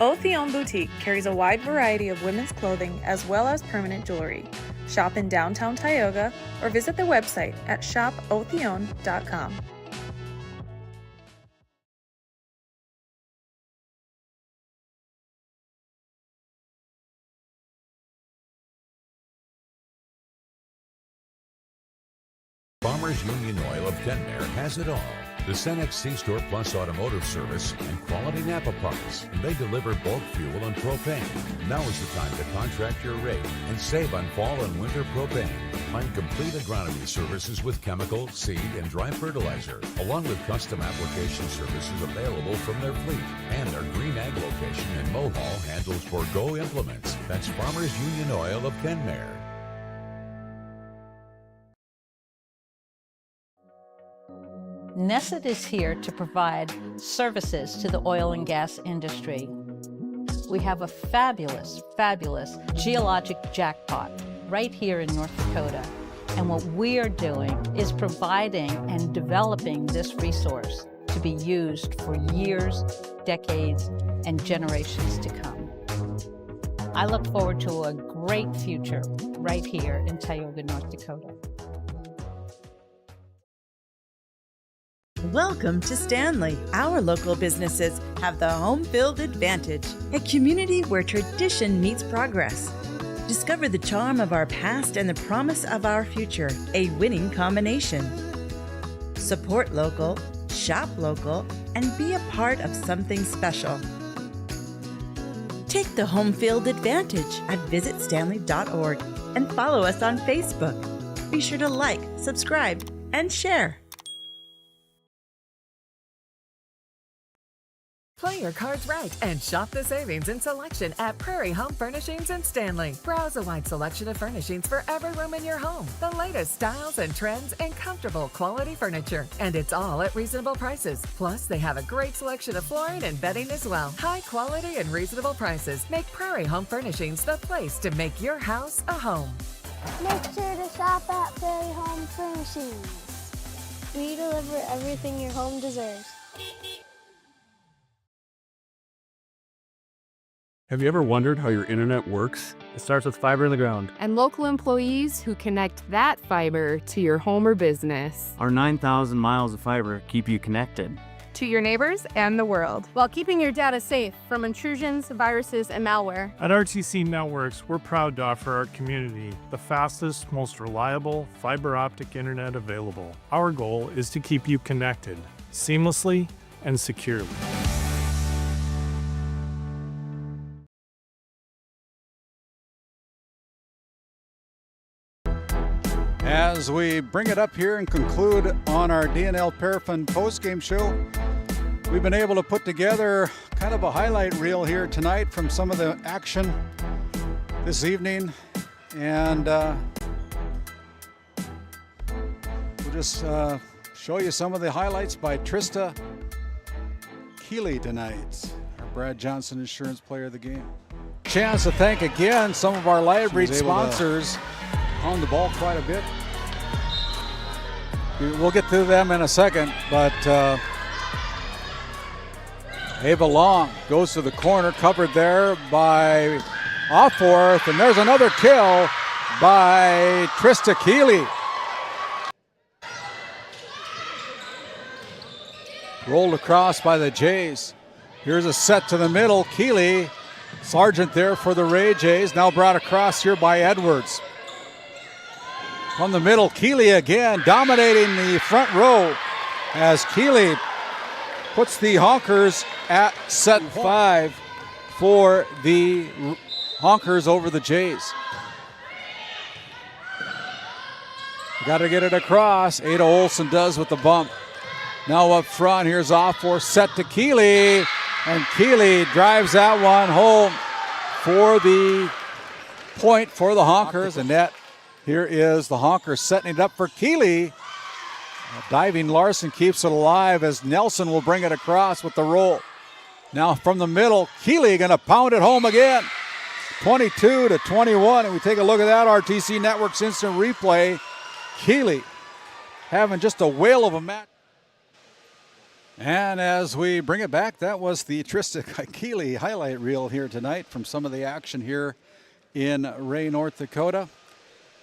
Othion Boutique carries a wide variety of women's clothing as well as permanent jewelry. Shop in downtown Tioga or visit their website at shopothion.com. Farmers Union Oil of Kenmare has it all. The Cenex C-Store Plus Automotive Service and quality Napa parts. They deliver bulk fuel and propane. Now is the time to contract your rate and save on fall and winter propane. Find complete agronomy services with chemical, seed, and dry fertilizer, along with custom application services available from their fleet. And our Green Ag location in Mohall handles Forgo implements. That's Farmers Union Oil of Kenmare. Nesset is here to provide services to the oil and gas industry. We have a fabulous, fabulous geologic jackpot right here in North Dakota. And what we are doing is providing and developing this resource to be used for years, decades, and generations to come. I look forward to a great future right here in Tioga, North Dakota. Welcome to Stanley. Our local businesses have the home field advantage, a community where tradition meets progress. Discover the charm of our past and the promise of our future, a winning combination. Support local, shop local, and be a part of something special. Take the home field advantage at visitstanley.org and follow us on Facebook. Be sure to like, subscribe, and share. Play your cards right and shop the savings and selection at Prairie Home Furnishings in Stanley. Browse a wide selection of furnishings for every room in your home. The latest styles and trends and comfortable quality furniture. And it's all at reasonable prices. Plus, they have a great selection of flooring and bedding as well. High quality and reasonable prices make Prairie Home Furnishings the place to make your house a home. Make sure to shop at Prairie Home Furnishings. We deliver everything your home deserves. Have you ever wondered how your internet works? It starts with fiber in the ground. And local employees who connect that fiber to your home or business. Our 9,000 miles of fiber keep you connected. To your neighbors and the world. While keeping your data safe from intrusions, viruses, and malware. At RTC Networks, we're proud to offer our community the fastest, most reliable fiber optic internet available. Our goal is to keep you connected, seamlessly and securely. As we bring it up here and conclude on our DNL Paraffin postgame show, we've been able to put together kind of a highlight reel here tonight from some of the action this evening. And we'll just show you some of the highlights by Trista Keeley tonight, our Brad Johnson Insurance Player of the Game. Chance to thank again some of our Live Breed sponsors. On the ball quite a bit. We'll get to them in a second, but Ava Long goes to the corner, covered there by Offworth, and there's another kill by Trista Keeley. Rolled across by the Jays. Here's a set to the middle. Keeley, Sargent there for the Ray Jays, now brought across here by Edwards. From the middle, Keeley again dominating the front row as Keeley puts the Honkers at set 5 for the Honkers over the Jays. Got to get it across. Ada Olson does with the bump. Now up front, here's Offworth set to Keeley, and Keeley drives that one home for the point for the Honkers, and that here is the Honkers setting it up for Keeley. Diving Larson keeps it alive as Nelson will bring it across with the roll. Now from the middle, Keeley going to pound it home again. 22-21, and we take a look at that RTC Network's instant replay. Keeley having just a whale of a match. And as we bring it back, that was the Trista Keeley highlight reel here tonight from some of the action here in Ray, North Dakota.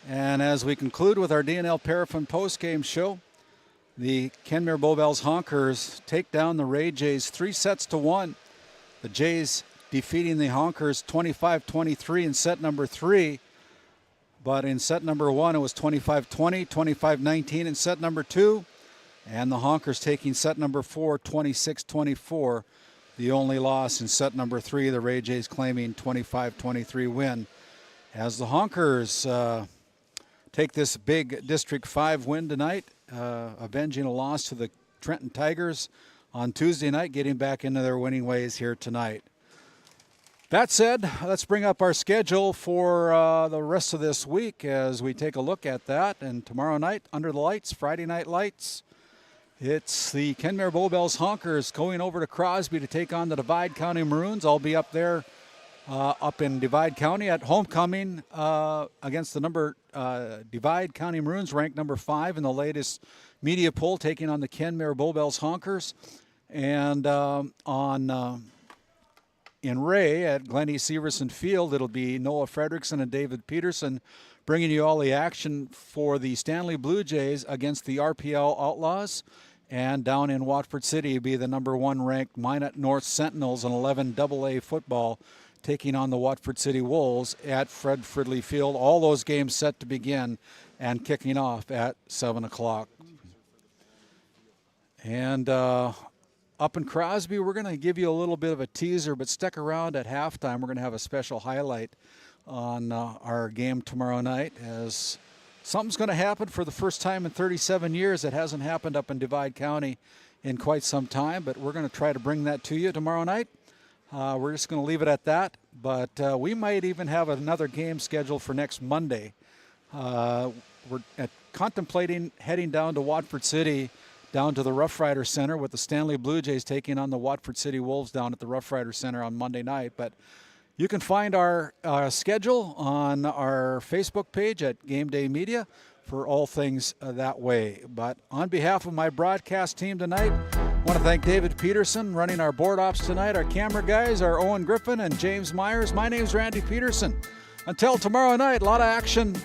And as we conclude with our DNL Paraffin postgame show, the Kenmare Bowbells Honkers take down the Ray Jays 3-1. The Jays defeating the Honkers 25-23 in set number 3. But in set number 1, it was 25-20, 25-19 in set number 2. And the Honkers taking set number 4, 26-24. The only loss in set number 3, the Ray Jays claiming 25-23 win. As the Honkers take this big District 5 win tonight, avenging a loss to the Trenton Tigers on Tuesday night, getting back into their winning ways here tonight. That said, let's bring up our schedule for the rest of this week as we take a look at that. And tomorrow night, under the lights, Friday night lights, it's the Kenmare Bowbells Honkers going over to Crosby to take on the Divide County Maroons. I'll be up there up in Divide County at homecoming against the Divide County Maroons, ranked number 5 in the latest media poll, taking on the Kenmare Bowbells Honkers. And in Ray at Glenn E. Severson Field, it'll be Noah Fredrickson and David Peterson bringing you all the action for the Stanley Blue Jays against the RPL Outlaws. And down in Watford City will be the number 1 ranked Minot North Sentinels in 11 AA football, taking on the Watford City Wolves at Fred Fridley Field. All those games set to begin and kicking off at 7 o'clock. And up in Crosby, we're going to give you a little bit of a teaser, but stick around at halftime. We're going to have a special highlight on our game tomorrow night, as something's going to happen for the first time in 37 years. It hasn't happened up in Divide County in quite some time, but we're going to try to bring that to you tomorrow night. We're just going to leave it at that, but we might even have another game scheduled for next Monday. We're contemplating heading down to Watford City, down to the Rough Rider Center, with the Stanley Blue Jays taking on the Watford City Wolves down at the Rough Rider Center on Monday night. But You can find our schedule on our Facebook page at GameDay Media for all things that way. But on behalf of my broadcast team tonight, I want to thank David Peterson running our board ops tonight, our camera guys, our Owen Griffin and James Myers. My name's Randy Peterson. Until tomorrow night, a lot of action.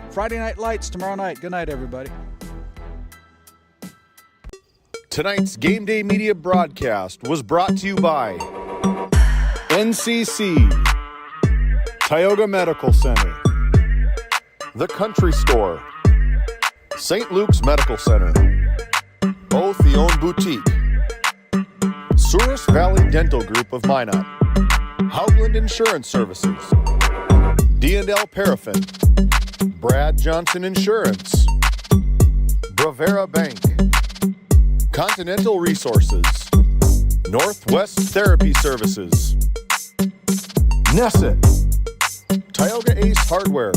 Friday Night Lights tomorrow night. Good night, everybody. Tonight's Game Day Media broadcast was brought to you by NCC, Tioga Medical Center, The Country Store, St. Luke's Medical Center, Both the Own Boutique, Souris Valley Dental Group of Minot, Haugland Insurance Services, D&L Paraffin, Brad Johnson Insurance, Bravera Bank, Continental Resources, Northwest Therapy Services, Nesset, Tioga Ace Hardware,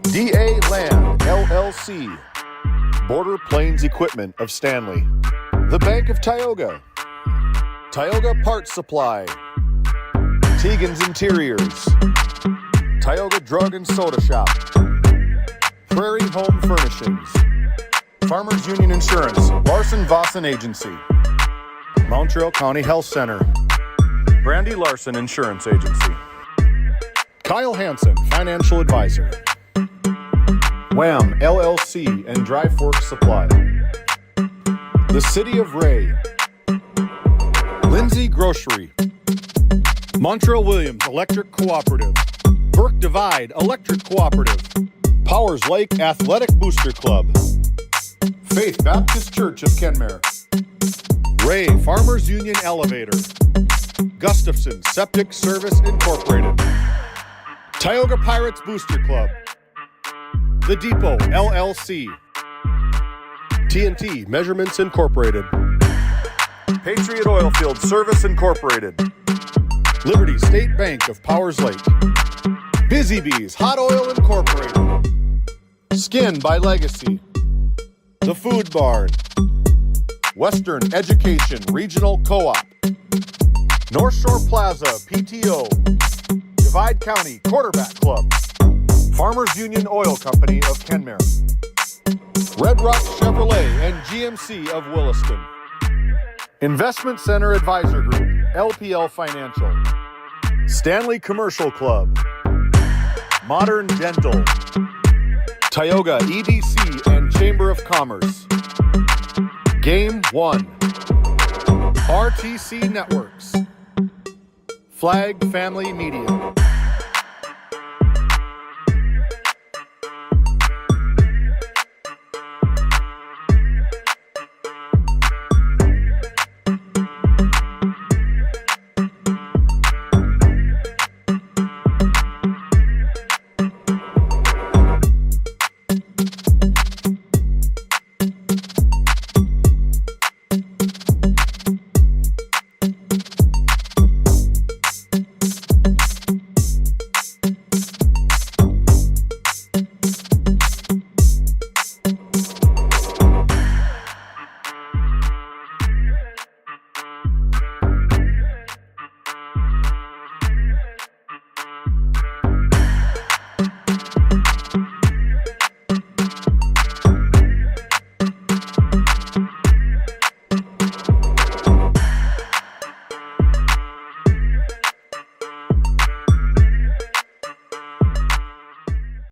DA Land LLC, Border Plains Equipment of Stanley, the Bank of Tioga, Tioga Parts Supply, Tegan's Interiors, Tioga Drug and Soda Shop, Prairie Home Furnishings, Farmers Union Insurance, Larson Vossen Agency, Montreal County Health Center, Brandy Larson Insurance Agency, Kyle Hansen, Financial Advisor, Wham LLC and Dry Fork Supply, the City of Ray, Lindsay Grocery, Montreal Williams Electric Cooperative, Burke Divide Electric Cooperative, Powers Lake Athletic Booster Club, Faith Baptist Church of Kenmare, Ray Farmers Union Elevator, Gustafson Septic Service Incorporated, Tioga Pirates Booster Club, The Depot LLC, TNT Measurements Incorporated, Patriot Oilfield Service Incorporated, Liberty State Bank of Powers Lake, Busy Bees Hot Oil Incorporated, Skin by Legacy, The Food Barn, Western Education Regional Co-op, North Shore Plaza PTO, Divide County Quarterback Club, Farmers Union Oil Company of Kenmare, Red Rock Chevrolet and GMC of Williston, Investment Center Advisor Group, LPL Financial, Stanley Commercial Club, Modern Dental, Tioga EDC and Chamber of Commerce, Game 1, RTC Networks, Flag Family Media.